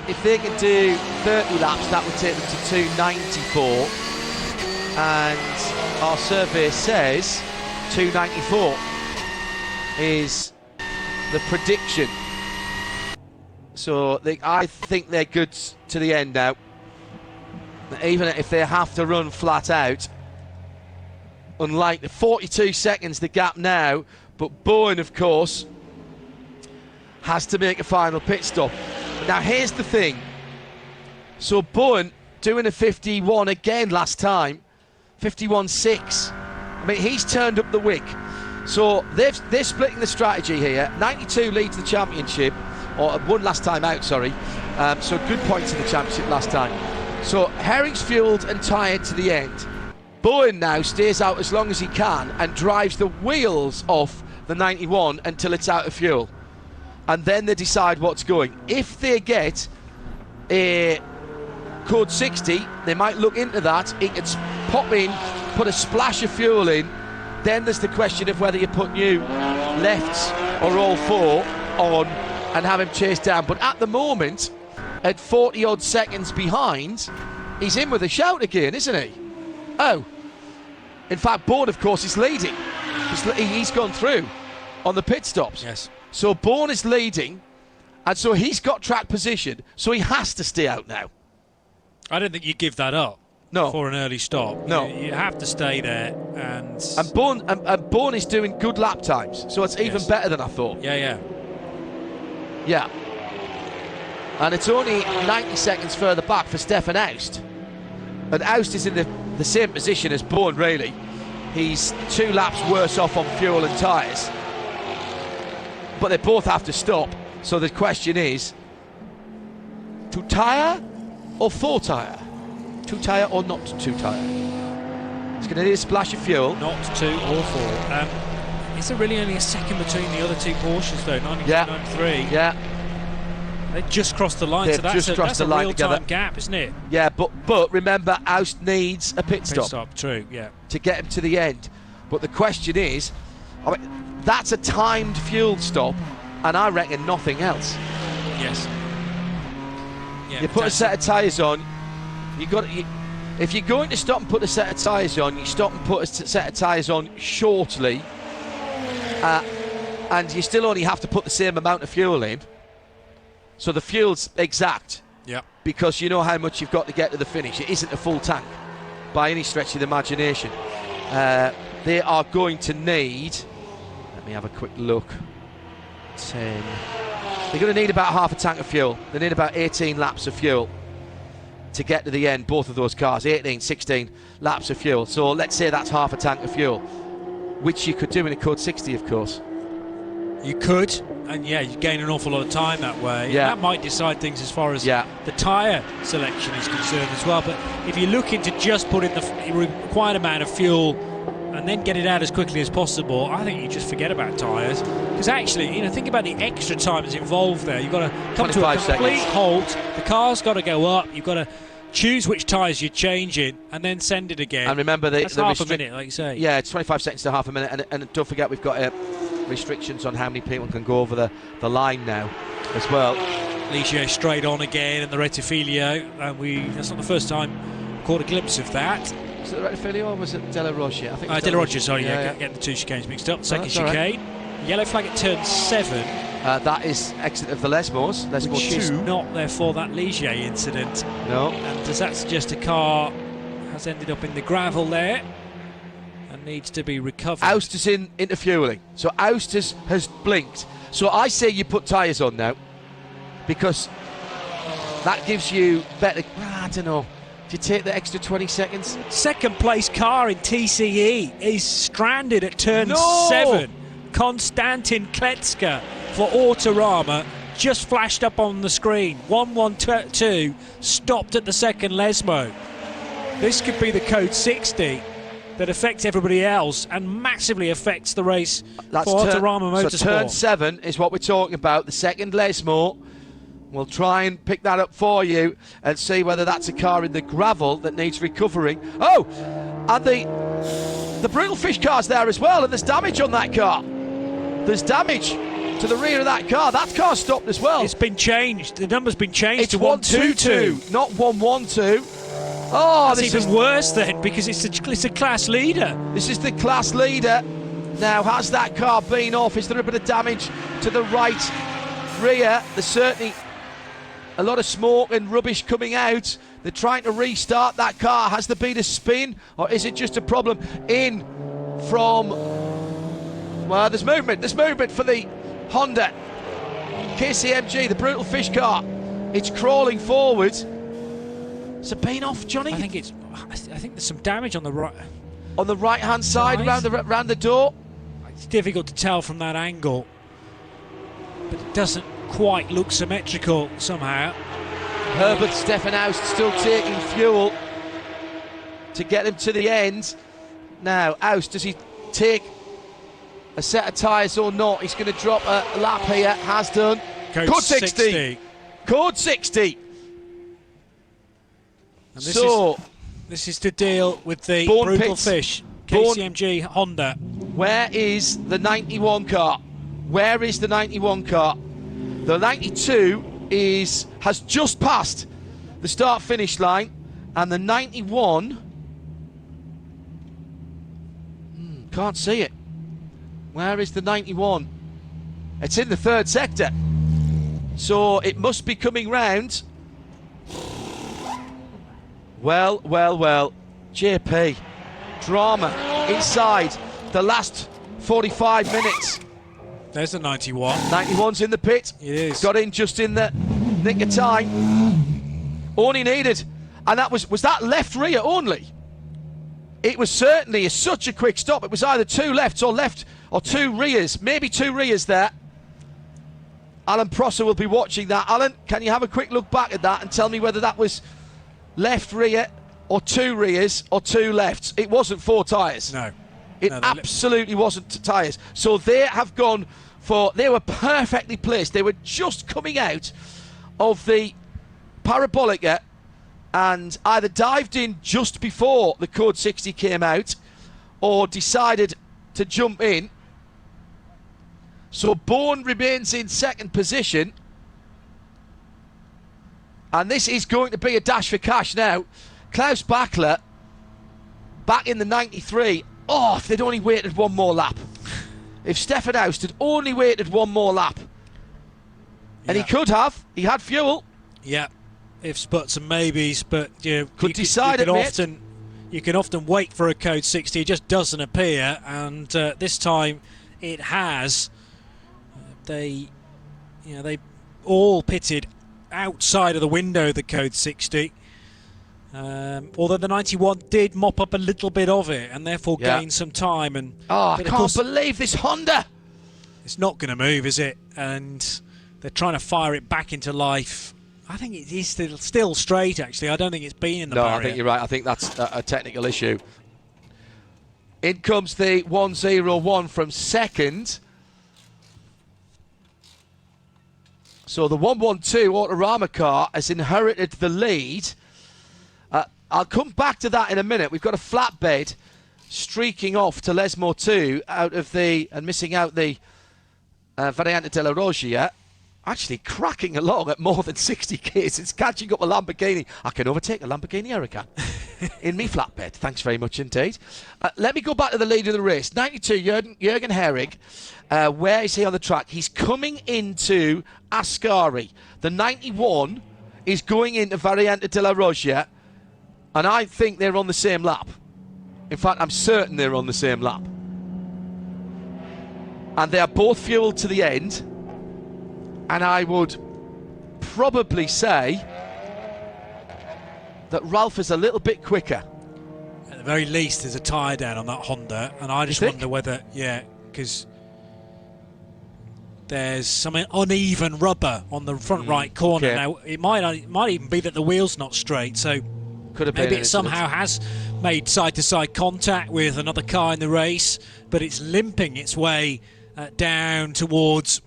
If they can do 30 laps, that would take them to 294. And our survey says 294 is the prediction. So I think they're good to the end now. Even if they have to run flat out. Unlike the 42 seconds, the gap now. But Bowen, of course, has to make a final pit stop. Now, here's the thing. So Bowen doing a 51 again last time. 51.6. I mean, he's turned up the wick. So they're splitting the strategy here. 92 leads the championship. Or won last time out, sorry. So good points in the championship last time. So Herring's fueled and tired to the end. Bowen now stays out as long as he can and drives the wheels off the 91 until it's out of fuel. And then they decide what's going. If they get a code 60, they might look into that. It could pop in, put a splash of fuel in. Then there's the question of whether you put new lefts or all four on and have him chased down. But at the moment, at 40 odd seconds behind, he's in with a shout again, isn't he? Oh, in fact, Bourne, of course, is leading. He's gone through on the pit stops. Yes. So Bourne is leading, and so he's got track position, so he has to stay out now. I don't think you give that up. No. For an early stop. No. You have to stay there. And Bourne is doing good lap times, so it's even better than I thought. Yeah. Yeah. And it's only 90 seconds further back for Stefan Aust. And Aust is in the same position as Bourne, really. He's 2 laps worse off on fuel and tyres. But they both have to stop. So the question is, 2 tyre or 4 tyre? 2 tyre or not 2 tyre? It's going to need a splash of fuel. Not 2 or 4. Is there really only a second between the other two Porsches, though? 92, 93. Yeah. They just crossed the line, so that's a real-time gap, isn't it? Yeah, but remember, Aust needs a pit stop. True, yeah. To get him to the end. But the question is, I mean, that's a timed fuel stop, and I reckon nothing else. Yes. Yeah, you put a set of tyres on. If you're going to stop and put a set of tyres on, you stop and put a set of tyres on shortly, and you still only have to put the same amount of fuel in. So the fuel's exact. Yeah. Because you know how much you've got to get to the finish. It isn't a full tank by any stretch of the imagination. They are going to need, let me have a quick look, 10. They're going to need about half a tank of fuel. They need about 18 laps of fuel to get to the end, both of those cars, 18, 16 laps of fuel. So let's say that's half a tank of fuel, which you could do in a Code 60, of course. You could, and yeah, you gain an awful lot of time that way. Yeah. That might decide things as far as the tyre selection is concerned as well. But if you're looking to just put in the required amount of fuel and then get it out as quickly as possible, I think you just forget about tyres. Because actually, you know, think about the extra time that's involved there. You've got to come to a complete halt. The car's got to go up. You've got to choose which tyres you're changing and then send it again. And remember, that's half a minute, like you say. Yeah, it's 25 seconds to half a minute. And don't forget, we've got restrictions on how many people can go over the line now as well. Ligier straight on again, and the Rettifilio, and that's not the first time we caught a glimpse of that. Was it the Rettifilio or was it De La Roche? I think De La Roche, sorry, getting the two chicanes mixed up. Second chicane. Right. Yellow flag at turn 7. That is exit of the Lesmos. Lesmos which 2. Is not there for that Ligier incident. No. And does that suggest a car has ended up in the gravel there and needs to be recovered? Oust is into fueling. So Oust has blinked. So I say you put tyres on now, because that gives you better. I don't know. Do you take the extra 20 seconds? Second place car in TCE is stranded at turn 7. Konstantin Kletska for Autorama just flashed up on the screen. 1-1-2 stopped at the second Lesmo. This could be the Code 60 that affects everybody else and massively affects the race for Autorama Motorsport. So turn 7 is what we're talking about. The second Lesmo. We'll try and pick that up for you and see whether that's a car in the gravel that needs recovering. Oh, and the Brutal Fish car's there as well, and there's damage on that car. There's damage to the rear of that car. That car stopped as well. It's been changed. The number's been changed. It's 122, not 112. Oh, that's even worse then, because it's a class leader. This is the class leader. Now, has that car been off? Is there a bit of damage to the right rear? There's certainly a lot of smoke and rubbish coming out. They're trying to restart that car. Has there been a spin, or is it just a problem in from... Well, there's movement for the Honda KCMG, the Brutal Fish car. It's crawling forward. Has it been off, Johnny? I think there's some damage on the right. On the right-hand side, around the door. It's difficult to tell from that angle, but it doesn't quite look symmetrical somehow. Herbert Stephanhouse still taking fuel to get him to the end. Now, Oust, does he take a set of tyres or not? He's going to drop a lap here. Has done. Code 60. Code 60. And this is to deal with the Brutal Fish KCMG Honda. Where is the 91 car? Where is the 91 car? The 92 has just passed the start-finish line, and the 91 can't see it. Where is the 91? It's in the third sector, so it must be coming round. Well, JP, drama inside the last 45 minutes. There's the 91. 91's in the pit. It is. Got in just in the nick of time. Only needed. And that was that left rear only? It was certainly such a quick stop. It was either two lefts or two rears. Maybe two rears there. Alan Prosser will be watching that. Alan, can you have a quick look back at that and tell me whether that was left rear or two rears or two lefts? It wasn't 4 tyres. No. It absolutely wasn't tyres. So they have gone for... They were perfectly placed. They were just coming out of the Parabolica and either dived in just before the Code 60 came out or decided to jump in. So Bourne remains in second position. And this is going to be a dash for cash now. Klaus Bachler, back in the 93. Oh, if they'd only waited one more lap. If Stefan Aust had only waited one more lap. And he could have. He had fuel. Yeah. Ifs, buts and maybes, but you can often wait for a code 60. It just doesn't appear, and this time it has. They all pitted outside of the window of the code 60. Although the 91 did mop up a little bit of it and therefore gain some time. And I can't believe this Honda. It's not going to move, is it? And they're trying to fire it back into life. I think it is still straight, actually. I don't think it's been in the barrier. No, I think you're right. I think that's a technical issue. In comes the 101 from second. So the 112 Autorama car has inherited the lead. I'll come back to that in a minute. We've got a flatbed streaking off to Lesmo 2 and missing out the Variante della Roggia. Actually cracking along at more than 60 k's. It's catching up a Lamborghini. I can overtake a Lamborghini Erica in me flatbed. Thanks very much indeed. Let me go back to the lead of the race. 92, Jürgen Herrig. Where is he on the track? He's coming into Ascari. The 91 is going into Variante della Roggia. And I think they're on the same lap. In fact, I'm certain they're on the same lap. And they are both fueled to the end. And I would probably say that Ralph is a little bit quicker. At the very least, there's a tyre down on that Honda. And I just wonder whether, because there's some uneven rubber on the front right corner. Okay. Now, it might even be that the wheel's not straight. So maybe it somehow has made side-to-side contact with another car in the race, but it's limping its way down towards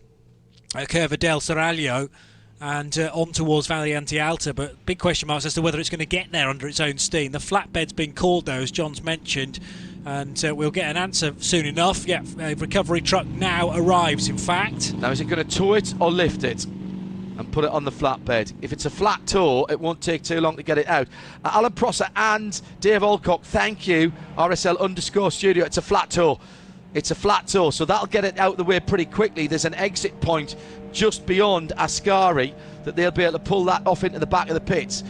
Curva del Seraglio and on towards Variante Alta. But big question marks as to whether it's going to get there under its own steam. The flatbed's been called, though, as John's mentioned, and we'll get an answer soon enough. Yeah, a recovery truck now arrives, in fact. Now, is it going to tow it or lift it and put it on the flatbed? If it's a flat tow, it won't take too long to get it out. Alan Prosser and Dave Alcock, thank you. RSL_studio. It's a flat tow. It's a flat tow, so that'll get it out of the way pretty quickly. There's an exit point just beyond Ascari that they'll be able to pull that off into the back of the pits.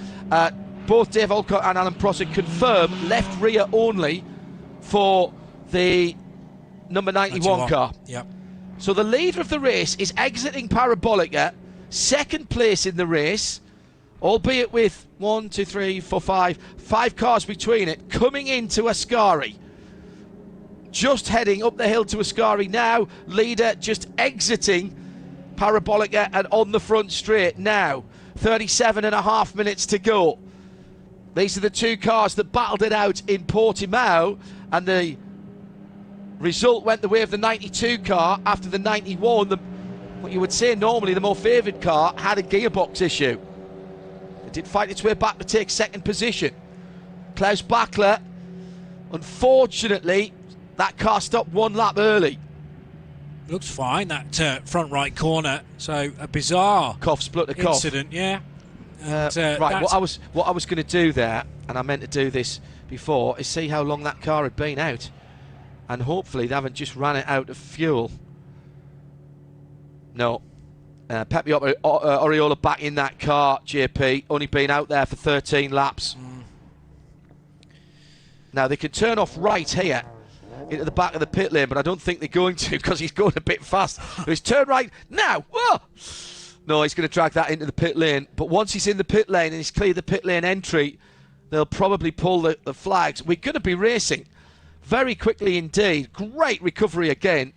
Both Dave Alcock and Alan Prosser confirm left rear only for the number 91 car. Yep. So the leader of the race is exiting Parabolica, second place in the race, albeit with 5 cars between it, coming into Ascari. Just heading up the hill to Ascari now. Leader just exiting Parabolica and on the front straight now. 37.5 minutes to go. These are the two cars that battled it out in Portimao, and the result went the way of the 92 car after the 91. What you would say normally the more favoured car had a gearbox issue. It did fight its way back to take second position. Klaus Bachler, unfortunately, that car stopped one lap early. Looks fine, that front right corner. So a bizarre incident, yeah. Right, what I was going to do there, and I meant to do this before, is see how long that car had been out, and hopefully they haven't just ran it out of fuel. No, Pepe Oriola back in that car. JP only been out there for 13 laps. Now they can turn off right here into the back of the pit lane, but I don't think they're going to because he's going a bit fast. He's turn right now. Whoa! No, he's going to drag that into the pit lane. But once he's in the pit lane and he's cleared the pit lane entry, they'll probably pull the flags. We're going to be racing very quickly indeed. Great recovery again.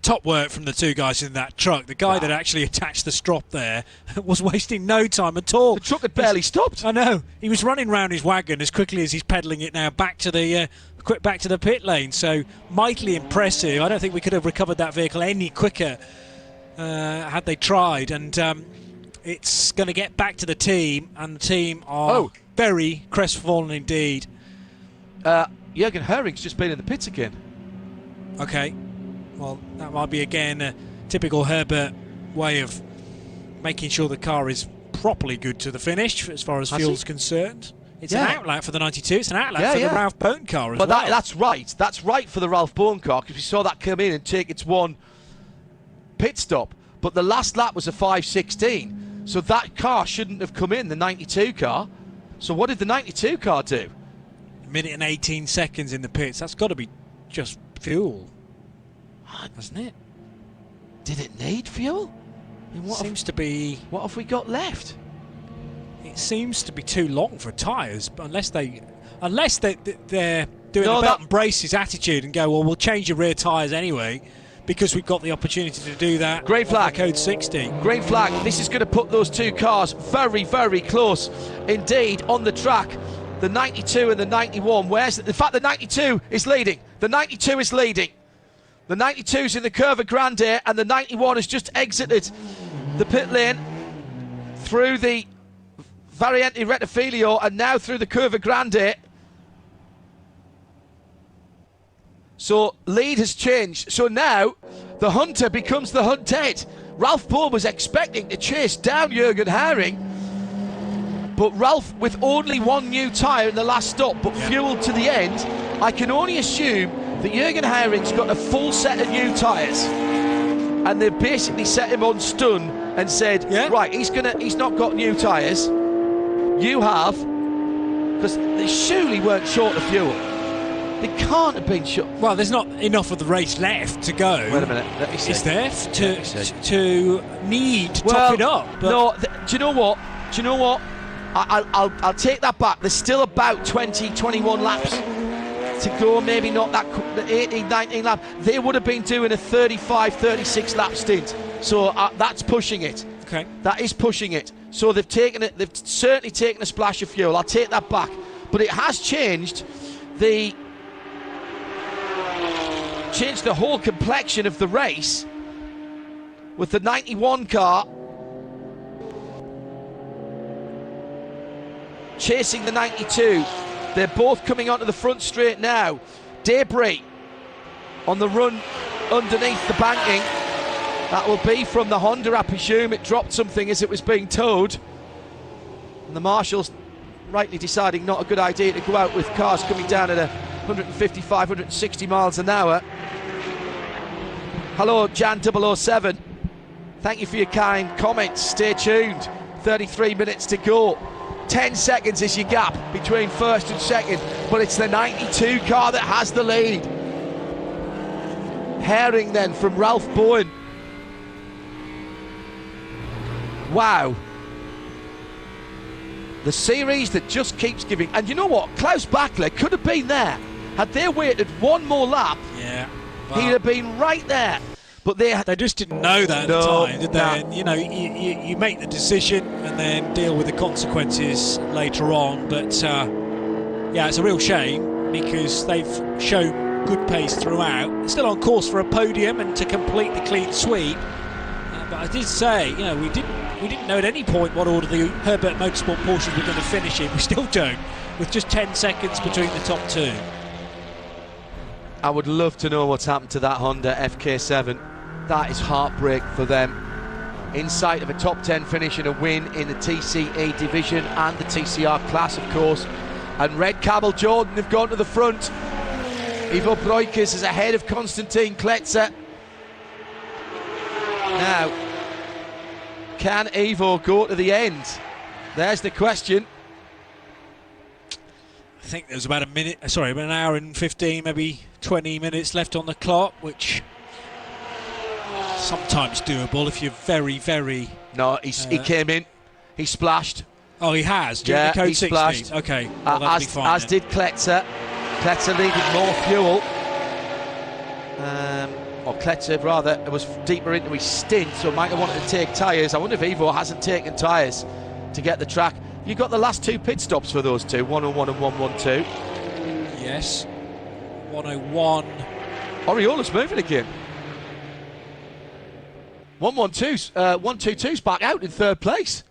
Top work from the two guys in that truck. The guy that actually attached the strop there was wasting no time at all. The truck had barely stopped. I know. He was running round his wagon as quickly as he's pedalling it now back to the pit lane. So mightily impressive. I don't think we could have recovered that vehicle any quicker had they tried. And it's going to get back to the team, and the team are very crestfallen indeed. Jürgen Herring's just been in the pits again. Okay. Well, that might be again typical Herbert way of making sure the car is properly good to the finish as far as fuel's concerned. It's an outlet for the 92. It's an outlet for the Ralph Bowen car as well. That's right. That's right for the Ralph Bowen car, because we saw that come in and take its one pit stop. But the last lap was a 5:16, so that car shouldn't have come in, the 92 car. So what did the 92 car do? A minute and 18 seconds in the pits. That's got to be just fuel, hasn't it? Did it need fuel? I mean, what have we got left? It seems to be too long for tyres, unless they're doing a belt and braces attitude and go, well, we'll change your rear tyres anyway, because we've got the opportunity to do that. Green flag. Code 60. Green flag. This is going to put those two cars very, very close indeed on the track. The 92 and the 91. In fact, the 92 is leading. The 92 is leading. The 92's in the Curva Grande, and the 91 has just exited the pit lane through the Variante Rettifilio and now through the Curva Grande. So lead has changed. So now the hunter becomes the hunted. Ralph Bowen was expecting to chase down Jürgen Haring, but Ralph, with only one new tyre in the last stop, but fueled to the end, I can only assume that Jürgen Haring's got a full set of new tyres, and they've basically set him on stun and said, right, he's not got new tyres. You have, because they surely weren't short of fuel. They can't have been short. Well, there's not enough of the race left to go. Wait a minute. Let me see. Is there to top it up? But no. Do you know what? I'll take that back. There's still about 20, 21 laps to go. Maybe not that 18, 19 laps. They would have been doing a 35, 36 lap stint. So that's pushing it. Okay. That is pushing it. So they've certainly taken a splash of fuel. I'll take that back. But it has changed the whole complexion of the race, with the 91 car chasing the 92. They're both coming onto the front straight now. Debris on the run underneath the banking. That will be from the Honda, I presume. It dropped something as it was being towed, and the marshals rightly deciding not a good idea to go out with cars coming down at 155, 160 miles an hour. Hello, Jan 007. Thank you for your kind comments. Stay tuned. 33 minutes to go. 10 seconds is your gap between first and second, but it's the 92 car that has the lead. Haring then from Ralph Bowen. Wow. The series that just keeps giving. And you know what? Klaus Bachler could have been there. Had they waited one more lap, he'd have been right there. But they just didn't know that at the time, did they? And, you know, you make the decision and then deal with the consequences later on. But yeah, it's a real shame, because they've shown good pace throughout. They're still on course for a podium and to complete the clean sweep. But I did say, you know, we didn't know at any point what order the Herbert Motorsport Porsches were going to finish in. We still don't, with just 10 seconds between the top two. I would love to know what's happened to that Honda FK7. That is heartbreak for them. In sight of a top 10 finish and a win in the TCE division and the TCR class, of course. And Red Cabell Jordan have gone to the front. Ivo Breukers is ahead of Konstantin Kletzer. Now, can Ivo go to the end? There's the question. I think there's about about an hour and 15, maybe 20 minutes left on the clock, which sometimes doable if you're very, very... No, he came in, he splashed. Oh, he has? Yeah, he splashed. Okay, well, that'll be fine as did Kletzer. Kletzer needed more fuel. Or Kletzer, rather, was deeper into his stint, so might have wanted to take tyres. I wonder if Ivo hasn't taken tyres to get the track. You got the last two pit stops for those two, 101 and 112. Yes. 101. Oriola's moving again. 122's back out in third place.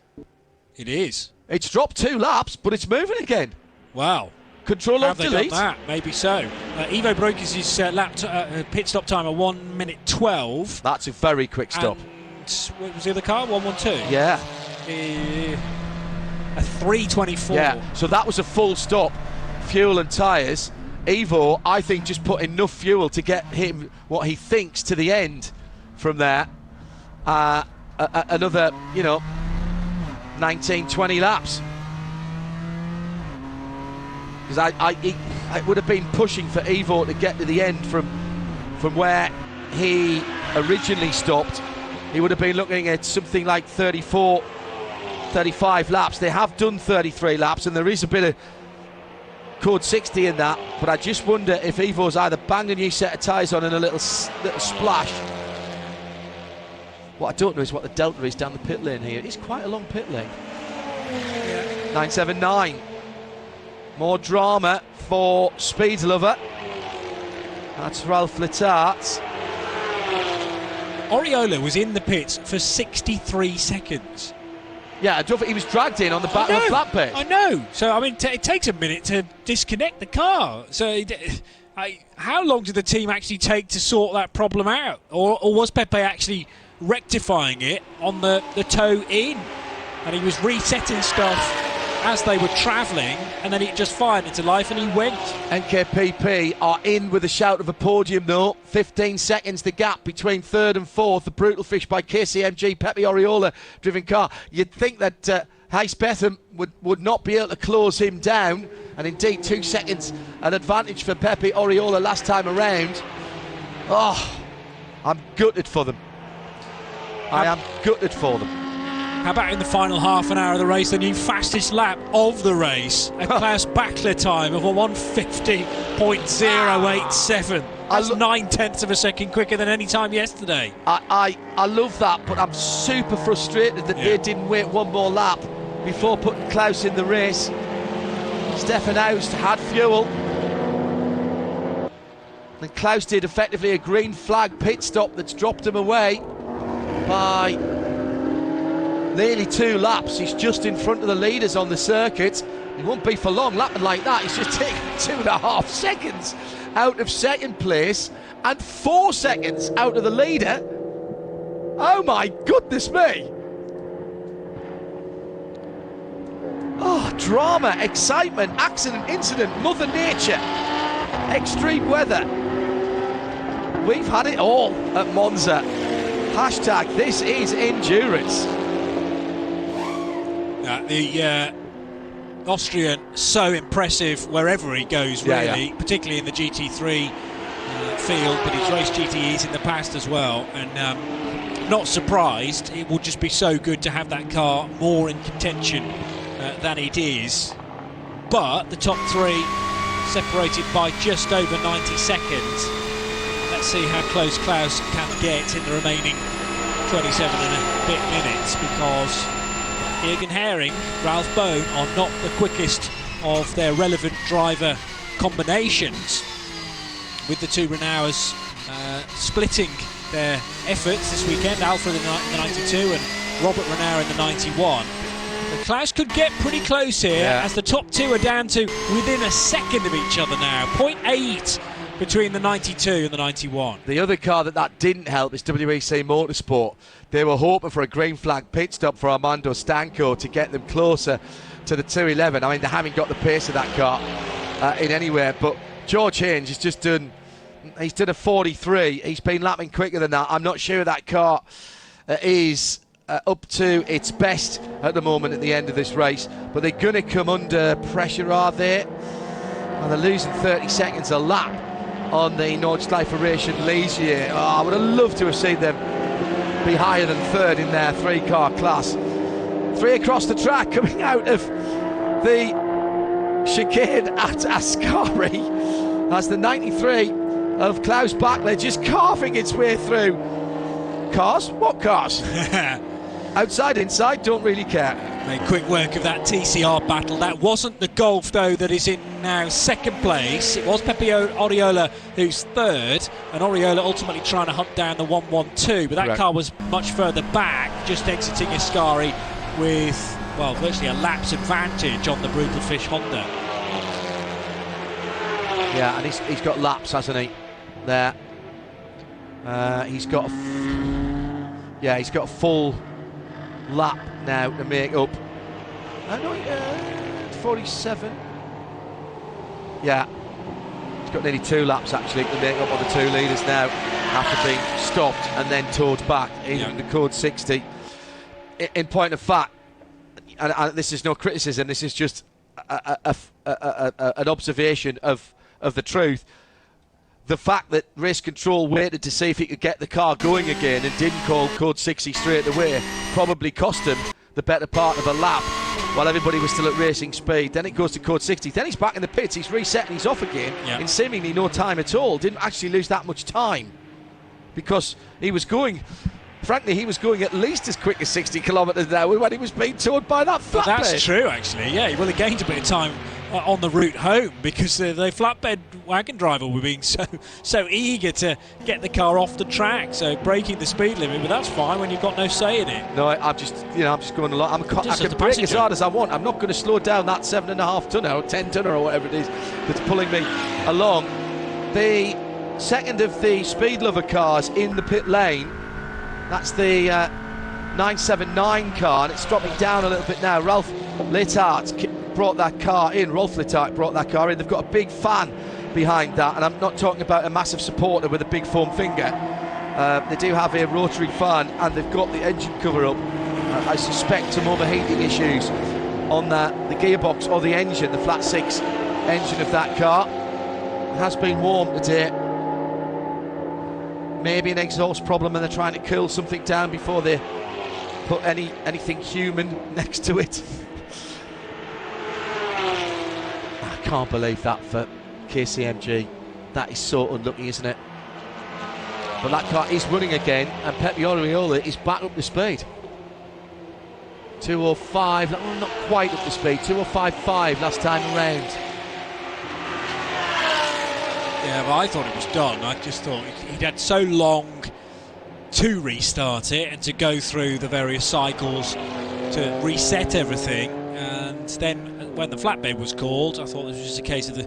It is. It's dropped 2 laps, but it's moving again. Wow. Control Have Alt they Delete. done that? Maybe so. Ivo broke his pit stop time at 1:12. That's a very quick stop. And what was the other car? 1:12. Yeah. A 3:24. Yeah. So that was a full stop, fuel and tyres. Ivo, I think, just put enough fuel to get him what he thinks to the end from there. Another, 19, 20 laps. Because I would have been pushing for Ivo to get to the end from where he originally stopped. He would have been looking at something like 34, 35 laps. They have done 33 laps, and there is a bit of code 60 in that, but I just wonder if Ivo's either banged a new set of tyres on in a little splash. What I don't know is what the delta is down the pit lane here. It's quite a long pit lane. Yeah. 979. More drama for Speed Lover. That's Ralph Letarte. Oriola was in the pits for 63 seconds. Yeah, I don't think he was dragged in on the back of the flat bit. I know. So, I mean, it takes a minute to disconnect the car. So, how long did the team actually take to sort that problem out? Or was Pepe actually rectifying it on the toe in? And he was resetting stuff as they were travelling, and then it just fired into life and he went. NKPP are in with a shout of a podium though. 15 seconds the gap between third and fourth. The Brutal Fish by KCMG, Pepe Oriola driven car. You'd think that Heis Betham would not be able to close him down, and indeed 2 seconds an advantage for Pepe Oriola last time around. Oh, I'm gutted for them. I am gutted for them. How about in the final half an hour of the race, the new fastest lap of the race, a Klaus Bachler time of a 1:50.087. That's 9/10 of a second quicker than any time yesterday. I love that, but I'm super frustrated that they didn't wait one more lap before putting Klaus in the race. Stefan Aust had fuel. And Klaus did effectively a green flag pit stop that's dropped him away by nearly 2 laps. He's just in front of the leaders on the circuit. He won't be for long lapping like that. He's just taken 2.5 seconds out of second place and 4 seconds out of the leader. Oh my goodness me. Oh, drama, excitement, accident, incident, Mother Nature, extreme weather. We've had it all at Monza. Hashtag this is endurance. The Austrian, so impressive wherever he goes, really, particularly in the GT3 field, but he's raced GTEs in the past as well, and not surprised. It will just be so good to have that car more in contention than it is. But the top 3 separated by just over 90 seconds. Let's see how close Klaus can get in the remaining 27 and a bit minutes, because Jürgen Hering, Ralph Bone are not the quickest of their relevant driver combinations, with the 2 Renaults splitting their efforts this weekend. Alfred in the 92 and Robert Renault in the 91. But Klaus could get pretty close here, as the top 2 are down to within a second of each other now. 0.8 between the 92 and the 91. The other car that didn't help is WEC Motorsport. They were hoping for a green flag pit stop for Armando Stanco to get them closer to the 211. I mean, they haven't got the pace of that car in anywhere, but George Haynes has just done, he's done a 43. He's been lapping quicker than that. I'm not sure that car is up to its best at the moment at the end of this race, but they're going to come under pressure, are they? And they're losing 30 seconds a lap on the Nordschleife Ration Ligier. Oh, I would have loved to have seen them be higher than third in their 3-car class. 3 across the track coming out of the chicane at Ascari as the 93 of Klaus Bachler just carving its way through. Cars? What cars? Outside, inside, don't really care. Made quick work of that TCR battle. That wasn't the Golf, though, that is in now second place. It was Pepe Oriola who's third, and Oriola ultimately trying to hunt down the 112, but that car was much further back, just exiting Ascari with, well, virtually a lapse advantage on the Brutal Fish Honda. Yeah, and he's got laps, hasn't he? There. He's got a full lap now to make up. 47. Yeah. He's got nearly 2 laps actually to make up on the 2 leaders now after being stopped and then towed back in the code 60. In point of fact, and this is no criticism, this is just an observation of the truth. The fact that race control waited to see if he could get the car going again and didn't call code 60 straight away probably cost him the better part of a lap while everybody was still at racing speed. Then it goes to code 60. Then he's back in the pits. He's reset and he's off again in seemingly no time at all. Didn't actually lose that much time because he was going... Frankly, he was going at least as quick as 60 kilometres an hour when he was being towed by that flatbed. Well, that's true, actually. Yeah, well, he gained a bit of time on the route home because the flatbed wagon driver were being so eager to get the car off the track, so breaking the speed limit. But that's fine when you've got no say in it. No, I'm just going along. I can brake as hard as I want. I'm not going to slow down that 7.5 tonner or 10 tonner or whatever it is that's pulling me along. The second of the speed lover cars in the pit lane. That's the 979 car, and it's dropping down a little bit now. Ralph Littart brought that car in. They've got a big fan behind that, and I'm not talking about a massive supporter with a big foam finger. They do have a rotary fan, and they've got the engine cover up. I suspect some overheating issues on the gearbox or the engine, the flat 6 engine of that car. It has been warm today. Maybe an exhaust problem and they're trying to cool something down before they put anything human next to it. I can't believe that for KCMG. That is so unlucky, isn't it? But that car is running again, and Pepe Oriola is back up to speed. 205, not quite up to speed, 205.5 last time around. Yeah, but I thought it was done. I just thought he'd had so long to restart it and to go through the various cycles to reset everything. And then when the flatbed was called, I thought it was just a case of the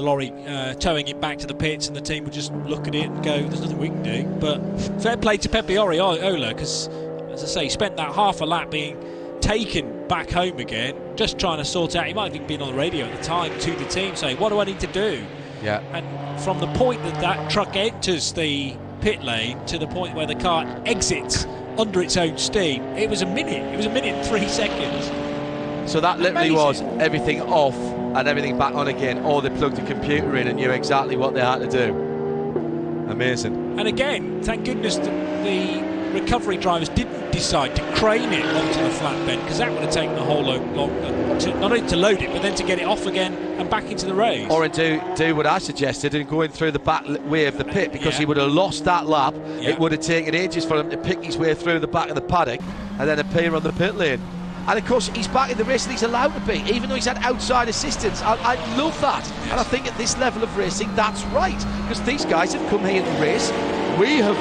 lorry towing it back to the pits, and the team would just look at it and go, there's nothing we can do. But fair play to Pepe Oriola, because, as I say, he spent that half a lap being taken back home again, just trying to sort out. He might have even been on the radio at the time to the team saying, what do I need to do? Yeah. And from the point that truck enters the pit lane to the point where the car exits under its own steam, it was a minute. It was a minute and 3 seconds. So that literally was everything off and everything back on again, or they plugged a computer in and knew exactly what they had to do. Amazing. And again, thank goodness that the recovery drivers didn't decide to crane it onto the flatbed, because that would have taken a whole lot longer, not only to load it, but then to get it off again and back into the race. Or do what I suggested and go in through the back way of the pit, because he would have lost that lap. It would have taken ages for him to pick his way through the back of the paddock and then appear on the pit lane. And of course he's back in the race and he's allowed to be, even though he's had outside assistance. I love that. Yes. And I think at this level of racing that's right, because these guys have come here to race. We have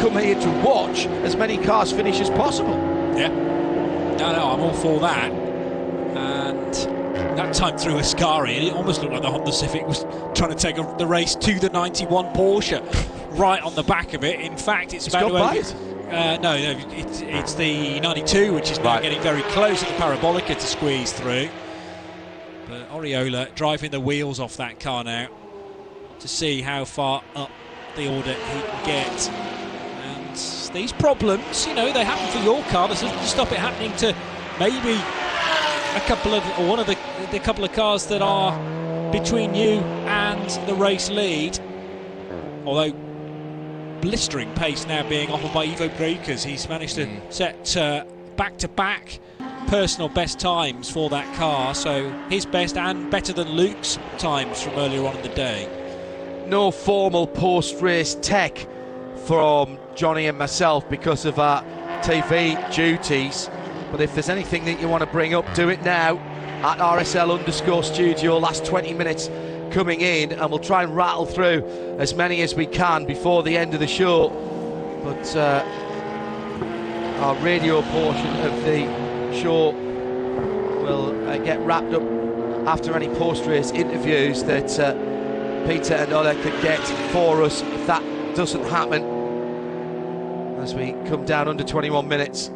come here to watch as many cars finish as possible. Yeah. No, I'm all for that. And that time through Ascari, it almost looked like the Honda Civic was trying to take the race to the 91 Porsche, right on the back of it. In fact, it's about to no, it's the 92, which is now getting very close at the Parabolica to squeeze through. But Oriola driving the wheels off that car now to see how far up the order he can get. And these problems, they happen for your car. This doesn't stop it happening to maybe one of the couple of cars that are between you and the race lead. Although blistering pace now being offered by Ivo Breakers. He's managed to set back-to-back personal best times for that car, so his best and better than Luke's times from earlier on in the day. No formal post-race tech from Johnny and myself because of our TV duties, but if there's anything that you want to bring up, do it now at RSL_studio. Last 20 minutes coming in, and we'll try and rattle through as many as we can before the end of the show. But our radio portion of the show will get wrapped up after any post-race interviews that Peter and Ola could get for us if that doesn't happen. As we come down under 21 minutes,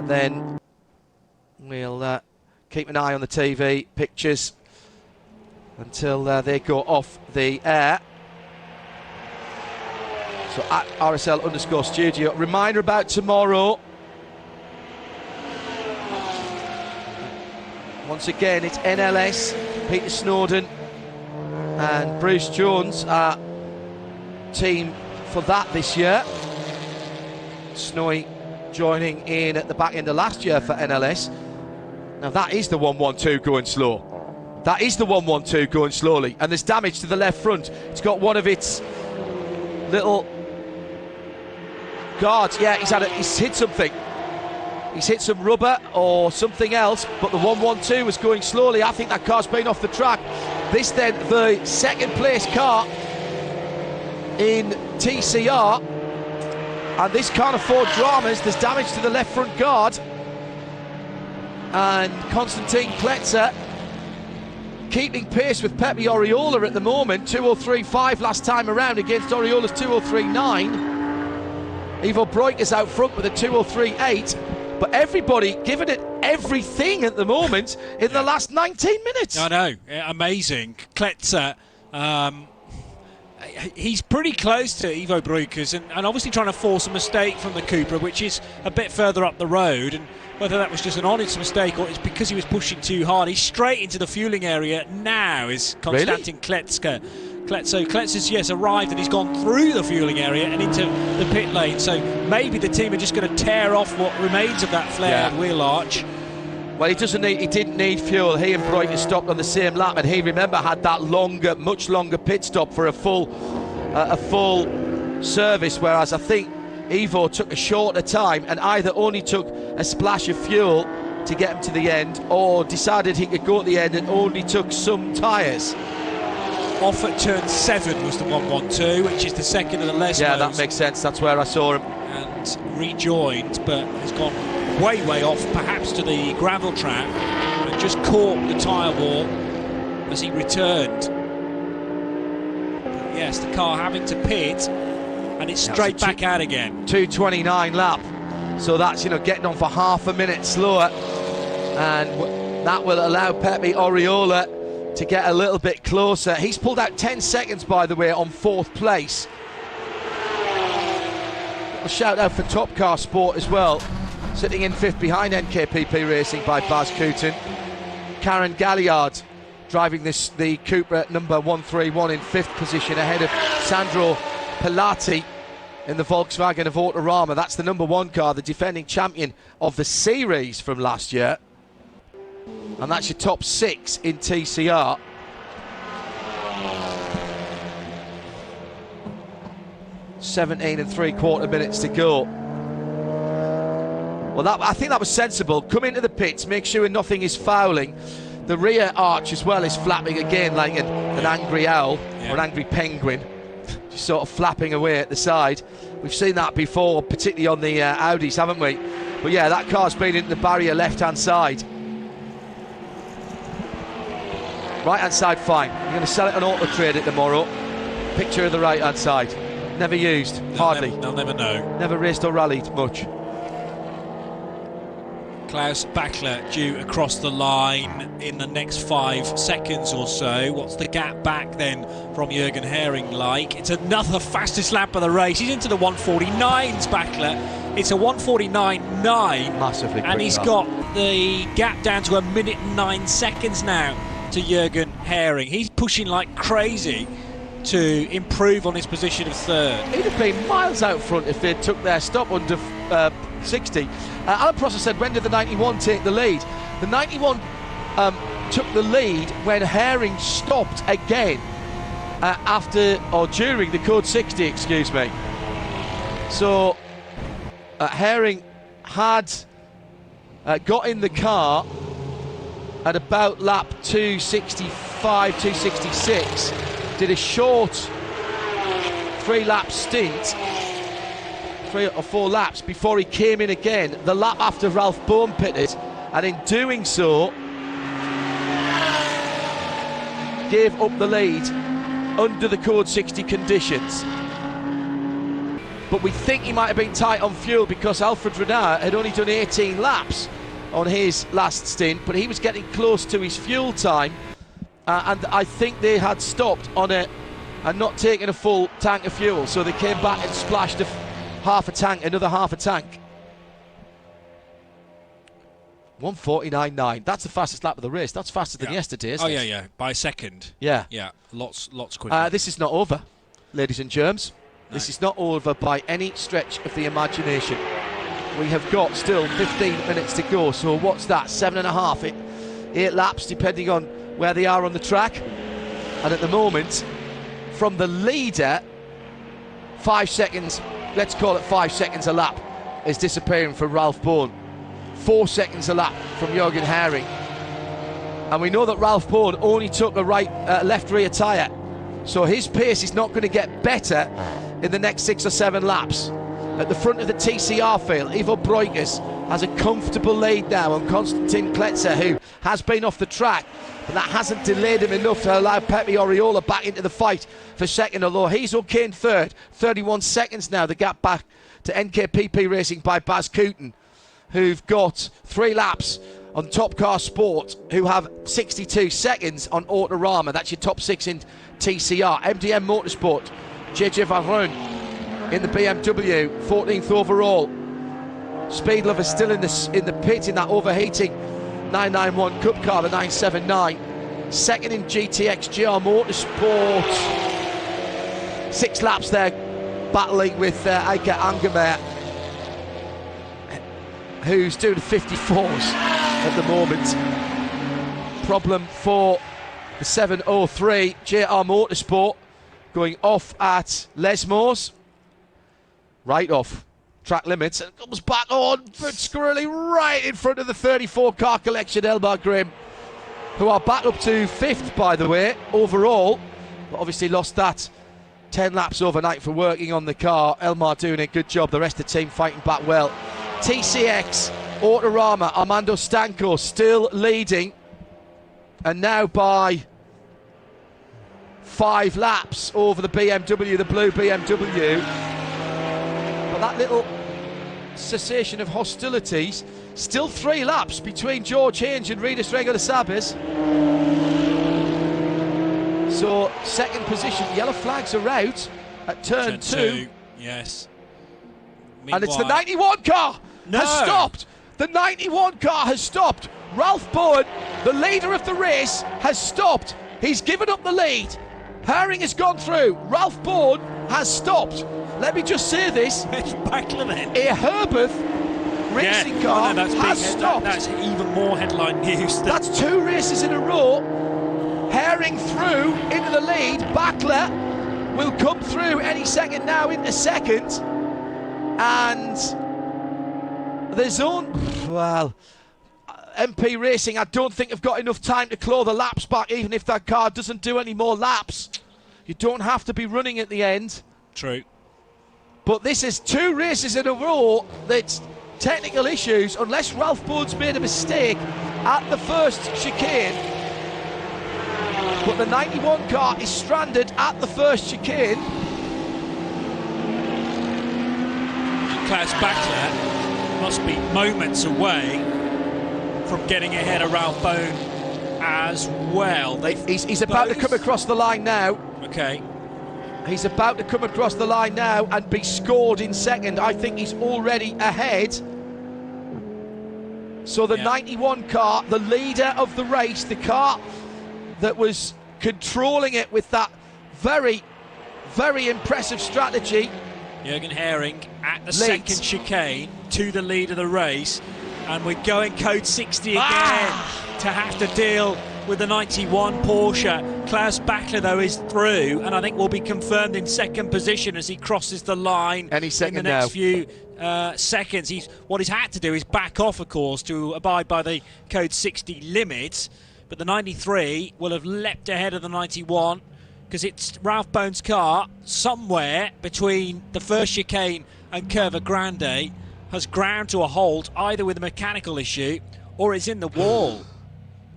then we'll keep an eye on the TV pictures until they go off the air. So at RSL_studio. Reminder about tomorrow. Once again, it's NLS, Peter Snowden and Bruce Jones are team for that this year. Snowy joining in at the back end of last year for NLS. Now that is the 1-1-2 going slow. That is the 1-1-2 going slowly. And there's damage to the left front. It's got one of its little guards. Yeah, he's hit something. He's hit some rubber or something else, but the 1-1-2 was going slowly. I think that car's been off the track. This then, the second place car in TCR, and this can't afford dramas. There's damage to the left front guard, and Konstantin Kletzer keeping pace with Pepe Oriola at the moment. 2:03.5 last time around against Oriola's 2:03.9. Ivo Breukers out front with a 2:03.8. But everybody giving it everything at the moment in the last 19 minutes. I know, amazing. Kletzer, he's pretty close to Ivo Breukers and obviously trying to force a mistake from the Cupra, which is a bit further up the road. And whether that was just an honest mistake or it's because he was pushing too hard, he's straight into the fueling area now is Konstantin Kletzer. So Kletzer's, yes, arrived and he's gone through the fueling area and into the pit lane. So maybe the team are just going to tear off what remains of that flared wheel arch. Well, he didn't need fuel. He and Breukers stopped on the same lap, and he, remember, had that longer, much longer pit stop for a full service. Whereas I think Ivo took a shorter time and either only took a splash of fuel to get him to the end, or decided he could go at the end and only took some tyres. Off at turn 7 was the 1-1-2, which is the second of the less. Yeah, that makes sense. That's where I saw him. And rejoined, but has gone way off, perhaps to the gravel trap, and just caught the tyre wall as he returned. But yes, the car having to pit, and it's straight back out again. 2:29 lap. So that's, getting on for half a minute slower, and that will allow Pepe Oriola to get a little bit closer. He's pulled out 10 seconds, by the way, on 4th place. A shout out for Top Car Sport as well, sitting in 5th behind NKPP Racing by Baz Cooten. Karen Galliard driving the Cupra number 131 in 5th position, ahead of Sandro Pilati in the Volkswagen of Autorama. That's the number 1 car, the defending champion of the series from last year. And that's your top 6 in TCR. "17 3/4 minutes to go." Well, I think that was sensible. Come into the pits, make sure nothing is fouling. The rear arch as well is flapping again like an angry owl or an angry penguin, just sort of flapping away at the side. We've seen that before, particularly on the Audis, haven't we? But yeah, that car's been into the barrier left-hand side. Right-hand side, fine. You're going to sell it on Auto Trader tomorrow. Picture of the right-hand side. Never used, hardly. They'll never know. Never raced or rallied much. Klaus Bachler due across the line in the next 5 seconds or so. What's the gap back then from Jürgen Hering like? It's another fastest lap of the race. He's into the 149s, Bachler. It's a 149.9. Massively quick. And he's got the gap down to 1 minute and 9 seconds now to Jürgen Hering. He's pushing like crazy to improve on his position of 3rd. He'd have been miles out front if they took their stop under 60. Alan Prosser said, when did the 91 take the lead? The 91 took the lead when Hering stopped again after or during the code 60, excuse me. So Hering had got in the car at about lap 265, 266, did a short 3-lap stint, 3 or 4 laps before he came in again the lap after Ralph Bohm pitted, and in doing so gave up the lead under the Code 60 conditions. But we think he might have been tight on fuel because Alfred Renard had only done 18 laps on his last stint, but he was getting close to his fuel time, and I think they had stopped on it and not taken a full tank of fuel, so they came back and splashed another half a tank. 1:49.9. That's the fastest lap of the race. That's faster than yesterday, isn't it? Yeah, by a second. Yeah. Yeah, lots quicker. This is not over, ladies and germs. No. This is not over by any stretch of the imagination. We have got still 15 minutes to go, so what's that? 7.5, 8 laps, depending on where they are on the track. And at the moment, from the leader, 5 seconds, let's call it 5 seconds a lap, is disappearing from Ralph Bourne. 4 seconds a lap from Jürgen Herring. And we know that Ralph Bourne only took a left rear tyre, so his pace is not going to get better in the next 6 or 7 laps. At the front of the TCR field, Ivo Breukers has a comfortable lead now on Konstantin Kletzer, who has been off the track, but that hasn't delayed him enough to allow Pepe Oriola back into the fight for second, although he's okay in third. 31 seconds now, the gap back to NKPP Racing by Baz Kooten, who've got 3 laps on Top Car Sport, who have 62 seconds on Autorama. That's your top 6 in TCR. MDM Motorsport, JJ Varun in the BMW, 14th overall. Speed Lover still in the pit in that overheating 991 Cup car, the 979. Second in GTX GR Motorsport. 6 laps there, battling with Eike Angermeyer, who's doing 54s at the moment. Problem for the 703 JR Motorsport, going off at Lesmos, right off track limits, and comes back on but squirrely right in front of the 34 car collection Elmar Grimm, who are back up to 5th, by the way, overall, but obviously lost that 10 laps overnight for working on the car. Elmar doing a good job, the rest of the team fighting back well. TCX, Autorama, Armando Stanco still leading, and now by 5 laps over the BMW, the blue BMW. But that little cessation of hostilities, still 3 laps between George Hinge and Ridus Rego de Sabes. So second position, yellow flags are out at turn 2. Yes. And it's the 91 car has stopped. The 91 car has stopped. Ralph Bourne, the leader of the race, has stopped. He's given up the lead. Herring has gone through. Ralph Bourne has stopped. Let me just say this. It's Bachler then. A Herberth racing car has stopped. That's even more headline news. That's 2 races in a row. Herring through into the lead. Bachler will come through any second now into second. And the zone, well, MP Racing, I don't think have got enough time to claw the laps back, even if that car doesn't do any more laps. You don't have to be running at the end. True. But this is 2 races in a row that's technical issues, unless Ralph Bourne's made a mistake at the first chicane. But the 91 car is stranded at the first chicane. Klaus Bachler must be moments away from getting ahead of Ralph Bourne as well. He's about to come across the line now. Okay. He's about to come across the line now and be scored in second. I think he's already ahead. So the 91 car, the leader of the race, the car that was controlling it with that very, very impressive strategy. Jürgen Herring at the second chicane to the lead of the race, and we're going code 60 again to have to deal with the 91 Porsche. Klaus Bachler, though, is through, and I think will be confirmed in second position as he crosses the line any second in the next few seconds. What he's had to do is back off, of course, to abide by the code 60 limit, but the 93 will have leapt ahead of the 91, because it's Ralph Bourne's car somewhere between the first chicane and Curva Grande has ground to a halt, either with a mechanical issue or it's in the wall.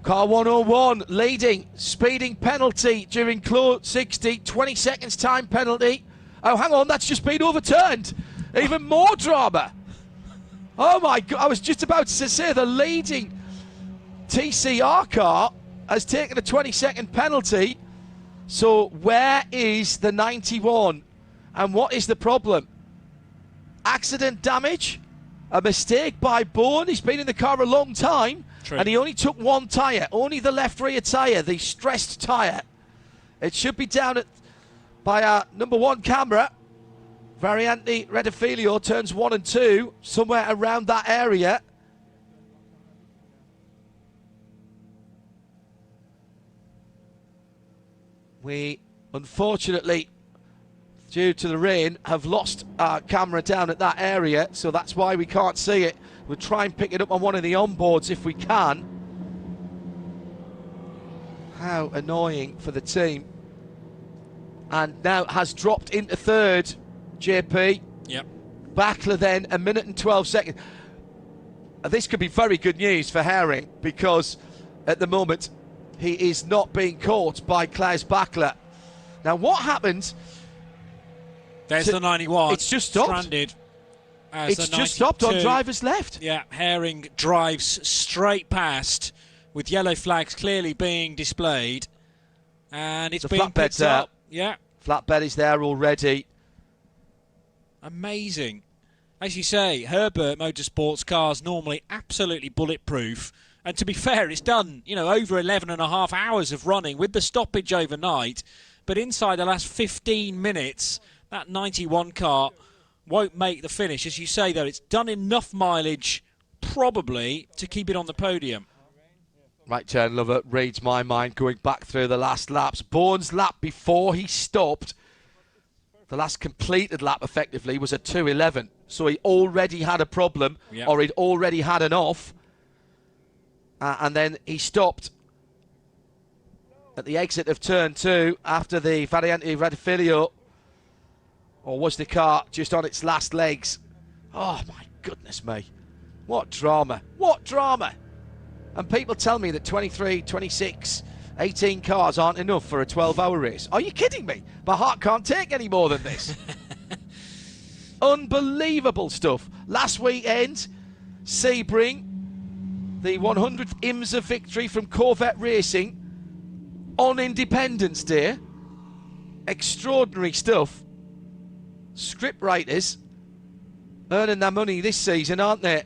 Car 101 leading, speeding penalty during close 60, 20 seconds time penalty. Oh, hang on, that's just been overturned. Even more drama. Oh my God, I was just about to say the leading TCR car has taken a 20-second penalty. So where is the 91? And what is the problem? Accident damage? A mistake by Bourne? He's been in the car a long time. True. And he only took one tyre, only the left rear tyre, the stressed tyre. It should be down by our number 1 camera. Variante Redifilio turns 1 and 2, somewhere around that area. We, unfortunately, due to the rain, have lost our camera down at that area, so that's why we can't see it. We'll try and pick it up on one of the onboards if we can. How annoying for the team. And now has dropped into 3rd, JP. Yep. Backler then, 1 minute and 12 seconds. This could be very good news for Herring, because at the moment he is not being caught by Klaus Backler. Now what happened? There's the 91. It's just stopped. Stranded. It's just stopped on driver's left. Yeah, Herring drives straight past with yellow flags clearly being displayed. And it's being picked up. Yeah. Flatbed is there already. Amazing. As you say, Herbert Motorsports cars normally absolutely bulletproof. And to be fair, it's done, over 11 and a half hours of running with the stoppage overnight. But inside the last 15 minutes, that 91 car won't make the finish. As you say, though, it's done enough mileage, probably, to keep it on the podium. Right turn lover reads my mind going back through the last laps. Bourne's lap before he stopped, the last completed lap effectively, was a 2:11. So he already had a problem, or he'd already had an off. And then he stopped at the exit of turn 2 after the Variante Redifilio. Or was the car just on its last legs? Oh my goodness me. What drama. What drama. And people tell me that 23, 26, 18 cars aren't enough for a 12-hour race. Are you kidding me? My heart can't take any more than this. Unbelievable stuff. Last weekend, Sebring, the 100th IMSA victory from Corvette Racing on Independence Day. Extraordinary stuff. Script writers earning their money this season, aren't they?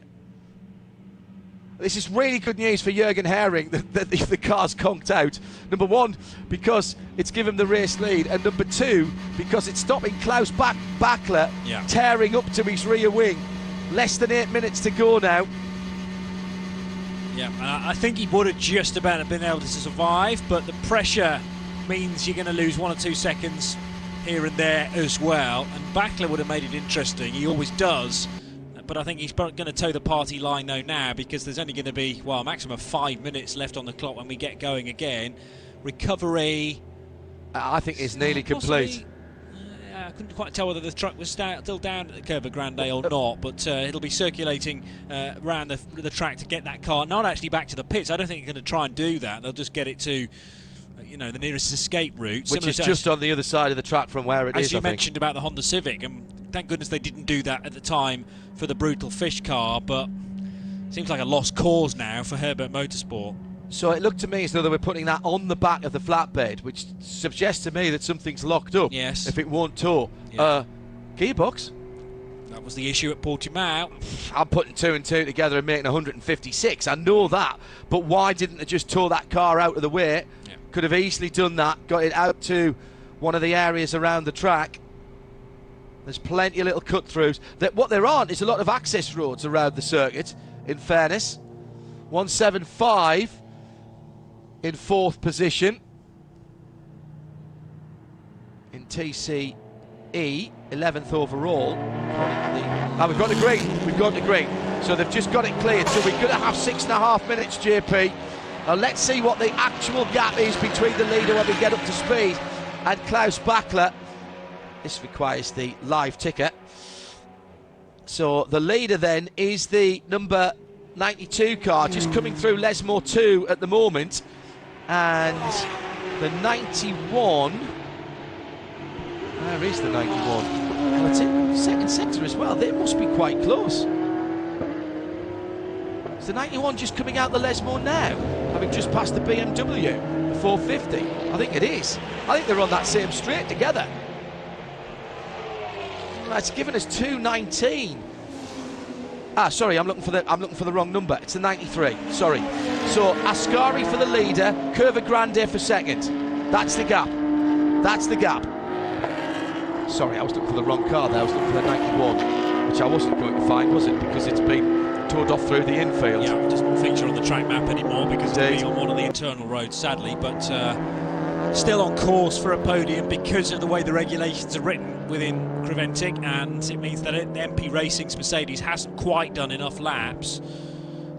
This is really good news for Jürgen Herring that the car's conked out. Number 1, because it's given the race lead, and number 2, because it's stopping Klaus Backler tearing up to his rear wing. Less than 8 minutes to go now. Yeah, I think he would have just about been able to survive, but the pressure means you're going to lose 1 or 2 seconds here and there as well. And Backler would have made it interesting. He always does. But I think he's going to toe the party line though now, because there's only going to be, well, a maximum of 5 minutes left on the clock when we get going again. Recovery, I think it's nearly complete. I couldn't quite tell whether the truck was still down at the Curva Grande or not, but it'll be circulating around the track to get that car not actually back to the pits. I don't think they're going to try and do that. They'll just get it to the nearest escape route, which is just on the other side of the track from where it is. As you mentioned about the Honda Civic, and thank goodness they didn't do that at the time for the Brutal Fish car, but it seems like a lost cause now for Herbert Motorsport. So it looked to me as though they were putting that on the back of the flatbed, which suggests to me that something's locked up. Yes. If it won't tow. Yeah. Gearbox. That was the issue at Portimao. I'm putting 2 and 2 together and making 156. I know that, but why didn't they just tow that car out of the way? Yeah. Could have easily done that, got it out to one of the areas around the track. There's plenty of little cut-throughs. What there aren't is a lot of access roads around the circuit, in fairness. 175 in 4th position. In TCE, 11th overall. We've got the green. We've got the green. So they've just got it cleared. So we're going to have 6.5 minutes, JP. Now let's see what the actual gap is between the leader when we get up to speed and Klaus Backler. This requires the live ticker. So the leader then is the number 92 car just coming through Lesmore 2 at the moment, and the 91. Where is the 91? Well, it's in second sector as well. They must be quite close. Is the 91 just coming out the Lesmore now, having just passed the BMW, the 450? I think it is. I think they're on that same straight together. That's given us 2:19. Sorry, I'm looking for the wrong number. It's the 93. Sorry. So Ascari for the leader, Curva Grande for second. That's the gap. That's the gap. Sorry, I was looking for the wrong car there. I was looking for the 91, which I wasn't going to find, was it? Because it's been towed off through the infield. Yeah, it doesn't feature on the track map anymore because it's being on one of the internal roads, sadly. But still on course for a podium because of the way the regulations are written within Creventic, and it means that MP Racing's Mercedes hasn't quite done enough laps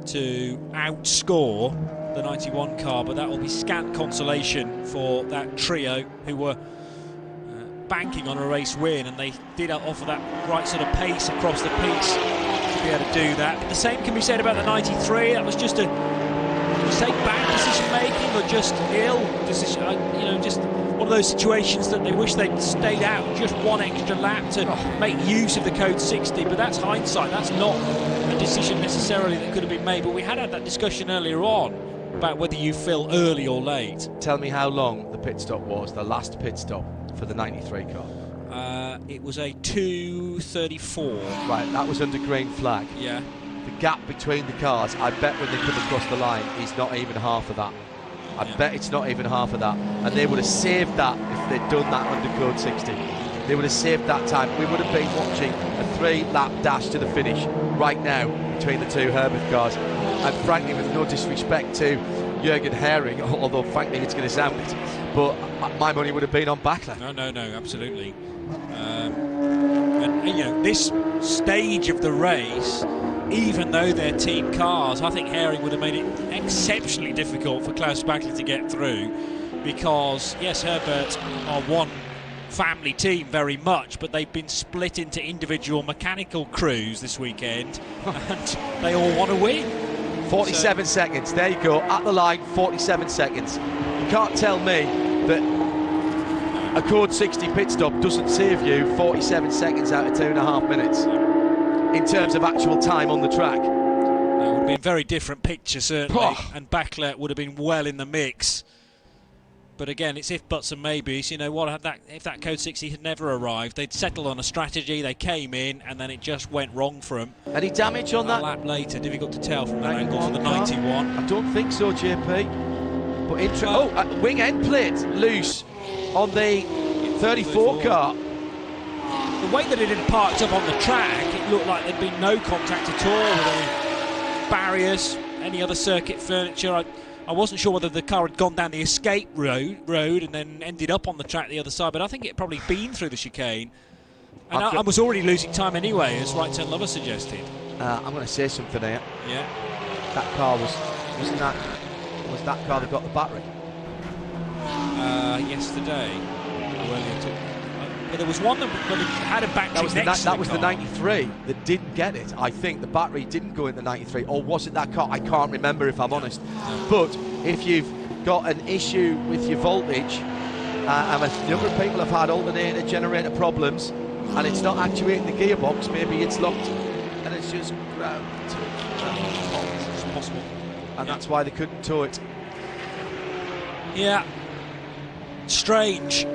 to outscore the 91 car, but that will be scant consolation for that trio who were banking on a race win, and they did offer that right sort of pace across the piece to be able to do that. But the same can be said about the 93. That was just a say bad decision making or just ill decision, just one of those situations that they wish they'd stayed out just one extra lap to make use of the code 60, but that's hindsight. That's not a decision necessarily that could have been made, but we had that discussion earlier on about whether you fill early or late. Tell me how long the pit stop was, the last pit stop for the 93 car. It was a 2:34. Right, that was under green flag. Yeah. The gap between the cars, I bet when they come across the line, is not even half of that. I bet it's not even half of that. And they would have saved that if they'd done that under code 60. They would have saved that time. We would have been watching a 3-lap dash to the finish right now between the two Herbert cars. And frankly, with no disrespect to Jürgen Herring, although frankly it's going to sound it, but my money would have been on Backler. No, absolutely. And this stage of the race, even though they're team cars, I think Herring would have made it exceptionally difficult for Klaus Backler to get through, because yes, Herbert are one family team very much, but they've been split into individual mechanical crews this weekend, and they all want to win. 47 seconds, there you go, at the line, 47 seconds. You can't tell me that a code 60 pit stop doesn't save you 47 seconds out of 2.5 minutes in terms of actual time on the track. It would have been a very different picture, certainly, and Backler would have been well in the mix. But again, it's if, buts and maybes. You know what, if that code 60 had never arrived, they'd settled on a strategy, they came in, and then it just went wrong for them. Any damage on that? A lap later, difficult to tell from that angle for the 91. I don't think so, JP. But wing end plate loose on the 34 car. The way that it had parked up on the track, it looked like there'd been no contact at all with any barriers, any other circuit furniture. I wasn't sure whether the car had gone down the escape road and then ended up on the track the other side, but I think it had probably been through the chicane. And I was already losing time anyway, as Right Turn Lover suggested. I'm going to say something here. Yeah. That car was that car that got the battery? Yesterday. But there was one that had a battery next to the car. That was the 93 that didn't get it. I think the battery didn't go in the 93, or was it that car? I can't remember, if I'm honest. But if you've got an issue with your voltage, and a number of people have had alternator generator problems, and it's not actuating the gearbox, maybe it's locked and it's just ground. It's possible. And that's why they couldn't tow it. Yeah. Strange.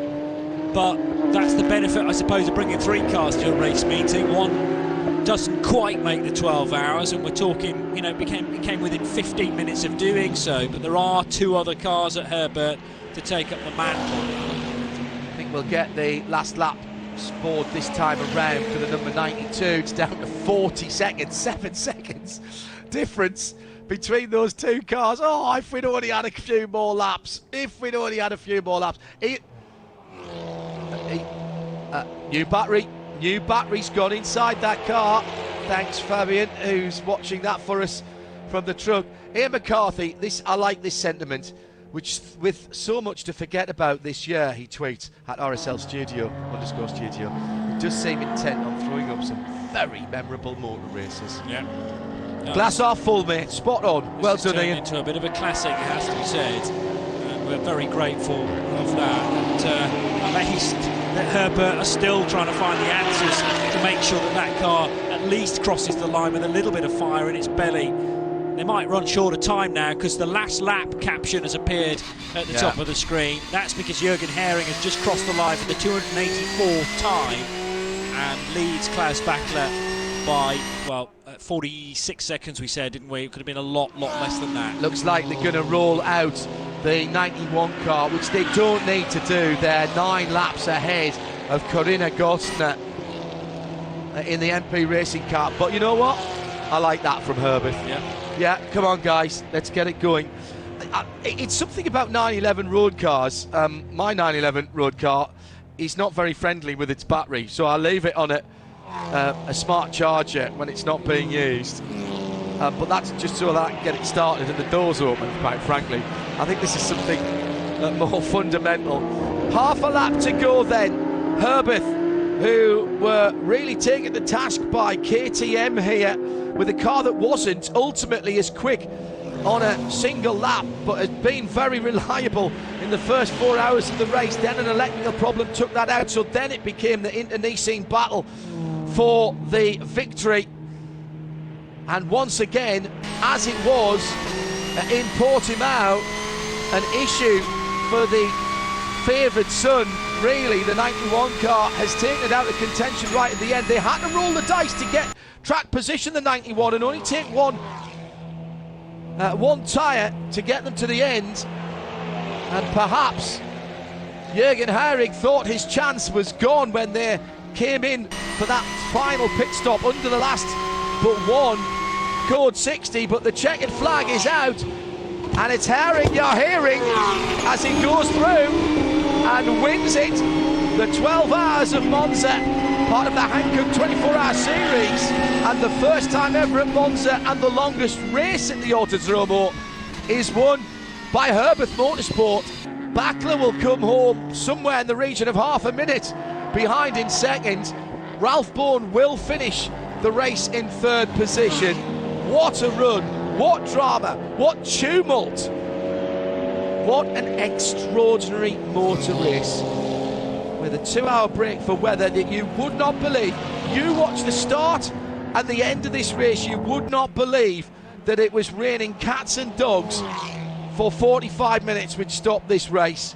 But that's the benefit, I suppose, of bringing 3 cars to a race meeting. One doesn't quite make the 12 hours, and we're talking, it came within 15 minutes of doing so, but there are 2 other cars at Herbert to take up the mantle. I think we'll get the last lap scored this time around for the number 92. It's down to 40 seconds, 7 seconds difference between those 2 cars. Oh, if we'd only had a few more laps. New battery's gone inside that car. Thanks, Fabian, who's watching that for us from the truck. Ian McCarthy, I like this sentiment, which with so much to forget about this year, he tweets at RSL Studio _studio. He does seem intent on throwing up some very memorable motor races. Yeah. Glass half full, mate. Spot on. Well done, Ian. Into a bit of a classic, it has to be said. And we're very grateful of that. And amazed that Herbert are still trying to find the answers to make sure that that car at least crosses the line with a little bit of fire in its belly. They might run short of time now because the last lap caption has appeared at the top of the screen. That's because Jürgen Hering has just crossed the line for the 284th time and leads Klaus Bachler by, well, 46 seconds we said, didn't we? It could have been a lot less than that. Looks like they're going to roll out the 91 car, which they don't need to do. They're 9 laps ahead of Corinna Gostner in the MP Racing car. But you know what? I like that from Herbert. Yeah, come on, guys, let's get it going. It's something about 911 road cars. My 911 road car is not very friendly with its battery, so I leave it on a smart charger when it's not being used. But that's just so that I can get it started and the doors open, quite frankly. I think this is something more fundamental. Half a lap to go then. Herbert, who were really taken to task by KTM here with a car that wasn't ultimately as quick on a single lap, but has been very reliable in the first 4 hours of the race. Then an electrical problem took that out, so then it became the internecine battle for the victory. And once again, as it was in Portimao, an issue for the favoured son, really. The 91 car has taken it out of contention right at the end. They had to roll the dice to get track position, the 91, and only take one tyre to get them to the end. And perhaps Jürgen Hering thought his chance was gone when they came in for that final pit stop under the last but one code 60, but the checkered flag is out and it's Hering, as he goes through and wins it. The 12 hours of Monza, part of the Hankook 24-hour series, and the first time ever at Monza, and the longest race in the Autodromo, is won by Herbert Motorsport. Bachler will come home somewhere in the region of half a minute behind in second. Ralph Bourne will finish the race in third position. What a run, what drama, what tumult. What an extraordinary motor race, with a 2-hour break for weather that you would not believe. You watch the start and the end of this race, you would not believe that it was raining cats and dogs for 45 minutes, which stopped this race.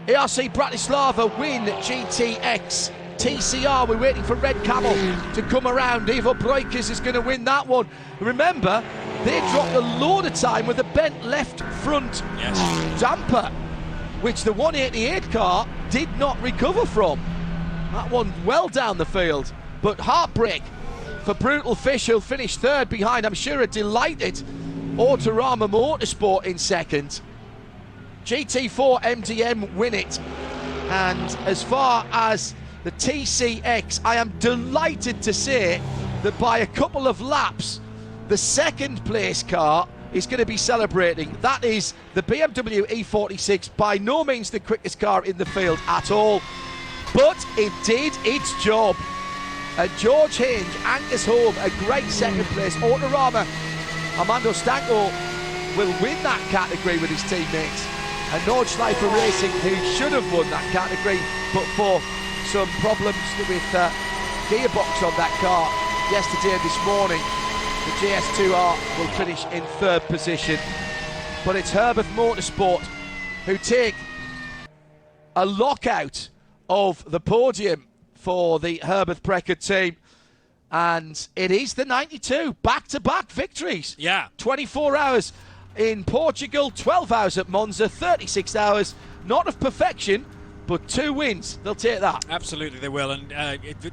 ARC Bratislava win GTX. TCR, we're waiting for Red Camel to come around. Ivo Breukers is going to win that one. Remember, they dropped a load of time with a bent left front damper, which the 188 car did not recover from. That one well down the field, but heartbreak for Brutal Fish, who'll finish third behind, I'm sure, a delighted Autorama Motorsport in second. GT4 MDM win it. And as far as the TCX, I am delighted to say that by a couple of laps, the second place car is going to be celebrating. That is the BMW E46, by no means the quickest car in the field at all, but it did its job. George Hinge anchors home a great second place. Autorama, Armando Stanko will win that category with his teammates. And Nordschleifer Racing, who should have won that category, but for some problems with gearbox on that car yesterday and this morning, the GS2R will finish in third position. But it's Herbert Motorsport who take a lockout of the podium for the Herbert Precker team. And it is the 92 back-to-back victories. 24 hours in Portugal, 12 hours at Monza, 36 hours, not of perfection, but 2 wins. They'll take that. Absolutely they will, and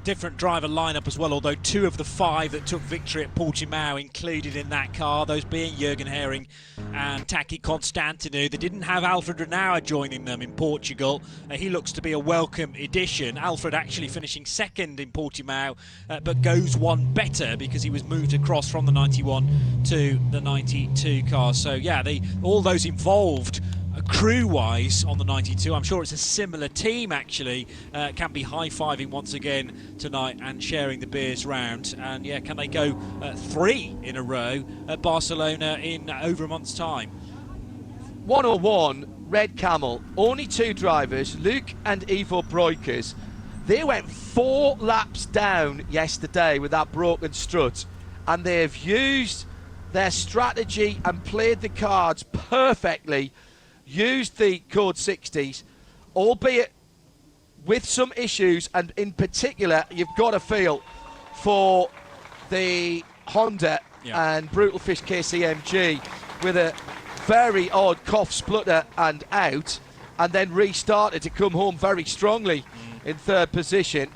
different driver lineup as well, although 2 of the 5 that took victory at Portimao included in that car, those being Jürgen Hering and Taki Constantinu. They didn't have Alfred Renauer joining them in Portugal. He looks to be a welcome addition. Alfred actually finishing second in Portimao, but goes one better because he was moved across from the 91 to the 92 car. So yeah, all those involved crew-wise on the 92. I'm sure it's a similar team, actually. Can be high-fiving once again tonight and sharing the beers round. And yeah, can they go 3 in a row at Barcelona in over a month's time? 101, Red Camel, only 2 drivers, Luke and Ivo Breukers. They went 4 laps down yesterday with that broken strut, and they've used their strategy and played the cards perfectly, used the code 60s, albeit with some issues, and in particular, you've got to feel for the Honda and Brutal Fish KCMG with a very odd cough, splutter and out, and then restarted to come home very strongly in 3rd position.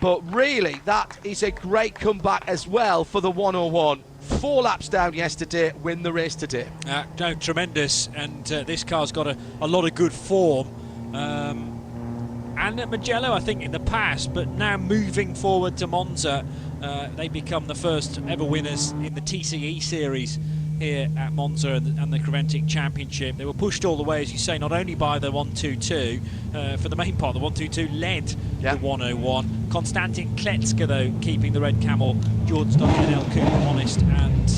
But really, that is a great comeback as well for the 101. 4 laps down yesterday, win the race today. No, tremendous, and this car's got a lot of good form. And at Mugello, I think, in the past, but now moving forward to Monza, they become the first ever winners in the TCE series here at Monza and the Creventic Championship. They were pushed all the way, as you say, not only by the 122, for the main part, the 122 led the 101. Konstantin Kletska, though, keeping the Red Camel, George Stoddard and Hankook honest, and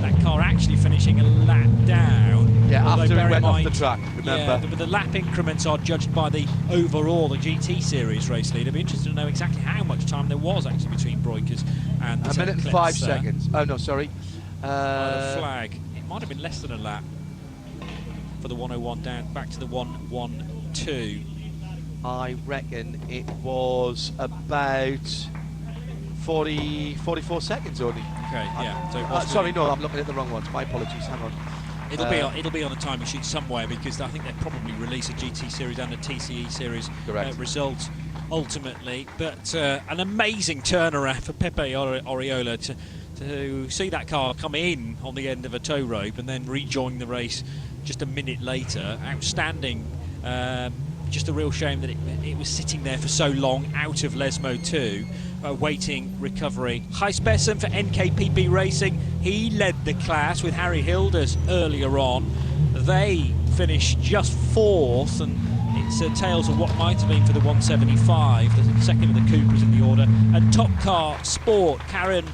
that car actually finishing a lap down. Yeah, after he went off the track, remember. Yeah, the lap increments are judged by the overall, the GT series race lead. I'd be interested to know exactly how much time there was actually between Breukers and 1 minute and 5 seconds. Oh, no, sorry. The flag. It might have been less than a lap for the 101 down back to the 112. I reckon it was about 44 seconds only. Okay, yeah. So sorry, no, I'm looking at the wrong ones. My apologies. Hang on. It'll be on a timing sheet somewhere, because I think they'll probably release a GT series and a TCE series results ultimately. But an amazing turnaround for Pepe Oriola to see that car come in on the end of a tow rope and then rejoin the race just a minute later. Outstanding. Just a real shame that it was sitting there for so long out of Lesmo 2, waiting recovery. Gijs for NKPP Racing, he led the class with Harry Hilders earlier on. They finished just 4th, and it's tales of what might have been for the 175, the second of the Cupras in the order. And Top Car Sport, Karen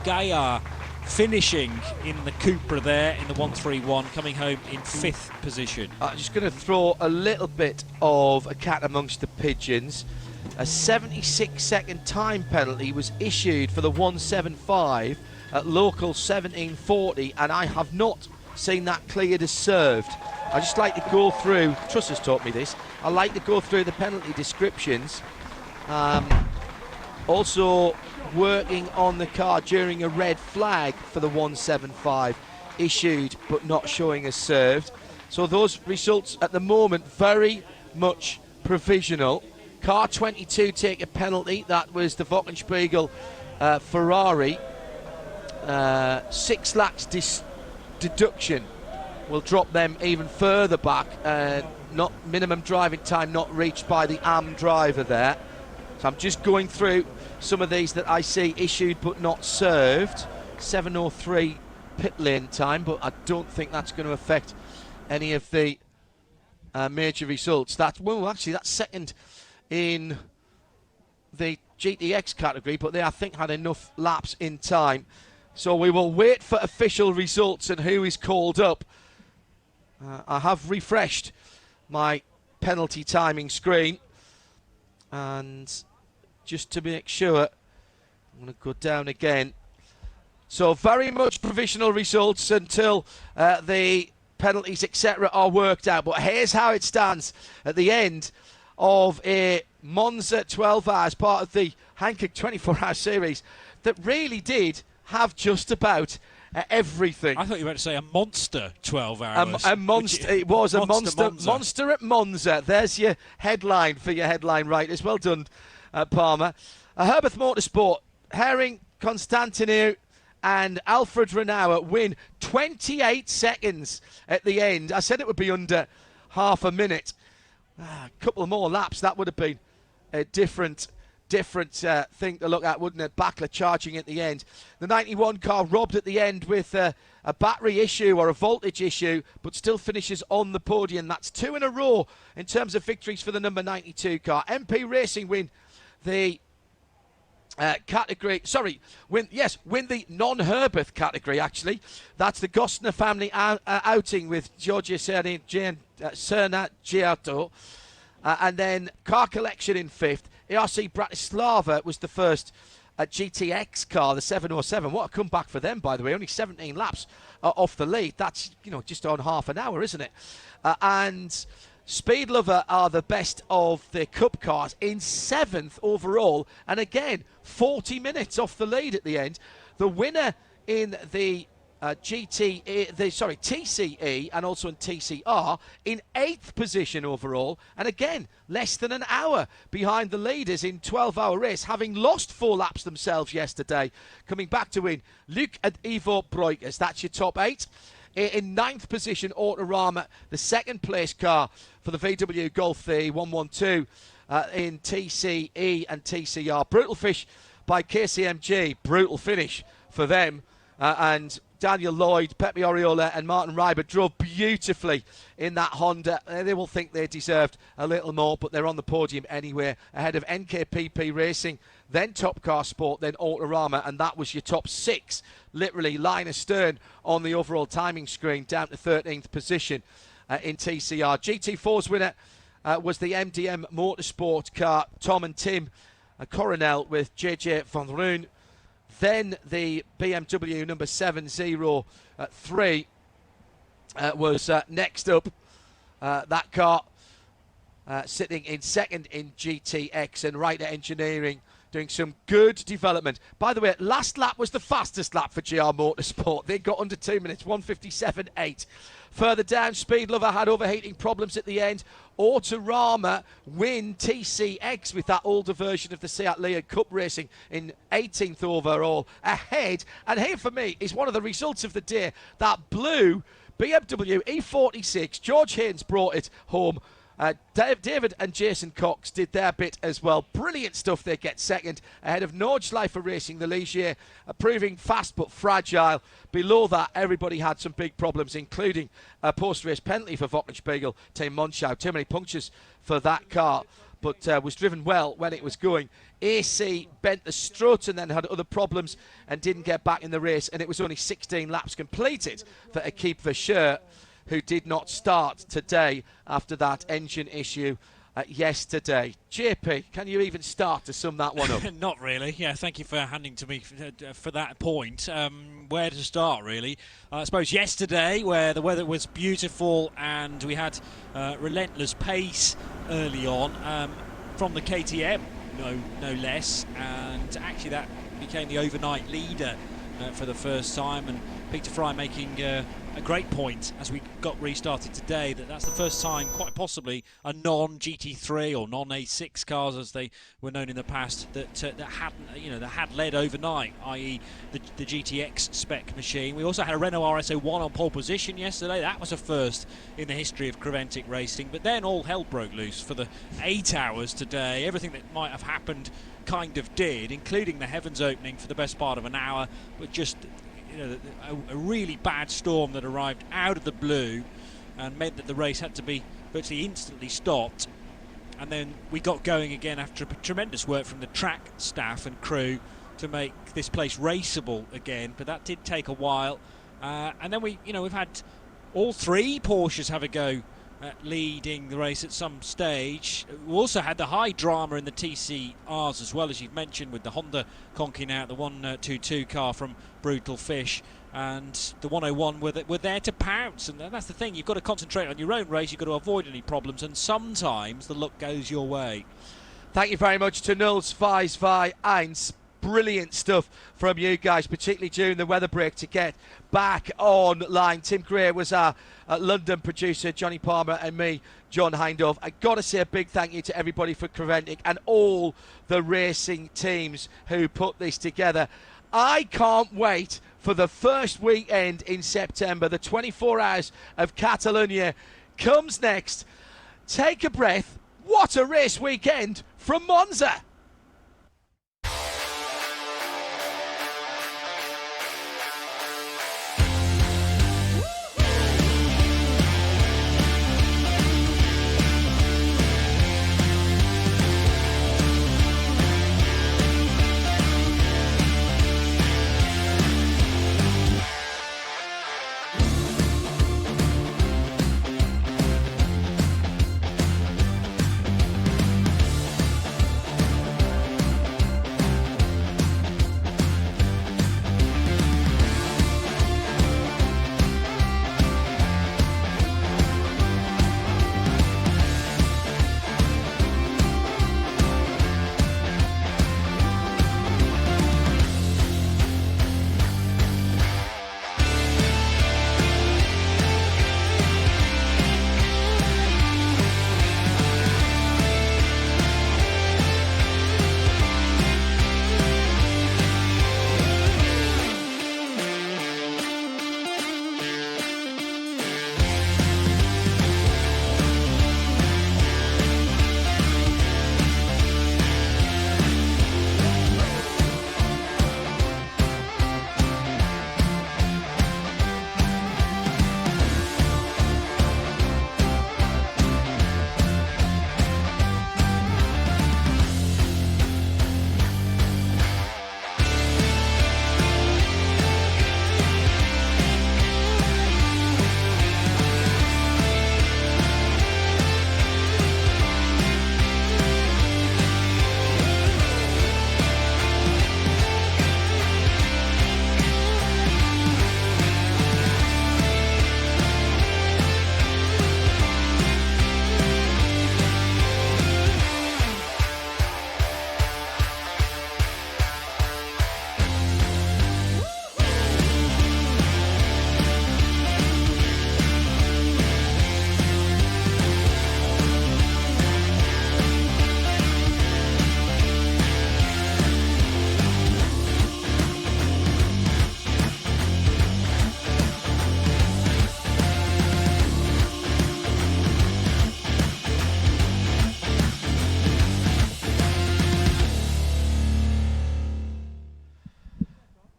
Gaillard, finishing in the Cupra there in the 131, coming home in 5th position. I'm just going to throw a little bit of a cat amongst the pigeons. A 76-second time penalty was issued for the 175 at local 1740, and I have not seen that cleared as served. I just like to go through, Truss has taught me this, I like to go through the penalty descriptions. Also working on the car during a red flag for the 175 issued but not showing as served. So those results at the moment very much provisional. Car 22 take a penalty. That was the Wochenspiegel Ferrari. 6 laps deduction will drop them even further back. Not minimum driving time not reached by the AM driver there. So I'm just going through some of these that I see issued but not served. 7:03 pit lane time, but I don't think that's going to affect any of the major results. That's second in the GTX category, but they, I think, had enough laps in time. So we will wait for official results and who is called up. I have refreshed my penalty timing screen, and just to make sure, I'm going to go down again. So very much provisional results until the penalties, etc., are worked out. But here's how it stands at the end of a Monza 12 hours, part of the Hankook 24-hour series, that really did have just about everything. I thought you were about to say a monster 12 hours. A monster. It was a monster at Monza. There's your headline for your headline writers. Well done, Palmer. Herbert Motorsport, Herring, Constantinu and Alfred Renauer win 28 seconds at the end. I said it would be under half a minute. A couple more laps, that would have been a different different thing to look at, wouldn't it? Backler charging at the end. The 91 car robbed at the end with a battery issue or a voltage issue, but still finishes on the podium. That's 2 in a row in terms of victories for the number 92 car. MP Racing win the category, win the non-Herbert category, actually. That's the Gostner family outing with Giorgio Serna Giotto. And then car collection in 5th. ERC Bratislava was the first GTX car, the 707. What a comeback for them, by the way. Only 17 laps off the lead. That's, just on half an hour, isn't it? And Speed Lover are the best of the Cup cars in 7th overall. And again, 40 minutes off the lead at the end. The winner in the TCE and also in TCR in 8th position overall, and again less than an hour behind the leaders in 12-hour race, having lost 4 laps themselves yesterday. Coming back to win, Luc and Ivo Breukers. That's your top 8. In 9th position, Autorama, the second place car for the VW Golf, the 112 in TCE and TCR. Brutal fish by KCMG, brutal finish for them, and Daniel Lloyd, Pepe Oriola and Martin Reiber drove beautifully in that Honda. They will think they deserved a little more, but they're on the podium anyway, ahead of NKPP Racing, then Top Car Sport, then Autorama, and that was your top 6, literally line astern on the overall timing screen, down to 13th position in TCR. GT4's winner was the MDM Motorsport car, Tom and Tim Coronel with JJ Van Roon. Then the BMW number 703 was next up. That car sitting in 2nd in GTX, and Writer Engineering doing some good development. By the way, last lap was the fastest lap for GR Motorsport. They got under 2 minutes, 1:57.8. Further down, Speed Lover had overheating problems at the end. Autorama win TCX with that older version of the Seat Leon Cup Racing in 18th overall, ahead. And here for me is one of the results of the day. That blue BMW E46, George Haynes brought it home. David and Jason Cox did their bit as well. Brilliant stuff. They get second ahead of Nordschleifer Racing, the Ligier, proving fast but fragile. Below that, everybody had some big problems, including a post-race penalty for Wochenspiegel, Team Monschau. Too many punctures for that car, but was driven well when it was going. AC bent the strut and then had other problems and didn't get back in the race, and it was only 16 laps completed for Equipe Verscheur, who did not start today after that engine issue yesterday. JP, can you even start to sum that one up? Not really. Yeah, thank you for handing to me for that point. Where to start, really? I suppose yesterday, where the weather was beautiful and we had relentless pace early on from the KTM, no less, and actually that became the overnight leader for the first time, and Peter Fry making a great point as we got restarted today, that's the first time, quite possibly, a non-GT3 or non-A6 cars, as they were known in the past, that had led overnight, i.e. the GTX spec machine. We also had a Renault RS01 on pole position yesterday. That was a first in the history of Creventic racing. But then all hell broke loose for the 8 hours today. Everything that might have happened kind of did, including the heavens opening for the best part of an hour, but just a really bad storm that arrived out of the blue and meant that the race had to be virtually instantly stopped. And then we got going again after tremendous work from the track staff and crew to make this place raceable again, but that did take a while. And then we've had all 3 Porsches have a go at leading the race at some stage. We also had the high drama in the TCRs as well, as you've mentioned, with the Honda conking out the 122 car from Brutal Fish, and the 101 were there to pounce. And that's the thing, you've got to concentrate on your own race, you've got to avoid any problems, and sometimes the luck goes your way. Thank you very much to 0-2-1. Brilliant stuff from you guys, particularly during the weather break, to get back online. Tim Gray was our London producer, Johnny Palmer and me, John Hindhaugh. I got to say a big thank you to everybody for Creventic and all the racing teams who put this together. I can't wait for the first weekend in September. The 24 hours of Catalonia comes next. Take a breath. What a race weekend from Monza.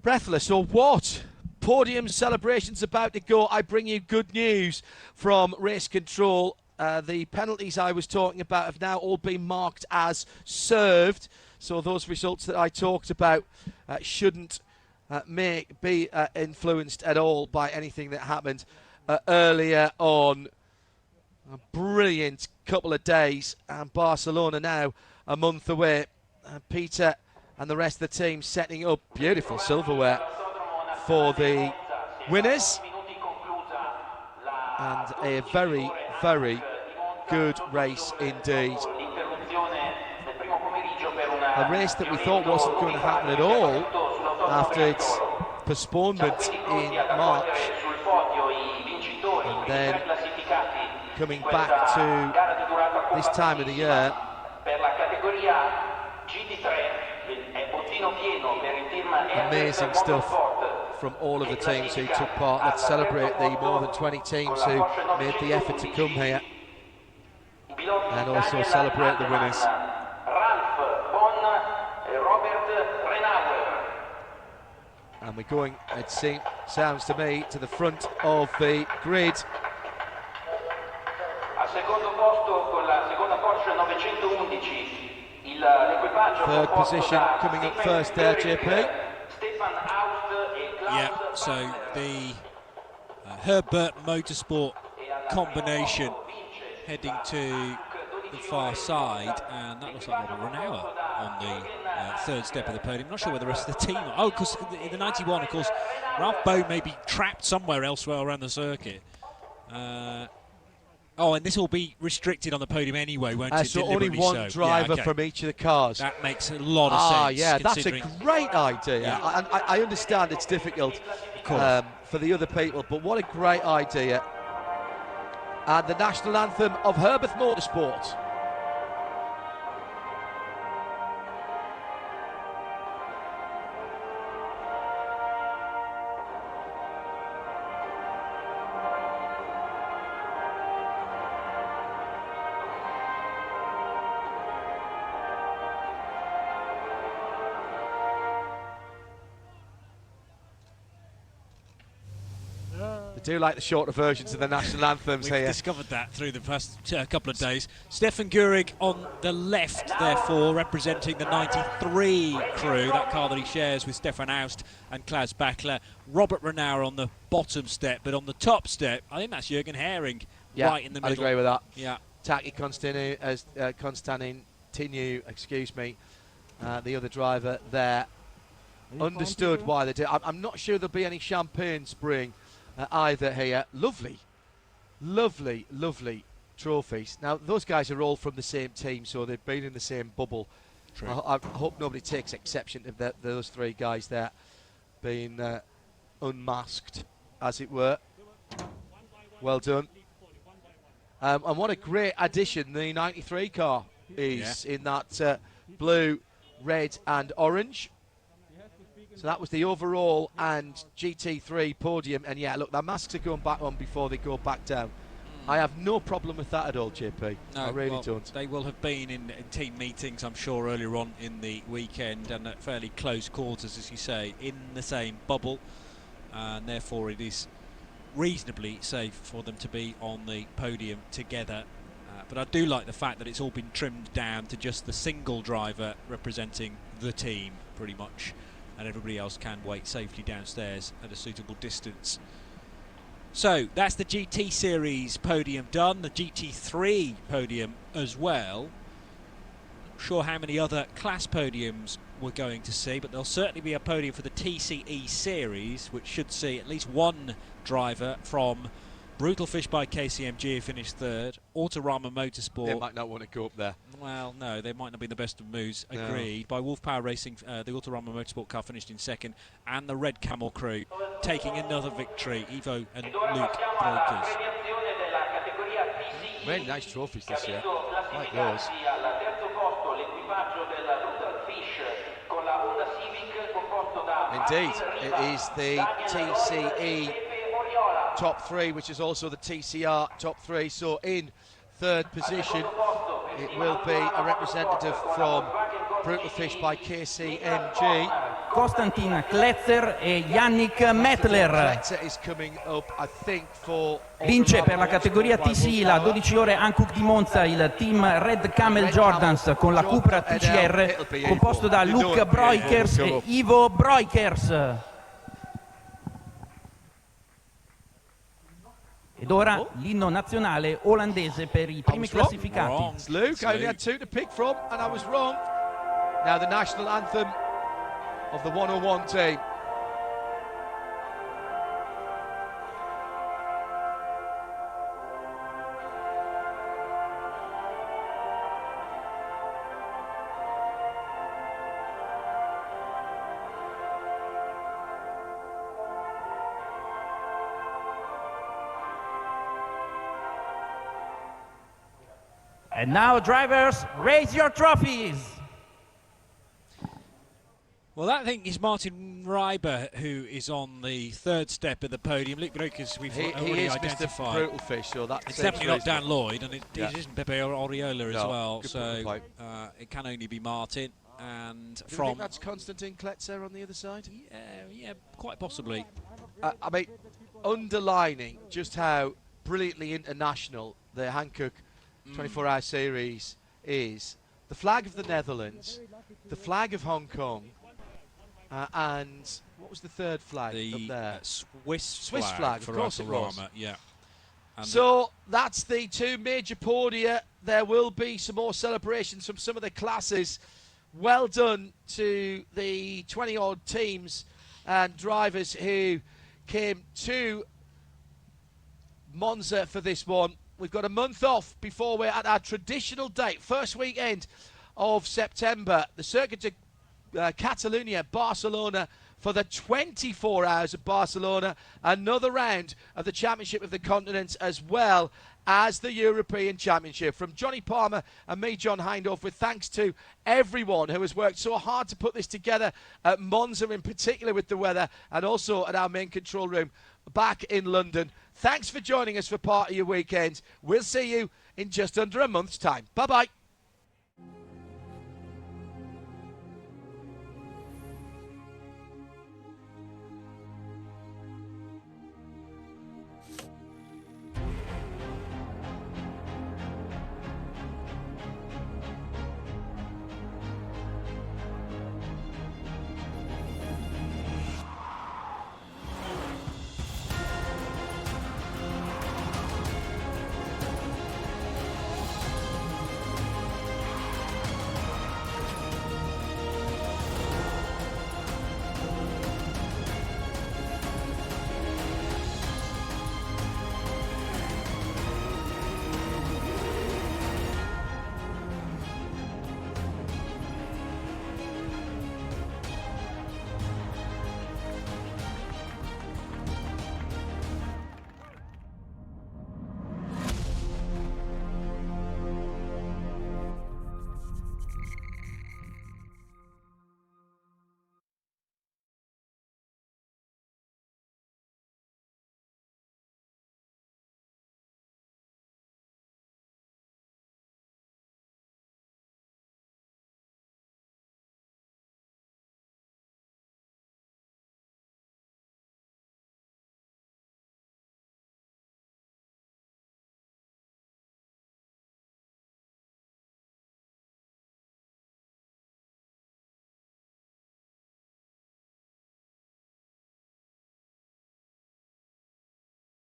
Breathless, or what? Podium celebrations about to go. I bring you good news from race control. The penalties I was talking about have now all been marked as served. So those results that I talked about shouldn't be influenced at all by anything that happened earlier on. A brilliant couple of days, and Barcelona now a month away. Peter and the rest of the team setting up beautiful silverware for the winners, and a very, very good race indeed. A race that we thought wasn't going to happen at all after its postponement in March, and then coming back to this time of the year. Amazing stuff from all of the teams who took part. Let's celebrate the more than 20 teams who made the effort to come here, and also celebrate the winners. And we're going, it sounds to me, to the front of the grid. Third position coming up first there, JP. Yeah, so the Herbert Motorsport combination heading to the far side, and that looks like Robert Renauer on the third step of the podium. Not sure where the rest of the team are. Oh, because in the 91, of course, Ralph Bowe may be trapped somewhere elsewhere around the circuit. Oh, and this will be restricted on the podium anyway, won't it? So only one driver from each of the cars. That makes a lot of sense. Yeah, that's a great idea. Yeah. I understand it's difficult for the other people, but what a great idea. And the national anthem of Herbert Motorsport. Do like the shorter versions of the national anthems here. We've discovered that through the past couple of days. Stefan Gurig on the left, therefore, representing the 93 crew, that car that he shares with Stefan Aust and Klaus Bachler. Robert Renauer on the bottom step, but on the top step, I think that's Jürgen Hering, right in the middle. I agree with that. Yeah. Taki Constantinu, excuse me, the other driver there. Understood why they did. I'm not sure there'll be any champagne spraying either here. Lovely trophies. Now those guys are all from the same team, so they've been in the same bubble. True. I hope nobody takes exception to those three guys there being unmasked, as it were. Well done. And what a great addition the 93 car is, in that blue, red and orange. So that was the overall and GT3 podium. And yeah, look, their masks are going back on before they go back down. I have no problem with that at all, JP. No, I really don't. They will have been in team meetings, I'm sure, earlier on in the weekend, and at fairly close quarters, as you say, in the same bubble. And therefore it is reasonably safe for them to be on the podium together. But I do like the fact that it's all been trimmed down to just the single driver representing the team, pretty much. And everybody else can wait safely downstairs at a suitable distance. So that's the GT Series podium done, the GT3 podium as well. Not sure how many other class podiums we're going to see, but there'll certainly be a podium for the TCE Series, which should see at least one driver from Brutal Fish by KCMG, finished third. Autorama Motorsport. They might not want to go up there. Well, no, they might not be the best of moves. Agreed. By Wolf Power Racing, the Autorama Motorsport car finished in second, and the Red Camel crew taking another victory. Ivo and Luke Breukers. Really nice trophies this year. Like those. Indeed, it is the TCE top three, which is also the TCR top three. So in third position, it will be a representative from Brutal Fish by KCMG. Konstantin Kletzer e Yannick Mettler. Kletzer is coming up, I think, for Vince per la categoria TC la 12 ore Hankook di Monza il team Red Camel Jordans con la Cupra TCR composto da Luc Broikers e Ivo Broikers. Ed ora l'inno nazionale olandese per i primi classificati. Luke, I only had two to pick from and I was wrong. Now the national anthem of the 101 team. And now, drivers, raise your trophies. Well, that, I think, is Martin Reiber, who is on the third step of the podium. Luke Brokers, we've already identified. Brutal fish, so that's it's definitely not Dan Lloyd, and it isn't Pepe Oriola as well. So it can only be Martin. And do you think that's Konstantin Kletzer on the other side? Yeah, quite possibly. I mean, underlining just how brilliantly international the Hankook 24-hour series is. The flag of the Netherlands, the flag of Hong Kong, and what was the third flag up there? Swiss flag, of course it was. Yeah. And so that's the two major podia. There will be some more celebrations from some of the classes. Well done to the 20-odd teams and drivers who came to Monza for this one. We've got a month off before we're at our traditional date, first weekend of September, the Circuit de Catalunya, Barcelona, for the 24 hours of Barcelona, another round of the Championship of the Continents as well as the European Championship. From Johnny Palmer and me, John Hindhaugh, with thanks to everyone who has worked so hard to put this together at Monza, in particular with the weather, and also at our main control room back in London. Thanks for joining us for part of your weekend. We'll see you in just under a month's time. Bye-bye.